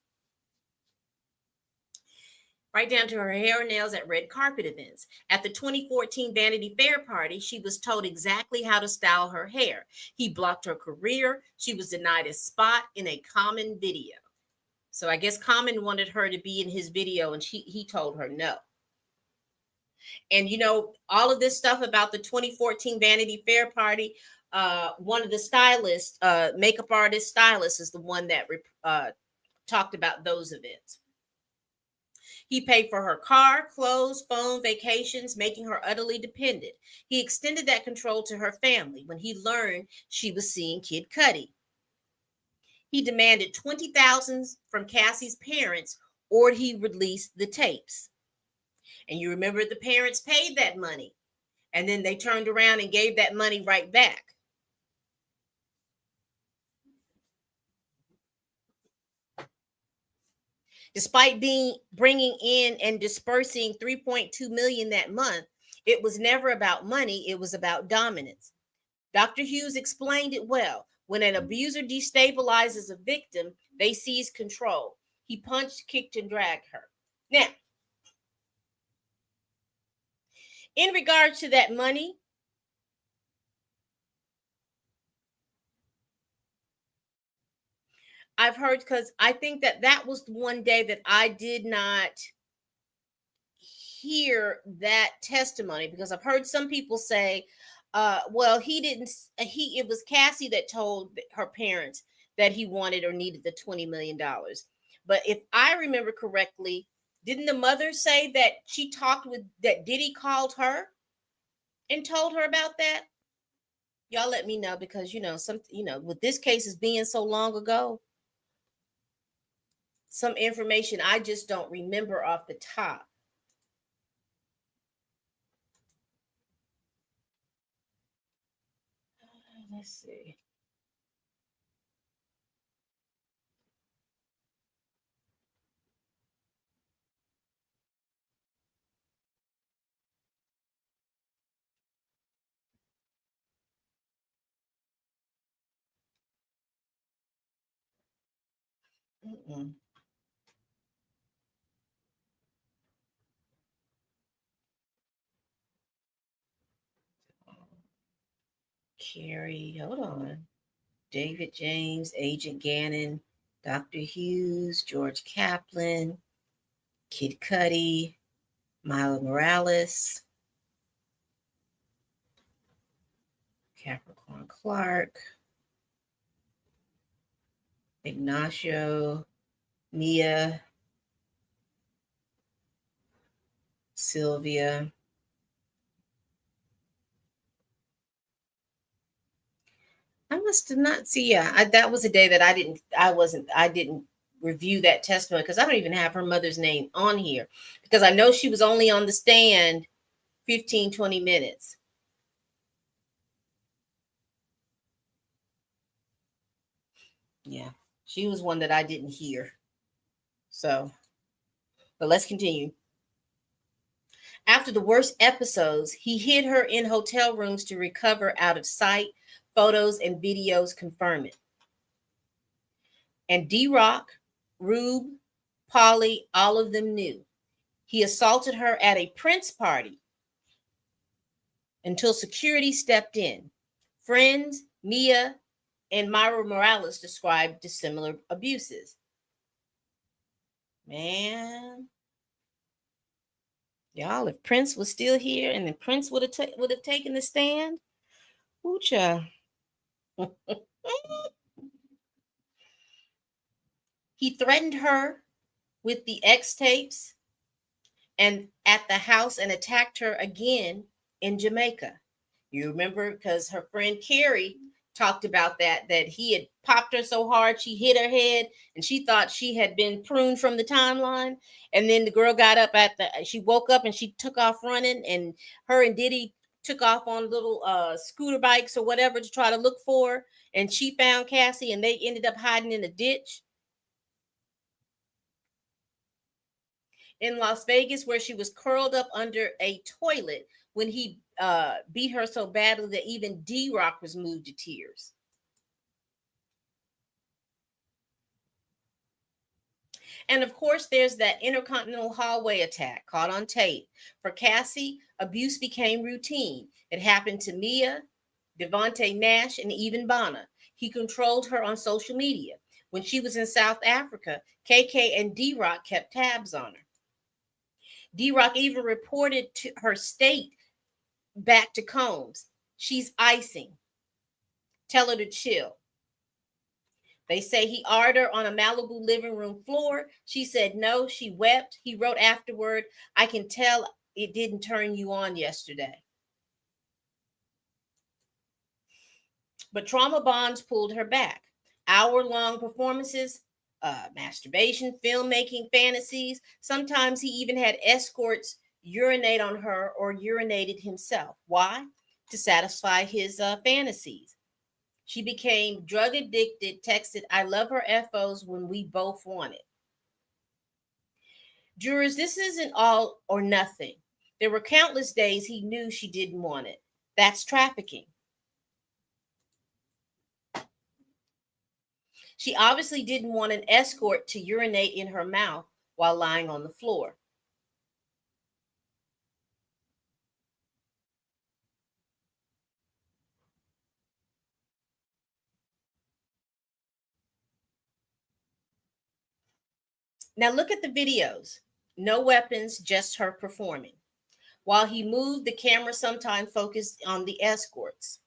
[SPEAKER 1] Right down to her hair and nails at red carpet events. At the 2014 Vanity Fair party, she was told exactly how to style her hair. He blocked her career. She was denied a spot in a Common video. So I guess Common wanted her to be in his video, and he told her no. And you know, all of this stuff about the 2014 Vanity Fair party, one of the stylists, makeup artist stylist, is the one that talked about those events. He paid for her car, clothes, phone, vacations, making her utterly dependent. He extended that control to her family when he learned she was seeing Kid Cudi. He demanded $20,000 from Cassie's parents, or he released the tapes. And you remember the parents paid that money, and then they turned around and gave that money right back. Despite bringing in and dispersing 3.2 million that month, it was never about money, it was about dominance. Dr. Hughes explained it well. When an abuser destabilizes a victim, they seize control. He punched, kicked, and dragged her. Now, in regards to that money, I've heard, because I think that was the one day that I did not hear that testimony, because I've heard some people say, well, it was Cassie that told her parents that he wanted or needed the $20 million. But if I remember correctly, didn't the mother say that that Diddy called her and told her about that? Y'all let me know, because with this case as being so long ago, some information I just don't remember off the top. Let's see. Mm-mm. Carrie, hold on. David James, Agent Gannon, Dr. Hughes, George Kaplan, Kid Cudi, Milo Morales, Capricorn Clark, Ignacio, Mia, Sylvia. I must have not see. Yeah, that was a day that I didn't review that testimony, because I don't even have her mother's name on here, because I know she was only on the stand 15, 20 minutes. Yeah, she was one that I didn't hear. So, but let's continue. After the worst episodes, he hid her in hotel rooms to recover out of sight. Photos and videos confirm it. And D-Rock, Rube, Polly, all of them knew. He assaulted her at a Prince party until security stepped in. Friends, Mia, and Myra Morales described dissimilar abuses. Man, y'all, if Prince was still here and then Prince would have taken the stand, oocha. He threatened her with the X tapes and at the house, and attacked her again in Jamaica. You remember, because her friend Carrie talked about that he had popped her so hard she hit her head and she thought she had been pruned from the timeline. And then the girl got up she woke up and she took off running, and her and Diddy took off on little scooter bikes or whatever to try to look for her. And she found Cassie and they ended up hiding in a ditch. in Las Vegas, where she was curled up under a toilet when he beat her so badly that even D-Rock was moved to tears. And of course, there's that Intercontinental Hallway attack caught on tape. For Cassie, abuse became routine. It happened to Mia, Devontae Nash, and even Bonna. He controlled her on social media. When she was in South Africa, KK and D-Rock kept tabs on her. D-Rock even reported to her state back to Combs. She's icing. Tell her to chill. They say he ordered her on a Malibu living room floor. She said no. She wept. He wrote afterward, I can tell it didn't turn you on yesterday. But trauma bonds pulled her back. Hour-long performances, masturbation, filmmaking fantasies. Sometimes he even had escorts urinate on her or urinated himself. Why? To satisfy his fantasies. She became drug addicted, texted, I love her FOs when we both want it. Jurors, this isn't all or nothing. There were countless days he knew she didn't want it. That's trafficking. She obviously didn't want an escort to urinate in her mouth while lying on the floor. Now look at the videos. No weapons, just her performing. While he moved, the camera sometimes focused on the escorts.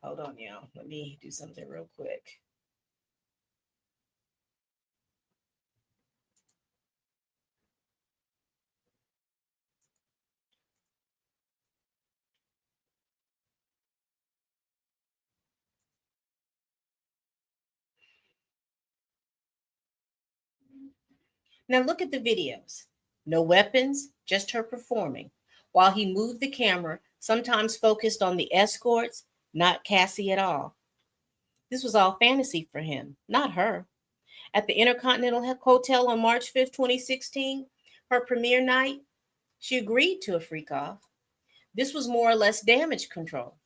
[SPEAKER 1] Hold on, y'all. Let me do something real quick. Now look at the videos. No weapons, just her performing. While he moved the camera, sometimes focused on the escorts, not Cassie at all. This was all fantasy for him, not her. At the Intercontinental Hotel on March 5th, 2016, her premiere night, she agreed to a freak off. This was more or less damage control.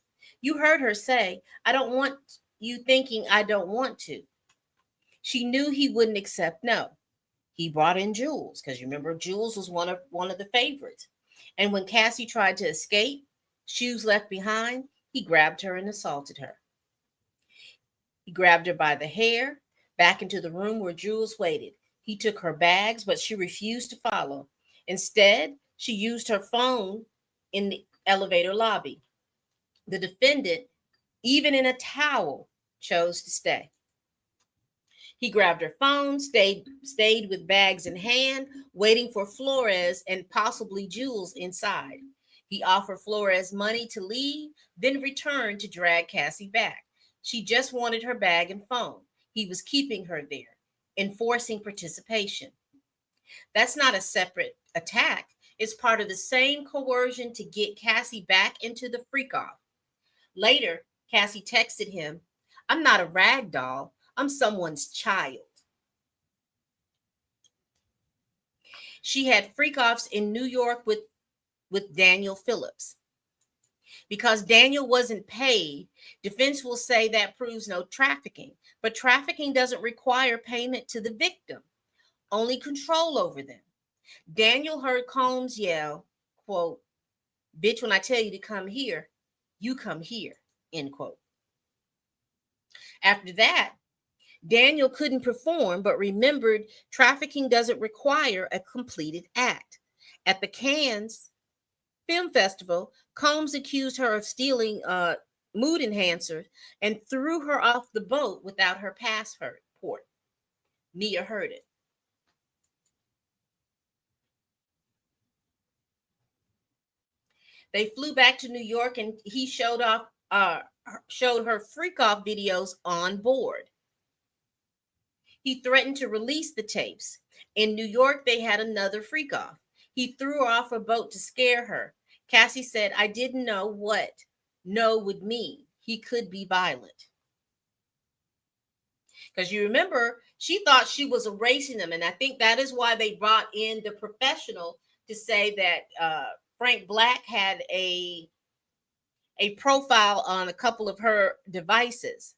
[SPEAKER 1] You heard her say, I don't want you thinking I don't want to. She knew he wouldn't accept no. He brought in Jules because you remember Jules was one of the favorites. And when Cassie tried to escape, shoes left behind, he grabbed her and assaulted her. He grabbed her by the hair, back into the room where Jules waited. He took her bags, but she refused to follow. Instead, she used her phone in the elevator lobby. The defendant, even in a towel, chose to stay. He grabbed her phone, stayed with bags in hand, waiting for Flores and possibly Jules inside. He offered Flores money to leave, then returned to drag Cassie back. She just wanted her bag and phone. He was keeping her there, enforcing participation. That's not a separate attack. It's part of the same coercion to get Cassie back into the freak off. Later, Cassie texted him, I'm not a rag doll. I'm someone's child. She had freak offs in New York with Daniel Phillips. Because Daniel wasn't paid, defense will say that proves no trafficking. But trafficking doesn't require payment to the victim, only control over them. Daniel heard Combs yell, quote, bitch, when I tell you to come here, you come here, end quote. After that, Daniel couldn't perform, but remembered trafficking doesn't require a completed act. At the Cannes Film Festival, Combs accused her of stealing mood enhancers and threw her off the boat without her passport. Mia heard it. They flew back to New York, and he showed her freak off videos on board. He threatened to release the tapes. In New York, they had another freak off. He threw her off a boat to scare her. Cassie said, I didn't know what no would mean. He could be violent. Because you remember, she thought she was erasing them. And I think that is why they brought in the professional to say that Frank Black had a profile on a couple of her devices.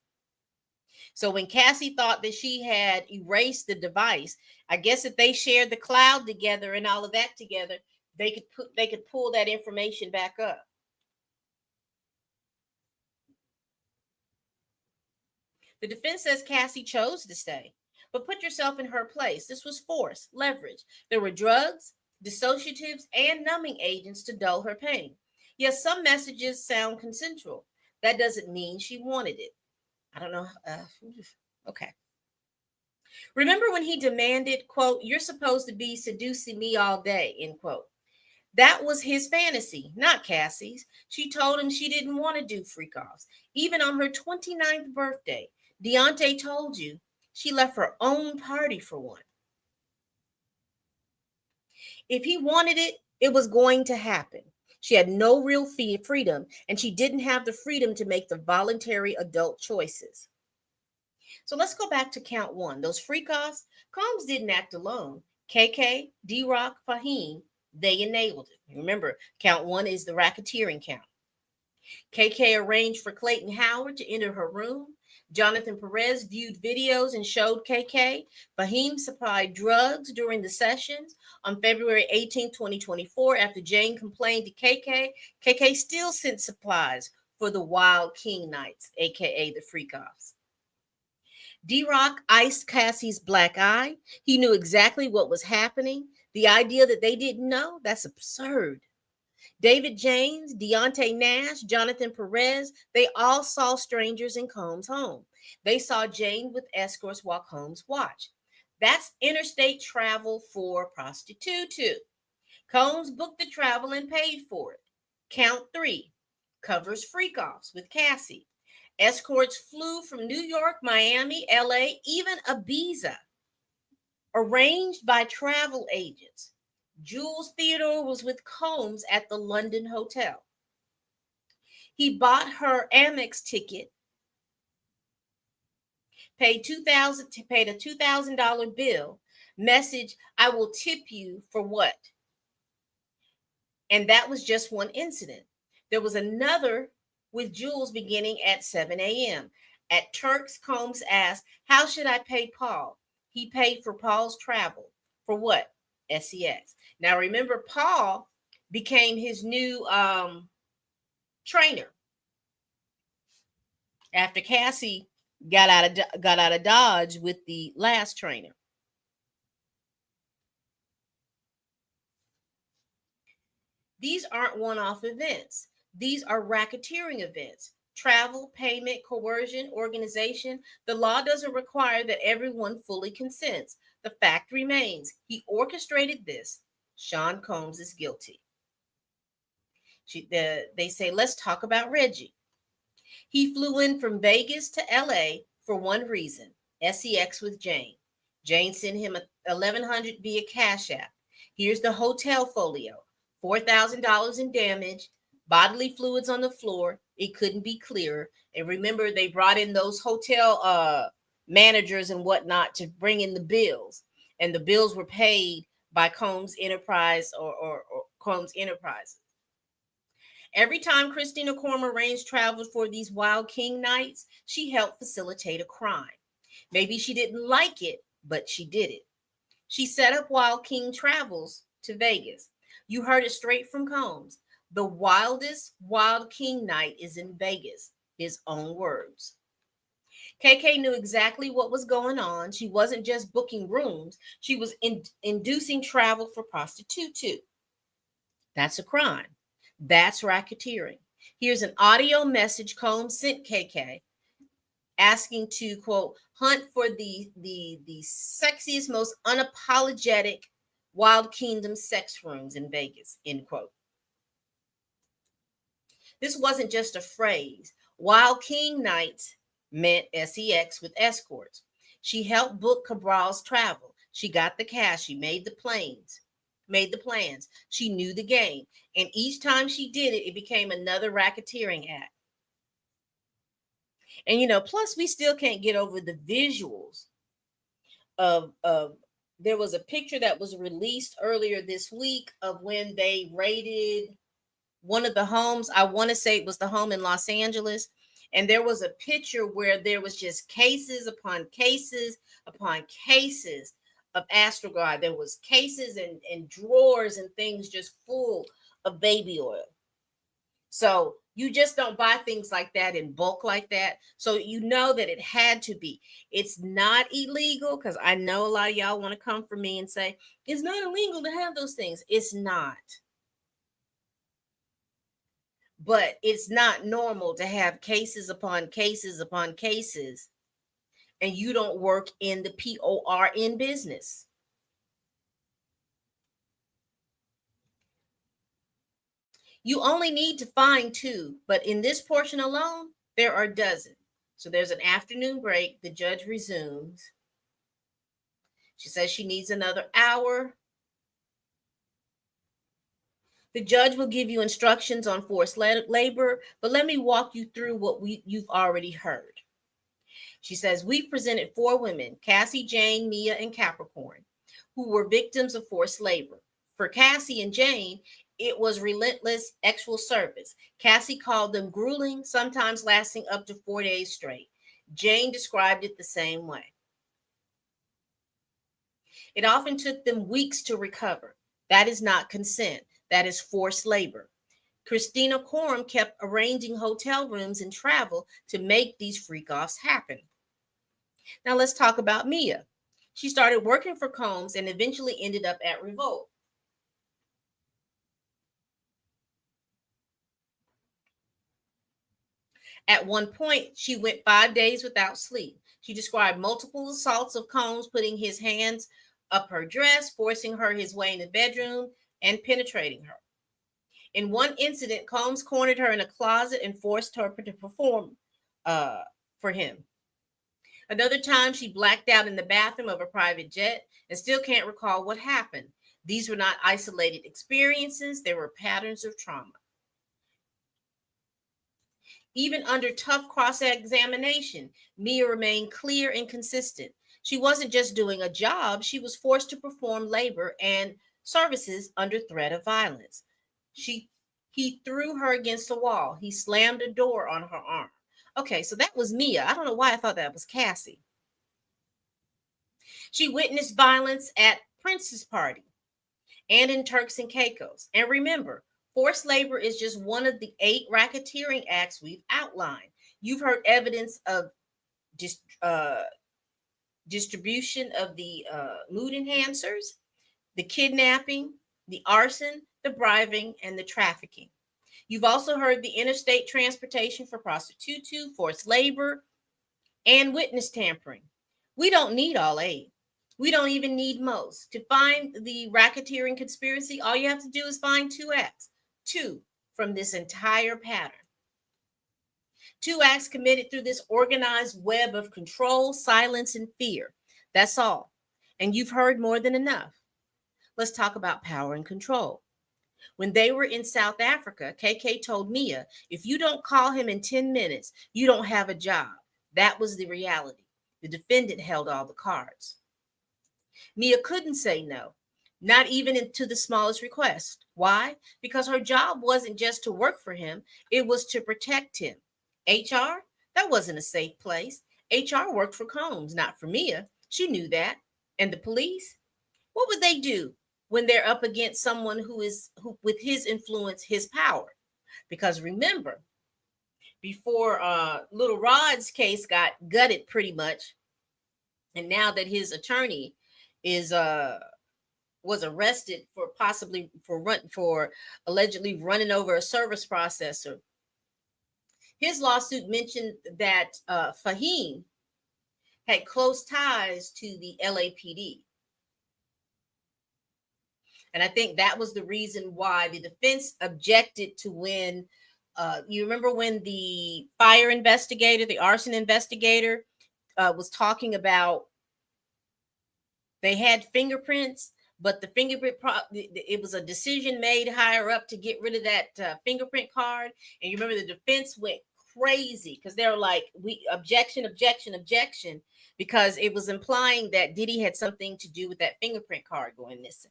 [SPEAKER 1] So when Cassie thought that she had erased the device, I guess if they shared the cloud together and all of that together, they could pull that information back up. The defense says Cassie chose to stay, but put yourself in her place. This was force, leverage. There were drugs, dissociatives, and numbing agents to dull her pain. Yes, some messages sound consensual. That doesn't mean she wanted it. I don't know. Okay. Remember when he demanded, quote, "You're supposed to be seducing me all day," end quote. That was his fantasy, not Cassie's. She told him she didn't want to do freak offs. Even on her 29th birthday, Deontay told you she left her own party for one. If he wanted it, it was going to happen. She had no real freedom, and she didn't have the freedom to make the voluntary adult choices. So let's go back to count one. Those freak offs, Combs didn't act alone. KK, D-Rock, Fahim, they enabled it. Remember, count one is the racketeering count. KK arranged for Clayton Howard to enter her room. Jonathan Perez viewed videos and showed KK. Fahim supplied drugs during the sessions. On February 18, 2024, after Jane complained to KK still sent supplies for the Wild King Nights, aka the freak-offs. D-Rock iced Cassie's black eye. He knew exactly what was happening. The idea that they didn't know, that's absurd. David James, Deontay Nash, Jonathan Perez, they all saw strangers in Combs' home. They saw Jane with escorts while Combs watched. That's interstate travel for prostitute. Combs booked the travel and paid for it. Count three, covers freak-offs with Cassie. Escorts flew from New York, Miami, LA, even Ibiza, arranged by travel agents. Jules Theodore was with Combs at the London hotel. He bought her Amex ticket, paid a $2,000 bill, message, "I will tip you for what?" And that was just one incident. There was another with Jules beginning at 7 a.m. At Turks, Combs asked, "How should I pay Paul?" He paid for Paul's travel. For what? SEX. Now remember, Paul became his new trainer after Cassie got out of Dodge with the last trainer. These aren't one-off events. These are racketeering events. Travel, payment, coercion, organization. The law doesn't require that everyone fully consents. The fact remains, he orchestrated this. Sean Combs is guilty. They say, let's talk about Reggie. He flew in from Vegas to LA for one reason, SEX with Jane. Jane sent him $1,100 via Cash App. Here's the hotel folio. $4,000 in damage, bodily fluids on the floor. It couldn't be clearer. And remember, they brought in those hotel managers and whatnot to bring in the bills. And the bills were paid by Combs Enterprise or Combs Enterprises. Every time Christina Cormer arranged travel for these Wild King nights, she helped facilitate a crime. Maybe she didn't like it, but she did it. She set up Wild King travels to Vegas. You heard it straight from Combs. The wildest Wild King night is in Vegas, his own words. KK knew exactly what was going on. She wasn't just booking rooms. She was inducing travel for prostitute too. That's a crime. That's racketeering. Here's an audio message Combs sent KK asking to, quote, hunt for the sexiest, most unapologetic Wild Kingdom sex rooms in Vegas, end quote. This wasn't just a phrase. Wild King nights meant SEX with escorts. She helped book Cabral's travel. She got the cash. She made the plans. She knew the game. And each time she did it, it became another racketeering act. And plus we still can't get over the visuals of there was a picture that was released earlier this week of when they raided one of the homes. I want to say it was the home in Los Angeles. And there was a picture where there was just cases upon cases upon cases of Astroguard. There was cases and drawers and things just full of baby oil. So you just don't buy things like that in bulk like that. So you know that it had to be. It's not illegal, because I know a lot of y'all want to come for me and say it's not illegal to have those things. It's not. But it's not normal to have cases upon cases upon cases, and you don't work in the PORN business. You only need to find 2, but in this portion alone, there are a dozen. So there's an afternoon break. The judge resumes. She says she needs another hour. The judge will give you instructions on forced labor, but let me walk you through what you've already heard. She says, we presented 4 women, Cassie, Jane, Mia, and Capricorn, who were victims of forced labor. For Cassie and Jane, it was relentless sexual service. Cassie called them grueling, sometimes lasting up to 4 days straight. Jane described it the same way. It often took them weeks to recover. That is not consent. That is forced labor. Christina Coram kept arranging hotel rooms and travel to make these freak-offs happen. Now let's talk about Mia. She started working for Combs and eventually ended up at Revolt. At one point, she went 5 days without sleep. She described multiple assaults of Combs, putting his hands up her dress, forcing her his way in the bedroom, and penetrating her. In one incident, Combs cornered her in a closet and forced her to perform for him. Another time, she blacked out in the bathroom of a private jet and still can't recall what happened. These were not isolated experiences. They were patterns of trauma. Even under tough cross-examination, Mia remained clear and consistent. She wasn't just doing a job. She was forced to perform labor and services under threat of violence. He threw her against the wall. He slammed a door on her arm. Okay, so that was Mia. I don't know why I thought that was Cassie. She witnessed violence at Prince's party and in Turks and Caicos. And remember, forced labor is just one of the 8 racketeering acts we've outlined. You've heard evidence of distribution of the mood enhancers, the kidnapping, the arson, the bribing, and the trafficking. You've also heard the interstate transportation for prostitution, forced labor, and witness tampering. We don't need all 8. We don't even need most. To find the racketeering conspiracy, all you have to do is find 2 acts. 2 from this entire pattern. 2 acts committed through this organized web of control, silence, and fear. That's all. And you've heard more than enough. Let's talk about power and control. When they were in South Africa, KK told Mia, if you don't call him in 10 minutes, you don't have a job. That was the reality. The defendant held all the cards. Mia couldn't say no, not even to the smallest request. Why? Because her job wasn't just to work for him, it was to protect him. HR? That wasn't a safe place. HR worked for Combs, not for Mia. She knew that. And the police? What would they do when they're up against someone who with his influence, his power? Because remember, before Little Rod's case got gutted pretty much, and now that his attorney is was arrested for allegedly running over a service processor, his lawsuit mentioned that Fahim had close ties to the LAPD. And I think that was the reason why the defense objected to when, you remember when the fire investigator, the arson investigator, was talking about they had fingerprints, but the fingerprint, it was a decision made higher up to get rid of that fingerprint card. And you remember the defense went crazy because they're like, we objection, objection, objection, because it was implying that Diddy had something to do with that fingerprint card going missing.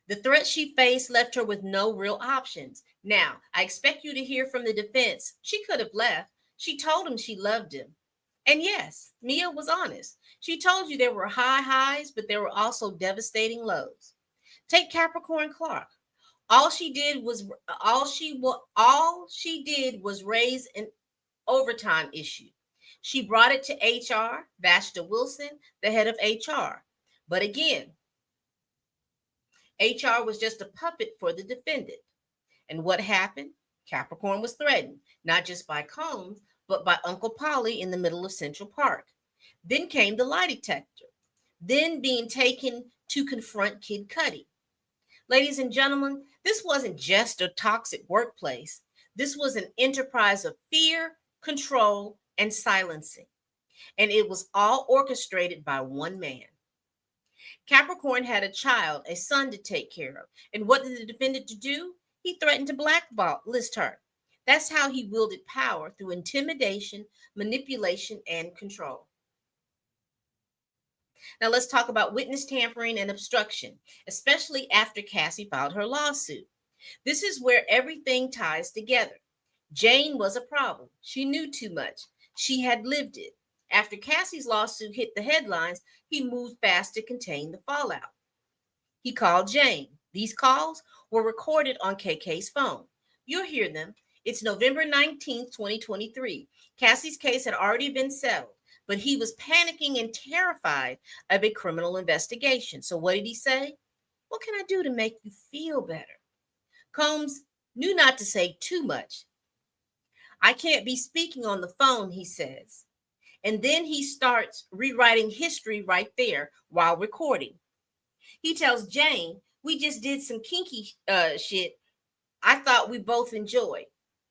[SPEAKER 1] The threat she faced left her with no real options. Now, I expect you to hear from the defense. She could have left. She told him she loved him. And yes, Mia was honest. She told you there were high highs, but there were also devastating lows. Take Capricorn Clark. All she did was raise an overtime issue. She brought it to HR, Vashta Wilson, the head of HR. But again, HR was just a puppet for the defendant. And what happened? Capricorn was threatened, not just by Combs, but by Uncle Polly in the middle of Central Park. Then came the lie detector, then being taken to confront Kid Cudi. Ladies and gentlemen, this wasn't just a toxic workplace. This was an enterprise of fear, control, and silencing. And it was all orchestrated by one man. Capricorn had a child, a son to take care of. And what did the defendant do? He threatened to blacklist her. That's how he wielded power, through intimidation, manipulation, and control. Now let's talk about witness tampering and obstruction, especially after Cassie filed her lawsuit. This is where everything ties together. Jane was a problem. She knew too much. She had lived it. After Cassie's lawsuit hit the headlines, he moved fast to contain the fallout. He called Jane. These calls were recorded on KK's phone. You'll hear them. It's November 19th, 2023. Cassie's case had already been settled, but he was panicking and terrified of a criminal investigation. So what did he say? What can I do to make you feel better? Combs knew not to say too much. I can't be speaking on the phone, he says. And then he starts rewriting history right there while recording. He tells Jane, we just did some kinky shit I thought we both enjoyed.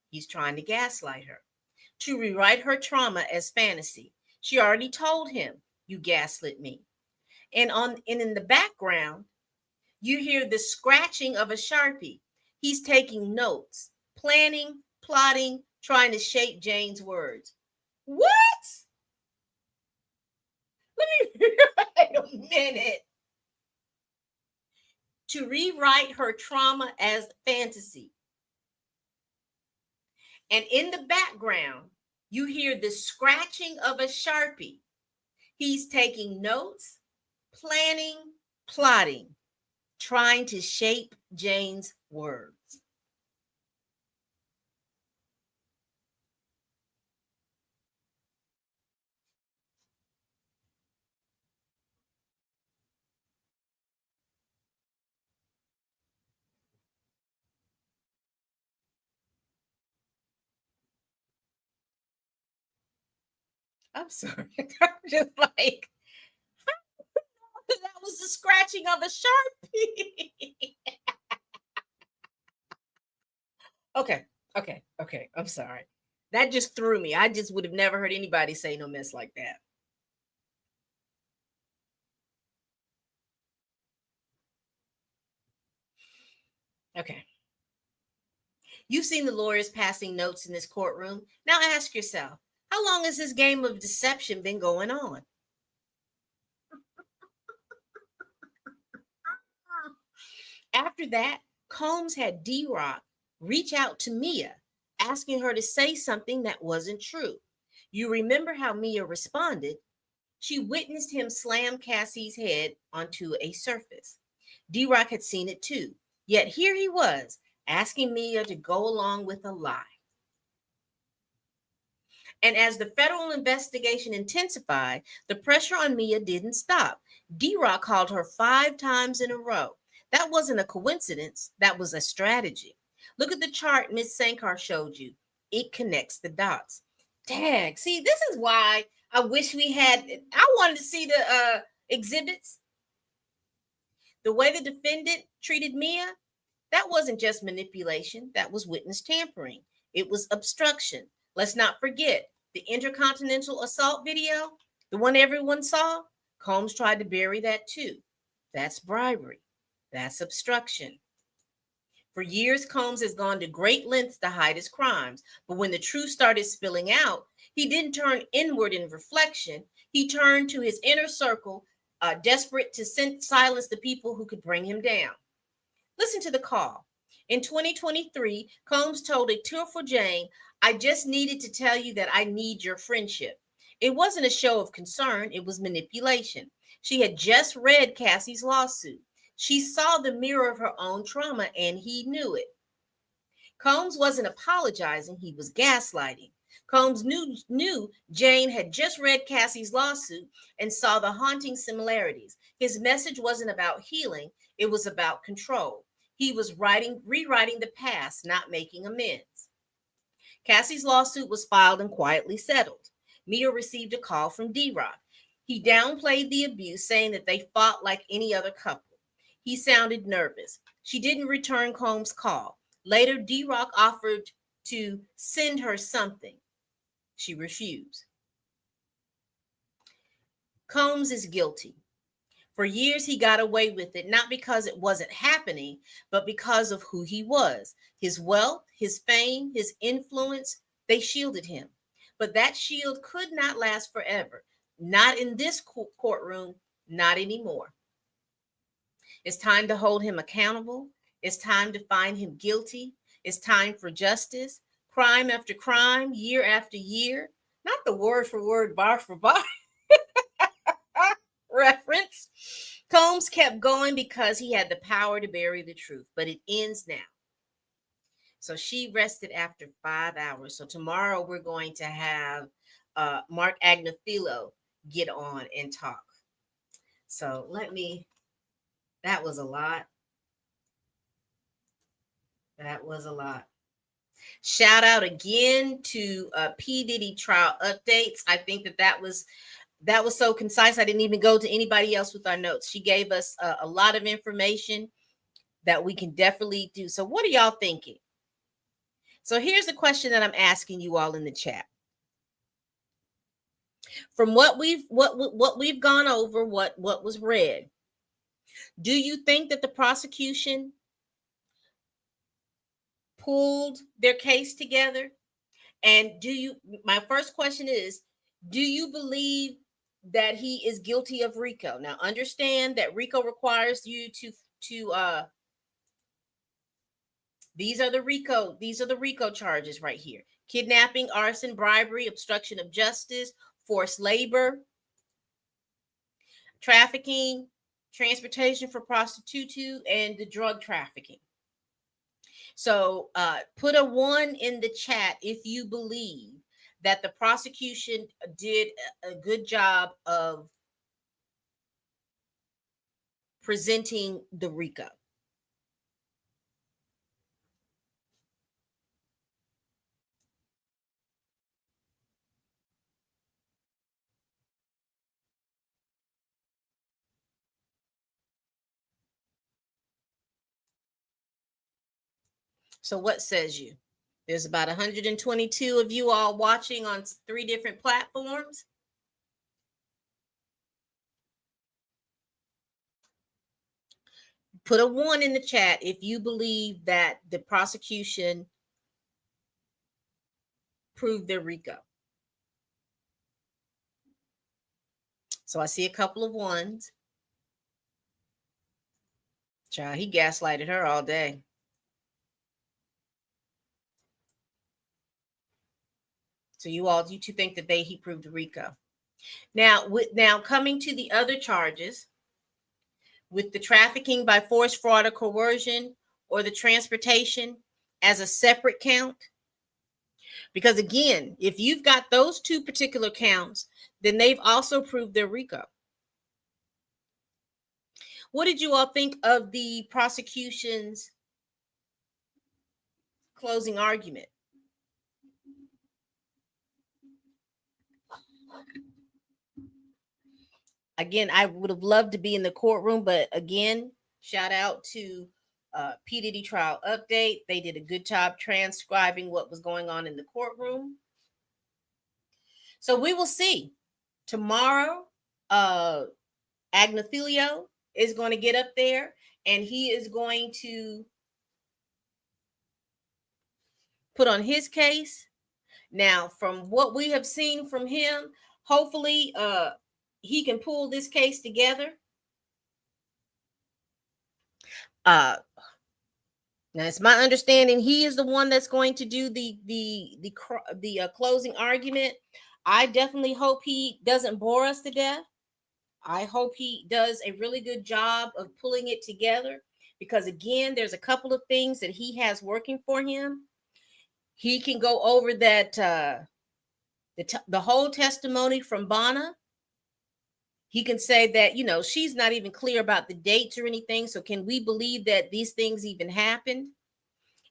[SPEAKER 1] He's trying to gaslight her, to rewrite her trauma as fantasy. She already told him, you gaslit me. And in the background, you hear the scratching of a Sharpie. He's taking notes, planning, plotting, trying to shape Jane's words. What? Let me wait a minute. To rewrite her trauma as fantasy. And in the background, you hear the scratching of a Sharpie. He's taking notes, planning, plotting, trying to shape Jane's words. I'm sorry. I'm just like, that was the scratching of a Sharpie. Okay. I'm sorry. That just threw me. I just would have never heard anybody say no mess like that. Okay. You've seen the lawyers passing notes in this courtroom. Now ask yourself, how long has this game of deception been going on? After that, Combs had D-Rock reach out to Mia, asking her to say something that wasn't true. You remember how Mia responded? She witnessed him slam Cassie's head onto a surface. D-Rock had seen it too. Yet here he was, asking Mia to go along with a lie. And as the federal investigation intensified, the pressure on Mia didn't stop. D-Rock called her 5 times in a row. That wasn't a coincidence. That was a strategy. Look at the chart Miss Sankar showed you. It connects the dots. Dang, see, this is why I wish we had, I wanted to see the exhibits. The way the defendant treated Mia, that wasn't just manipulation. That was witness tampering. It was obstruction. Let's not forget the intercontinental assault video, the one everyone saw. Combs tried to bury that too. That's bribery. That's obstruction. For years, Combs has gone to great lengths to hide his crimes, but when the truth started spilling out, he didn't turn inward in reflection. He turned to his inner circle, desperate to silence the people who could bring him down. Listen to the call. In 2023, Combs told a tearful Jane, "I just needed to tell you that I need your friendship." It wasn't a show of concern, it was manipulation. She had just read Cassie's lawsuit. She saw the mirror of her own trauma, and he knew it. Combs wasn't apologizing, he was gaslighting. Combs knew Jane had just read Cassie's lawsuit and saw the haunting similarities. His message wasn't about healing, it was about control. He was rewriting the past, not making amends. Cassie's lawsuit was filed and quietly settled. Mia received a call from D-Rock. He downplayed the abuse, saying that they fought like any other couple. He sounded nervous. She didn't return Combs' call. Later, D-Rock offered to send her something. She refused. Combs is guilty. For years, he got away with it, not because it wasn't happening, but because of who he was. His wealth, his fame, his influence, they shielded him. But that shield could not last forever. Not in this courtroom, not anymore. It's time to hold him accountable. It's time to find him guilty. It's time for justice. Crime after crime, year after year. Not the word for word, bar for bar reference. Combs kept going because he had the power to bury the truth, but it ends now. So she rested after 5 hours. So tomorrow we're going to have Mark Agnafilo get on and talk. So that was a lot. That was a lot. Shout out again to P. Diddy trial updates. I think that was so concise. I didn't even go to anybody else with our notes. She gave us a lot of information that we can definitely do. So what are y'all thinking? So here's the question that I'm asking you all in the chat. From what we've gone over, what was read, do you think that the prosecution pulled their case together? And my first question is, do you believe that he is guilty of RICO? Now understand that RICO requires you to these are the RICO charges right here: kidnapping, arson, bribery, obstruction of justice, forced labor, trafficking, transportation for prostitution, and the drug trafficking. So put a 1 in the chat if you believe that the prosecution did a good job of presenting the RICO. So what says you? There's about 122 of you all watching on 3 different platforms. Put a 1 in the chat if you believe that the prosecution proved their RICO. So I see a couple of 1s. Child, he gaslighted her all day. So you two think that he proved the RICO. Now coming to the other charges, with the trafficking by force, fraud, or coercion, or the transportation as a separate count. Because again, if you've got those 2 particular counts, then they've also proved their RICO. What did you all think of the prosecution's closing argument? Again, I would have loved to be in the courtroom, but again, shout out to P. Diddy trial update. They did a good job transcribing what was going on in the courtroom. So we will see. Tomorrow, Agnafilo is going to get up there and he is going to put on his case. Now, from what we have seen from him, hopefully he can pull this case together. Now, it's my understanding he is the one that's going to do the closing argument. I definitely hope he doesn't bore us to death. I hope he does a really good job of pulling it together, because again, there's a couple of things that he has working for him. He can go over that the whole testimony from Bonna. He can say that, she's not even clear about the dates or anything. So can we believe that these things even happened?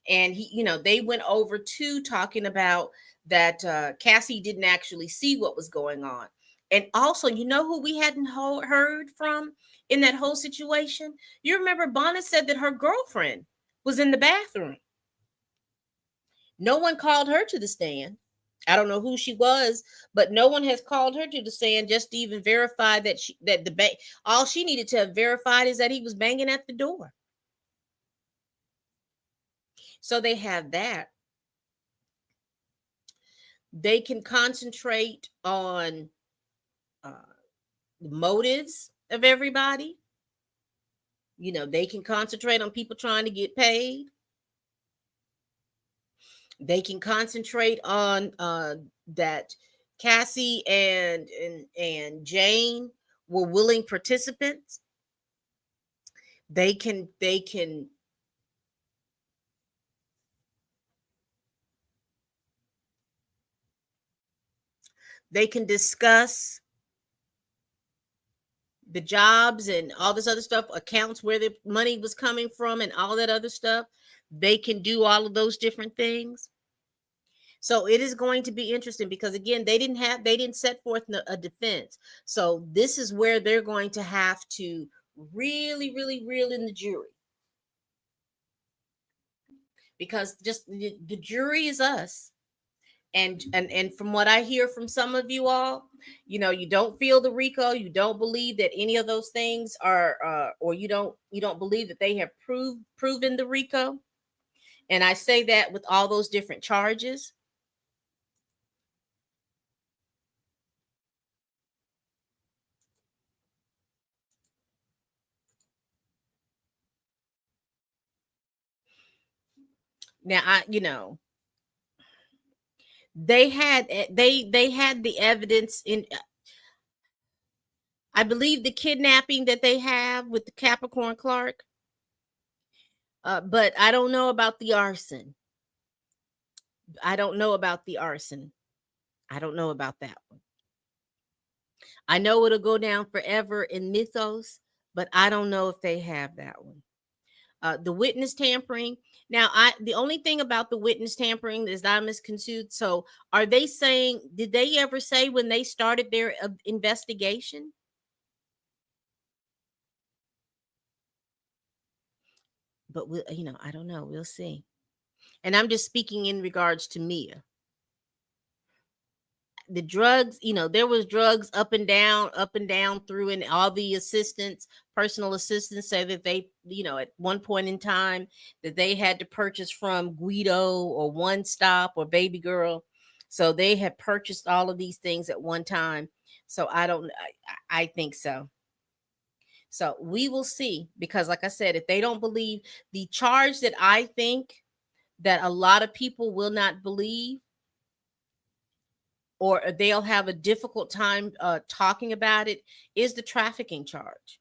[SPEAKER 1] And they went over to talking about that Cassie didn't actually see what was going on. And also, who we hadn't heard from in that whole situation? You remember Bonna said that her girlfriend was in the bathroom. No one called her to the stand. I don't know who she was, but no one has called her to the stand just to even verify that all she needed to have verified is that he was banging at the door. So they have that. They can concentrate on the motives of everybody. They can concentrate on people trying to get paid. They can concentrate on that Cassie and Jane were willing participants. They can discuss the jobs and all this other stuff, accounts where the money was coming from and all that other stuff. They can do all of those different things. So it is going to be interesting, because again, they didn't set forth a defense. So this is where they're going to have to really, really reel in the jury, because just the jury is us. And from what I hear from some of you all, you don't feel the RICO, you don't believe that any of those things are or you don't believe that they have proven the RICO. And I say that with all those different charges. Now, they had the evidence in, I believe, the kidnapping that they have with the Capricorn Clark. But I don't know about the arson. I don't know about the arson. I don't know about that one. I know it'll go down forever in mythos, but I don't know if they have that one. The witness tampering. Now, the only thing about the witness tampering is I'm misconstrued. So, are they saying? Did they ever say when they started their investigation? But I don't know. We'll see. And I'm just speaking in regards to Mia. The drugs, there was drugs up and down through, and all the personal assistants say that they, at one point in time that they had to purchase from Guido or One Stop or Baby Girl. So they had purchased all of these things at one time. So I think so. So we will see, because like I said, if they don't believe the charge that I think that a lot of people will not believe, or they'll have a difficult time talking about it, is the trafficking charge.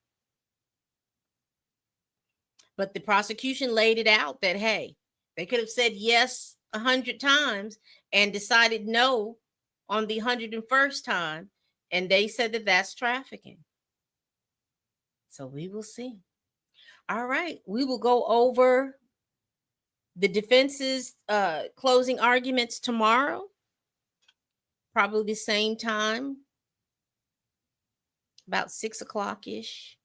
[SPEAKER 1] But the prosecution laid it out that, hey, they could have said yes 100 times and decided no on the 101st time, and they said that that's trafficking. So we will see. All right, we will go over the defense's closing arguments tomorrow, probably the same time, about 6 o'clock ish,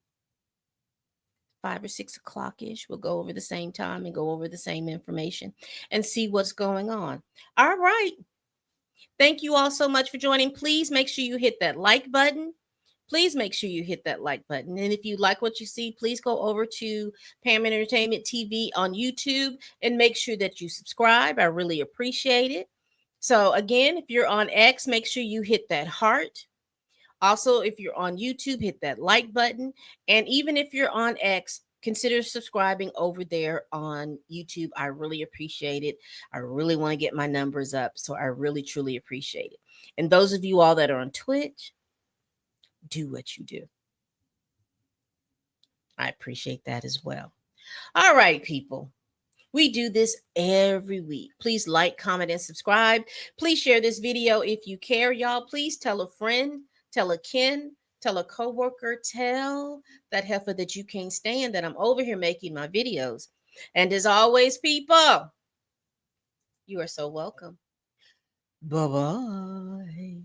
[SPEAKER 1] 5 or 6 o'clock ish. We'll go over the same time and go over the same information and see what's going on. All right. Thank you all so much for joining. Please make sure you hit that like button. please make sure you hit that like button. And if you like what you see, please go over to Pam Entertainment TV on YouTube and make sure that you subscribe. I really appreciate it. So again, if you're on X, make sure you hit that heart. Also, if you're on YouTube, hit that like button. And even if you're on X, consider subscribing over there on YouTube. I really appreciate it. I really want to get my numbers up. So I really, truly appreciate it. And those of you all that are on Twitch, do what you do. I appreciate that as well. All right, people. We do this every week. Please like, comment, and subscribe. Please share this video if you care, y'all. Please tell a friend, tell a kin, tell a coworker, tell that heifer that you can't stand that I'm over here making my videos. And as always, people, you are so welcome. Bye-bye.